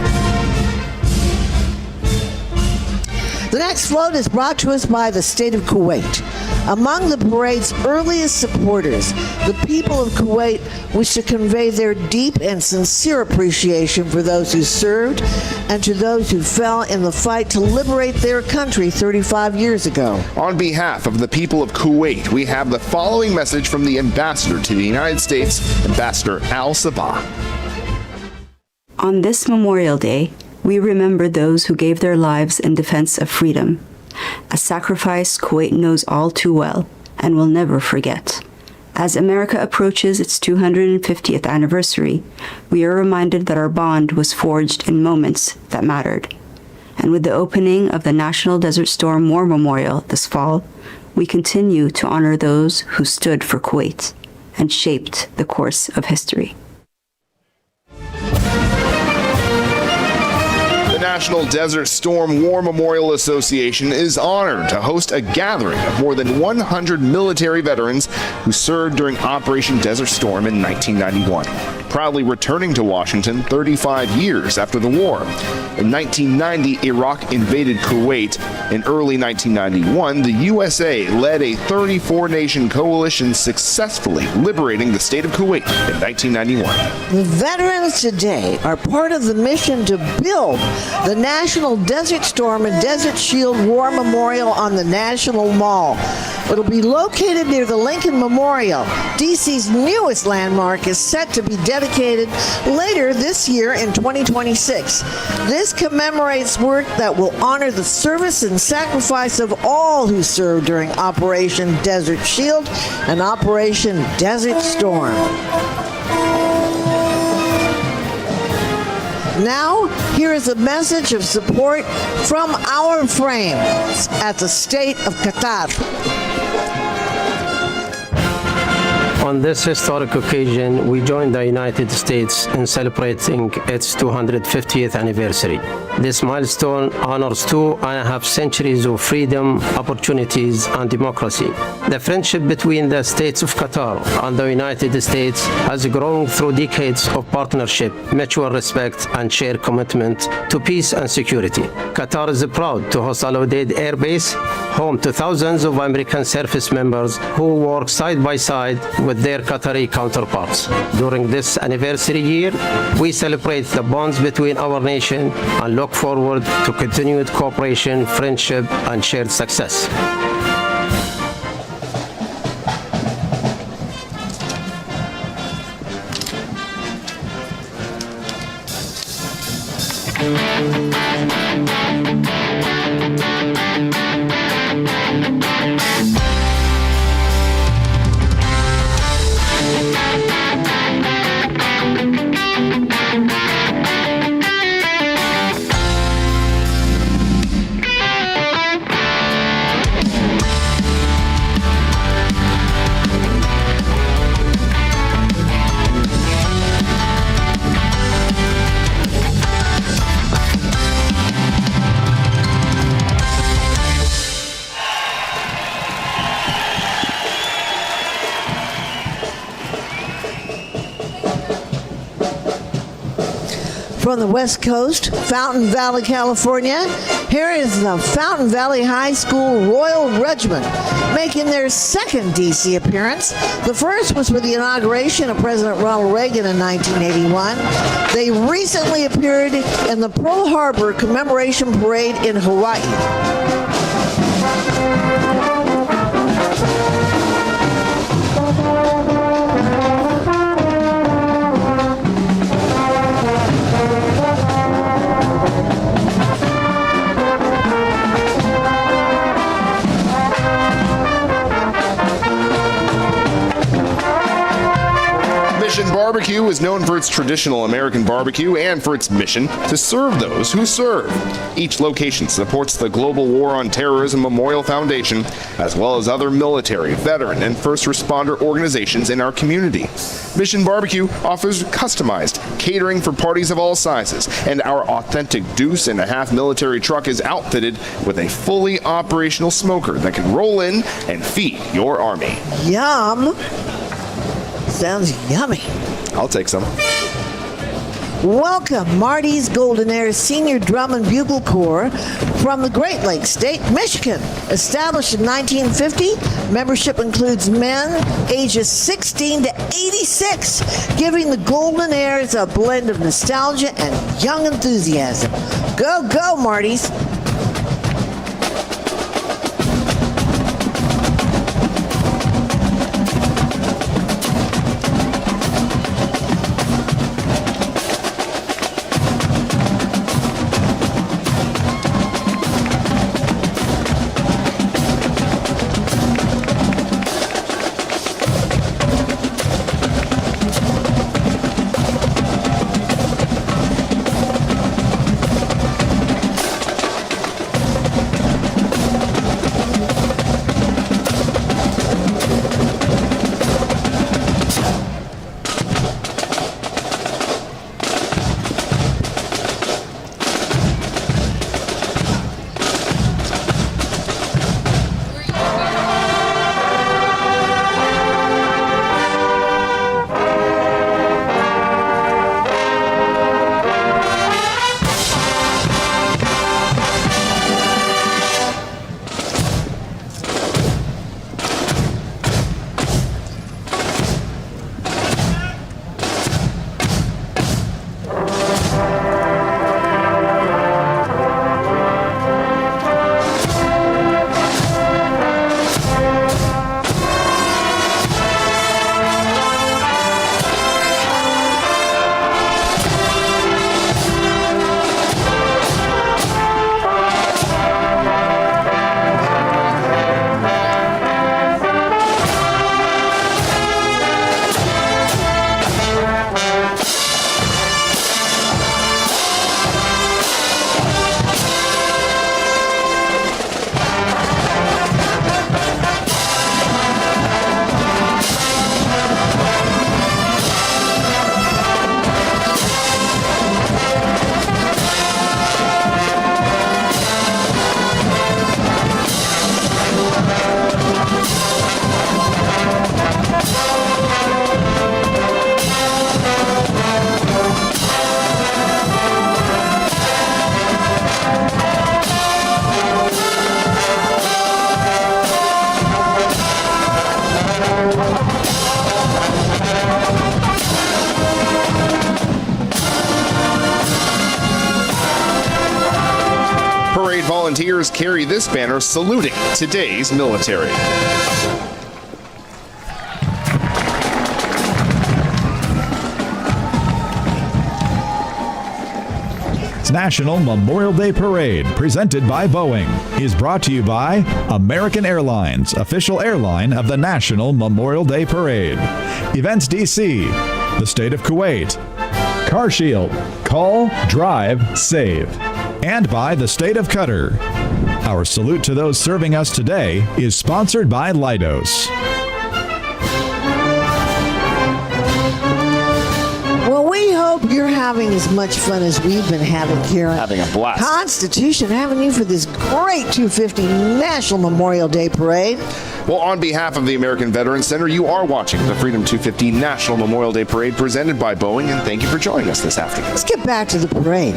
The next float is brought to us by the state of Kuwait. Among the parade's earliest supporters, the people of Kuwait wish to convey their deep and sincere appreciation for those who served and to those who fell in the fight to liberate their country 35 years ago. On behalf of the people of Kuwait, we have the following message from the ambassador to the United States, Ambassador Al Sabah. On this Memorial Day, we remember those who gave their lives in defense of freedom, a sacrifice Kuwait knows all too well and will never forget. As America approaches its 250th anniversary, we are reminded that our bond was forged in moments that mattered. And with the opening of the National Desert Storm War Memorial this fall, we continue to honor those who stood for Kuwait and shaped the course of history. The National Desert Storm War Memorial Association is honored to host a gathering of more than 100 military veterans who served during Operation Desert Storm in 1991, proudly returning to Washington 35 years after the war. In 1990, Iraq invaded Kuwait. In early 1991, the USA led a 34-nation coalition successfully liberating the state of Kuwait in 1991. The veterans today are part of the mission to build the National Desert Storm and Desert Shield War Memorial on the National Mall. It'll be located near the Lincoln Memorial. DC's newest landmark is set to be dedicated later this year in 2026. This commemorates work that will honor the service and sacrifice of all who served during Operation Desert Shield and Operation Desert Storm. Now, here is a message of support from our friends at the state of Qatar. On this historic occasion, we join the United States in celebrating its 250th anniversary. This milestone honors 2.5 centuries of freedom, opportunities, and democracy. The friendship between the states of Qatar and the United States has grown through decades of partnership, mutual respect, and shared commitment to peace and security. Qatar is proud to host Al Udeid Air Base, home to thousands of American service members who work side by side with their Qatari counterparts. During this anniversary year, we celebrate the bonds between our nation and look forward to continued cooperation, friendship, and shared success. From the West Coast, Fountain Valley, California, here is the Fountain Valley High School Royal Regiment making their second D.C. appearance. The first was for the inauguration of President Ronald Reagan in 1981. They recently appeared in the Pearl Harbor Commemoration Parade in Hawaii. Mission Barbecue is known for its traditional American barbecue and for its mission to serve those who serve. Each location supports the Global War on Terrorism Memorial Foundation, as well as other military, veteran, and first responder organizations in our community. Mission Barbecue offers customized catering for parties of all sizes, and our authentic deuce-and-a-half military truck is outfitted with a fully operational smoker that can roll in and feed your army. Yum! Sounds yummy. I'll take some. Welcome, Marty's Golden Air Senior Drum and Bugle Corps from the Great Lakes State, Michigan. Established in 1950, membership includes men ages 16 to 86, giving the Golden Airs a blend of nostalgia and young enthusiasm. Go, go, Marty's. Volunteers carry this banner saluting today's military. National Memorial Day Parade, presented by Boeing, is brought to you by American Airlines, official airline of the National Memorial Day Parade. Events DC, the State of Kuwait, CarShield, call, drive, save. And by the State of Qatar. Our salute to those serving us today is sponsored by Leidos. Well, we hope you're having as much fun as we've been having here at Having a blast. Constitution Avenue for this great 250 National Memorial Day Parade. Well, on behalf of the American Veterans Center, you are watching the Freedom 250 National Memorial Day Parade presented by Boeing, and thank you for joining us this afternoon. Let's get back to the parade.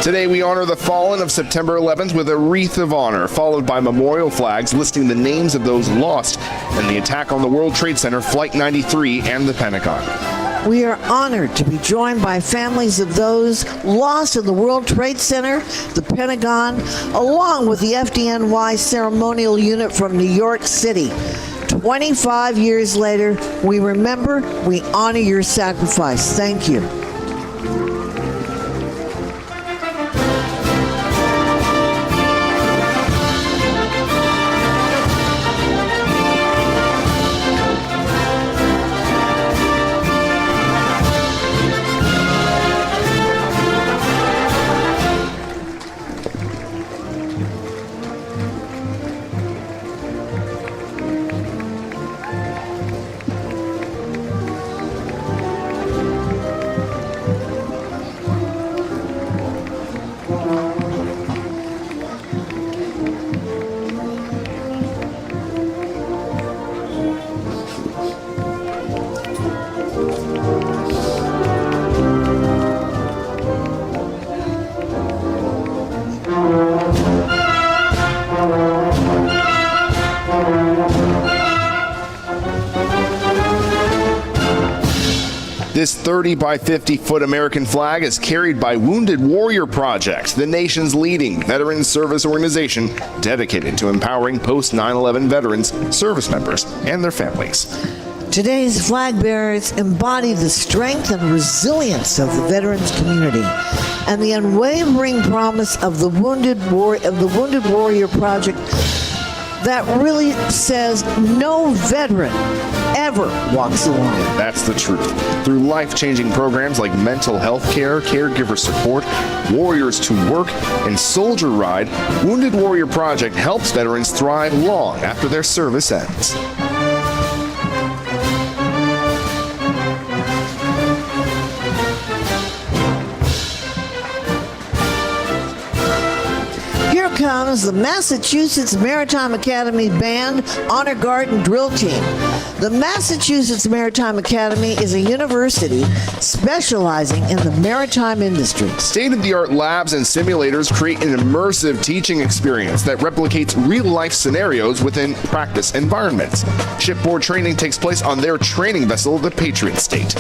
Today, we honor the fallen of September 11th with a wreath of honor, followed by memorial flags listing the names of those lost in the attack on the World Trade Center, Flight 93, and the Pentagon. We are honored to be joined by families of those lost in the World Trade Center, the Pentagon, along with the FDNY ceremonial unit from New York City. 25 years later, we remember, we honor your sacrifice. Thank you. This 30 by 50 foot American flag is carried by Wounded Warrior Project, the nation's leading veterans service organization dedicated to empowering post 9/11 veterans, service members, and their families. Today's flag bearers embody the strength and resilience of the veterans community and the unwavering promise of the Wounded Warrior Project that really says no veteran ever walks alone. That's the truth. Through life-changing programs like mental health care, caregiver support, Warriors to Work, and Soldier Ride, Wounded Warrior Project helps veterans thrive long after their service ends. Here comes the Massachusetts Maritime Academy Band Honor Guard and Drill Team. The Massachusetts Maritime Academy is a university specializing in the maritime industry. State-of-the-art labs and simulators create an immersive teaching experience that replicates real-life scenarios within practice environments. Shipboard training takes place on their training vessel, the Patriot State.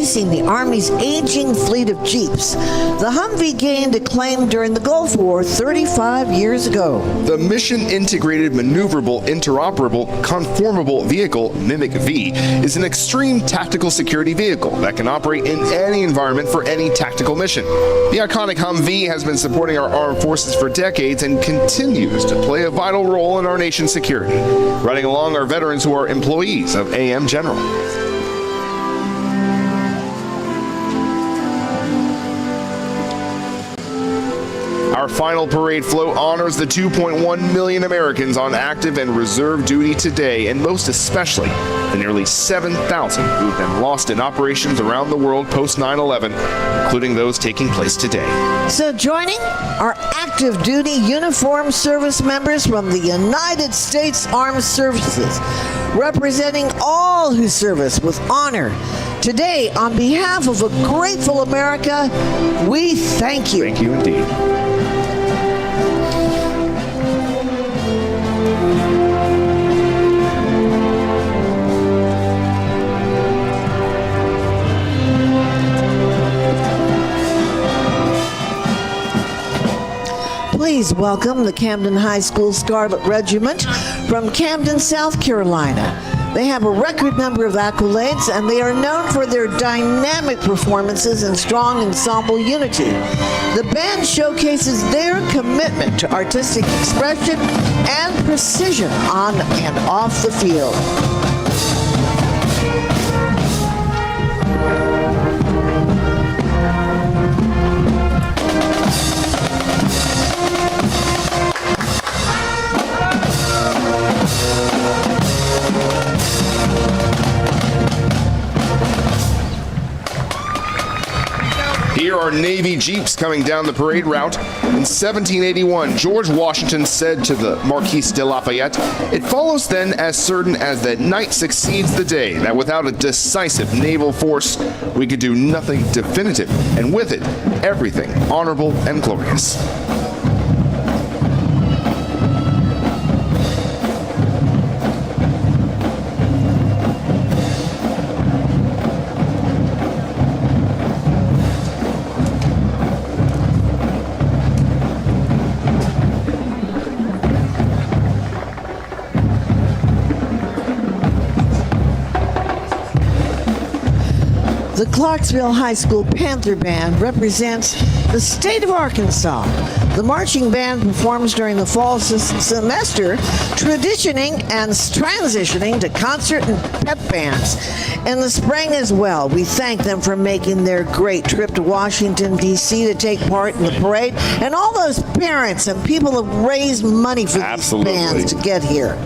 replacing the Army's aging fleet of Jeeps. The Humvee gained acclaim during the Gulf War 35 years ago. The Mission-Integrated Maneuverable Interoperable Conformable Vehicle, Mimic V, is an extreme tactical security vehicle that can operate in any environment for any tactical mission. The iconic Humvee has been supporting our armed forces for decades and continues to play a vital role in our nation's security, riding along our veterans who are employees of AM General. Our final parade float honors the 2.1 million Americans on active and reserve duty today, and most especially the nearly 7,000 who've been lost in operations around the world post 9/11, including those taking place today. So joining our active duty uniformed service members from the United States Armed Services, representing all who serve us with honor. Today, on behalf of a grateful America, we thank you. Thank you indeed. Please welcome the Camden High School Scarlet Regiment from Camden, South Carolina. They have a record number of accolades, and they are known for their dynamic performances and strong ensemble unity. The band showcases their commitment to artistic expression and precision on and off the field. Here are Navy Jeeps coming down the parade route. In 1781, George Washington said to the Marquis de Lafayette, "It follows then as certain as that night succeeds the day, that without a decisive naval force, we could do nothing definitive, and with it, everything honorable and glorious." The Clarksville High School Panther Band represents the state of Arkansas. The marching band performs during the fall semester, transitioning to concert and pep bands. In the spring as well, we thank them for making their great trip to Washington, D.C. to take part in the parade, and all those parents and people have raised money for these bands to get here.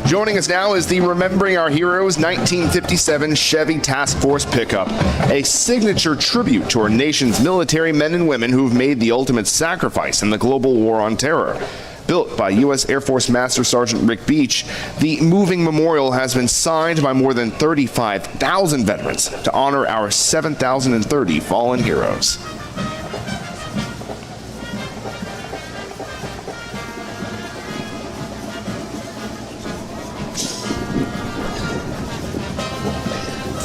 Joining us now is the Remembering Our Heroes 1957 Chevy Task Force pickup, a signature tribute to our nation's military men and women who've made the ultimate sacrifice in the global war on terror. Built by U.S. Air Force Master Sergeant Rick Beach, the moving memorial has been signed by more than 35,000 veterans to honor our 7,030 fallen heroes.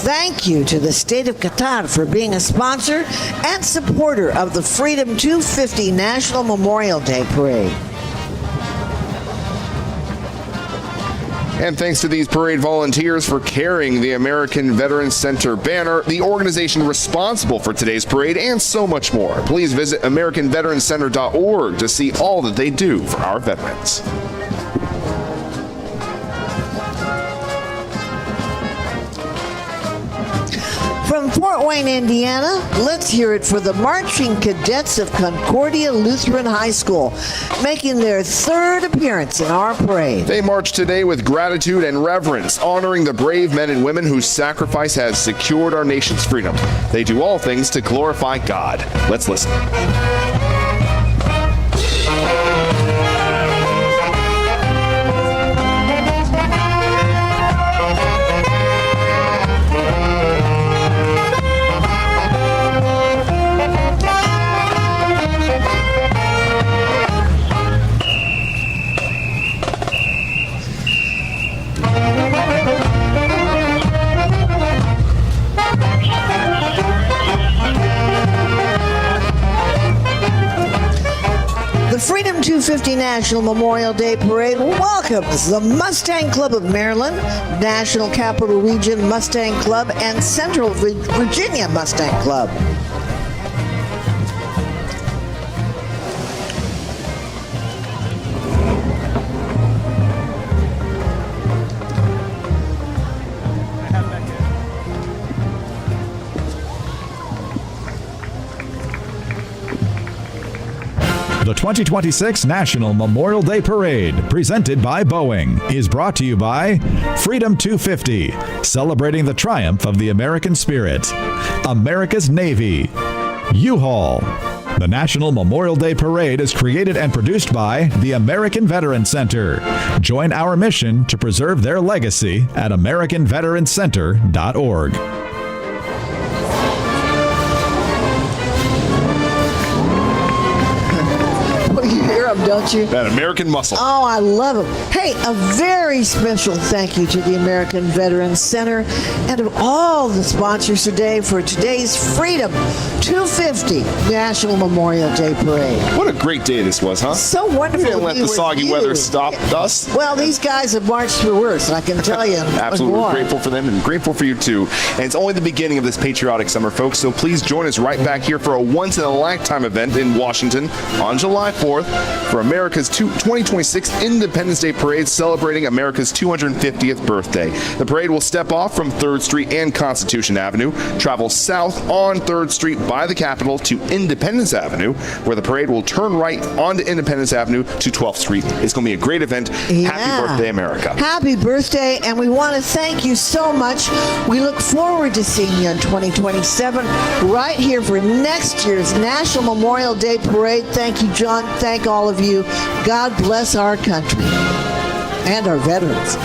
Thank you to the state of Qatar for being a sponsor and supporter of the Freedom 250 National Memorial Day Parade. And thanks to these parade volunteers for carrying the American Veterans Center banner, the organization responsible for today's parade, and so much more. Please visit AmericanVeteransCenter.org to see all that they do for our veterans. Fort Wayne, Indiana, let's hear it for the marching cadets of Concordia Lutheran High School, making their third appearance in our parade. They march today with gratitude and reverence, honoring the brave men and women whose sacrifice has secured our nation's freedom. They do all things to glorify God. Let's listen. The Freedom 250 National Memorial Day Parade welcomes the Mustang Club of Maryland, National Capital Region Mustang Club, and Central Virginia Mustang Club. The 2026 National Memorial Day Parade, presented by Boeing, is brought to you by Freedom 250, celebrating the triumph of the American spirit, America's Navy, U-Haul. The National Memorial Day Parade is created and produced by the American Veterans Center. Join our mission to preserve their legacy at AmericanVeteransCenter.org. You hear them, don't you? That American muscle. Oh, I love them. Hey, a very special thank you to the American Veterans Center and to all the sponsors today for today's Freedom 250 National Memorial Day Parade. What a great day this was, huh? So wonderful. We didn't to let be the with soggy you. weather stop us. Well, these guys have marched through worse, I can tell you. Absolutely. We're grateful for them and grateful for you too. And it's only the beginning of this patriotic summer, folks, so please join us right back here for a once-in-a-lifetime event in Washington on July 4th for America's 2026 Independence Day Parade celebrating America's 250th birthday. The parade will step off from 3rd Street and Constitution Avenue, travel south on 3rd Street by the Capitol to Independence Avenue, where the parade will turn right onto Independence Avenue to 12th Street. It's going to be a great event. Yeah. Happy birthday, America. Happy birthday, and we want to thank you so much. We look forward to seeing you in 2027 right here for next year's National Memorial Day Parade. Thank you, John. Thank all of you. God bless our country and our veterans.